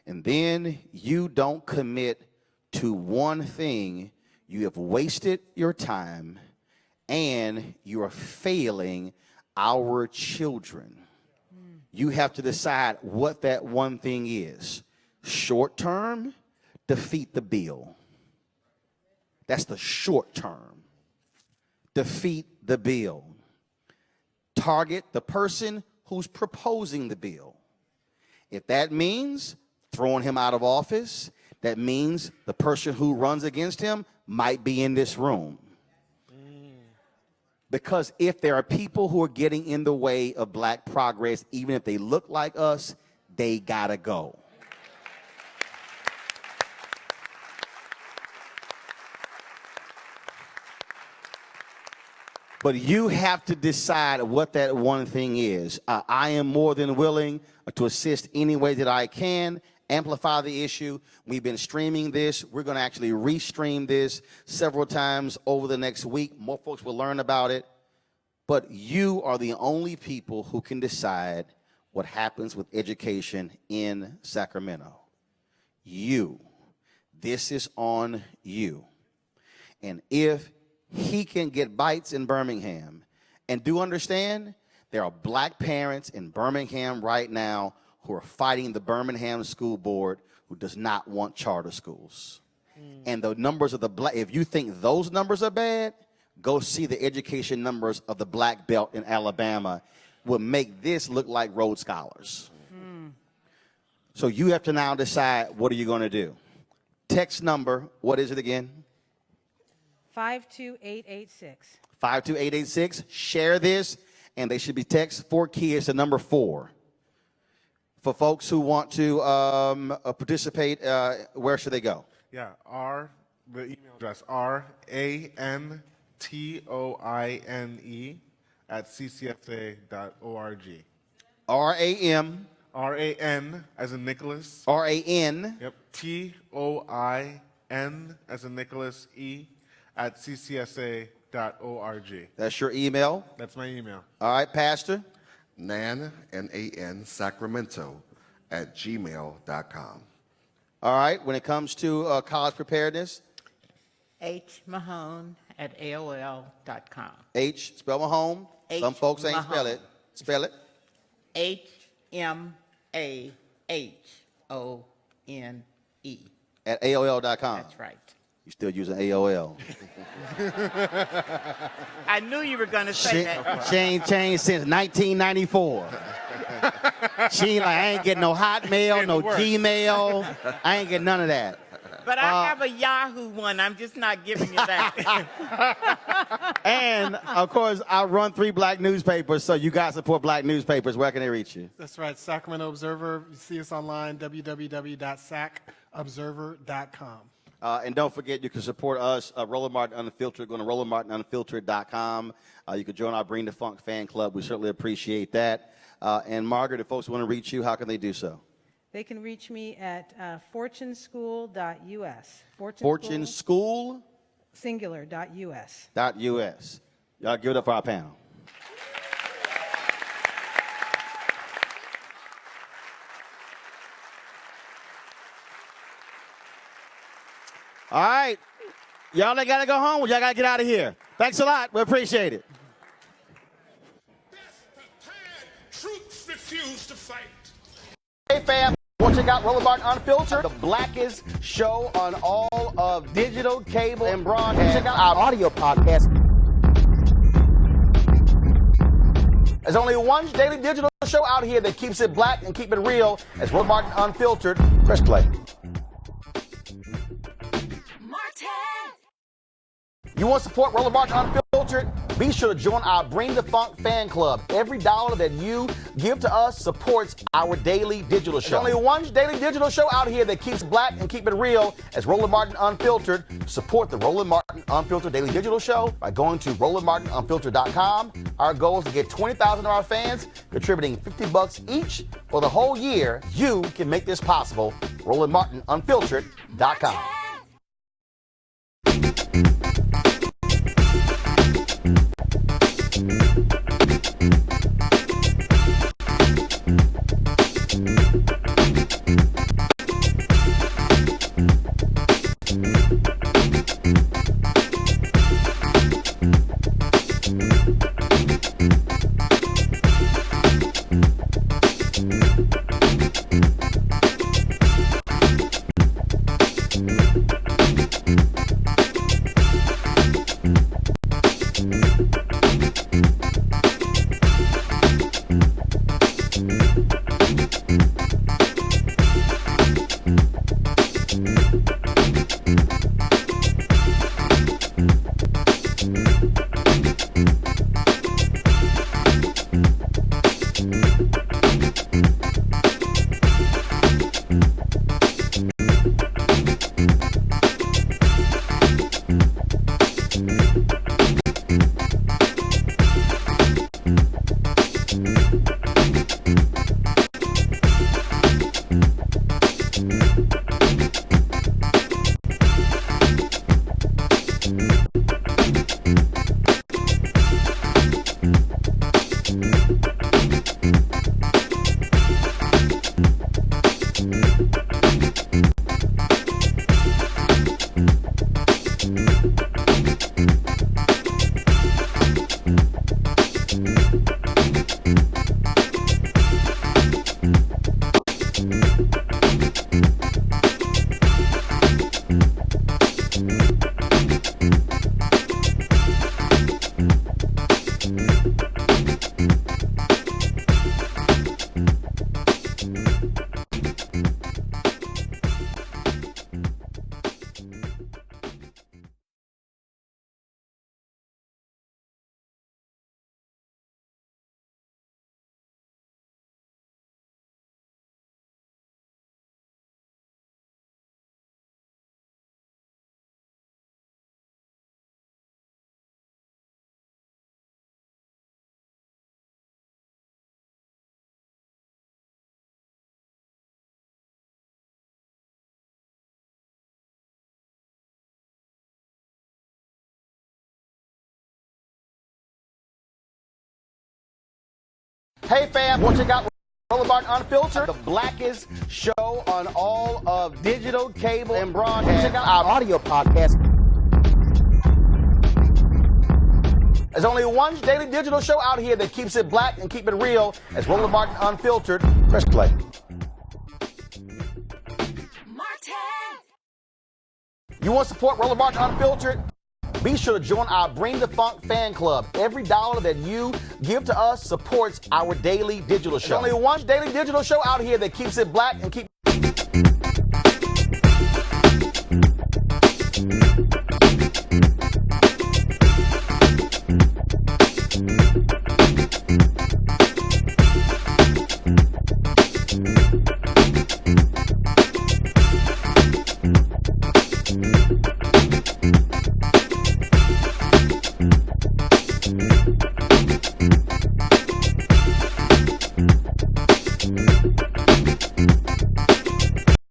and then you don't commit to one thing, you have wasted your time and you are failing our children. You have to decide what that one thing is. Short term, defeat the bill. That's the short term. Defeat the bill. Target the person who's proposing the bill. If that means throwing him out of office, that means the person who runs against him might be in this room. Because if there are people who are getting in the way of black progress, even if they look like us, they gotta go. But you have to decide what that one thing is. I am more than willing to assist any way that I can, amplify the issue. We've been streaming this. We're going to actually restream this several times over the next week. More folks will learn about it. But you are the only people who can decide what happens with education in Sacramento. You. This is on you. And if he can get bites in Birmingham, and do understand There are black parents in Birmingham right now who are fighting the Birmingham School Board who does not want charter schools. And the numbers of the black, if you think those numbers are bad, go see the education numbers of the black belt in Alabama. Will make this look like Rhodes Scholars. So you have to now decide, what are you going to do? Text number, what is it again? 52886. 52886. Share this, and they should be text for kids to number 4. For folks who want to participate, where should they go? Yeah, the email address, rantone@ccsa.org. R-A-M. R-A-N as in Nicholas. R-A-N. Yep. T-O-I-N as in Nicholas E @ccsa.org. That's your email? That's my email. All right, Pastor? Nan, N-A-N, Sacramento @gmail.com. All right, when it comes to college preparedness? hmahone@aol.com. H, spell Mahone. Some folks ain't spell it. Spell it. HMAHONE. At AOL.com. That's right. You still using AOL. I knew you were going to say that. She ain't changed since 1994. She ain't like, I ain't getting no Hotmail, no Gmail. I ain't getting none of that. But I have a Yahoo one. I'm just not giving you that. And, of course, I run 3 black newspapers, so you guys support black newspapers. Where can they reach you? That's right, Sacramento Observer. You see us online, www.sacobserver.com. And don't forget, you can support us, Roland Martin Unfiltered. Go to RolandMartinUnfiltered.com. You can join our Bring the Funk fan club. We certainly appreciate that. And Margaret, if folks want to reach you, how can they do so? They can reach me at fortuneschool.us. Fortune School? Singular.us. .us. Y'all give it up for our panel. All right. Y'all ain't got to go home. Y'all got to get out of here. Thanks a lot. We appreciate it. Troops refuse to fight. Hey, fam. Want to check out Roland Martin Unfiltered, the blackest show on all of digital, cable, and broadcast. Check out our audio podcast. There's only one daily digital show out here that keeps it black and keep it real. It's Roland Martin Unfiltered. Press play. You want to support Roland Martin Unfiltered? Be sure to join our Bring the Funk fan club. Every dollar that you give to us supports our daily digital show. There's only one daily digital show out here that keeps black and keep it real. It's Roland Martin Unfiltered. Support the Roland Martin Unfiltered daily digital show by going to RolandMartinUnfiltered.com. Our goal is to get 20,000 of our fans contributing $50 each for the whole year. You can make this possible. RolandMartinUnfiltered.com. Hey fam, want to check out Roland Unfiltered, the blackest show on all of digital, cable, and broadcast. Check out our audio podcast. There's only one daily digital show out here that keeps it black and keep it real. It's Roland Martin Unfiltered. Press play. You want to support Roland Martin Unfiltered? Be sure to join our Bring the Funk fan club. Every dollar that you give to us supports our daily digital show. There's only one daily digital show out here that keeps it black and keep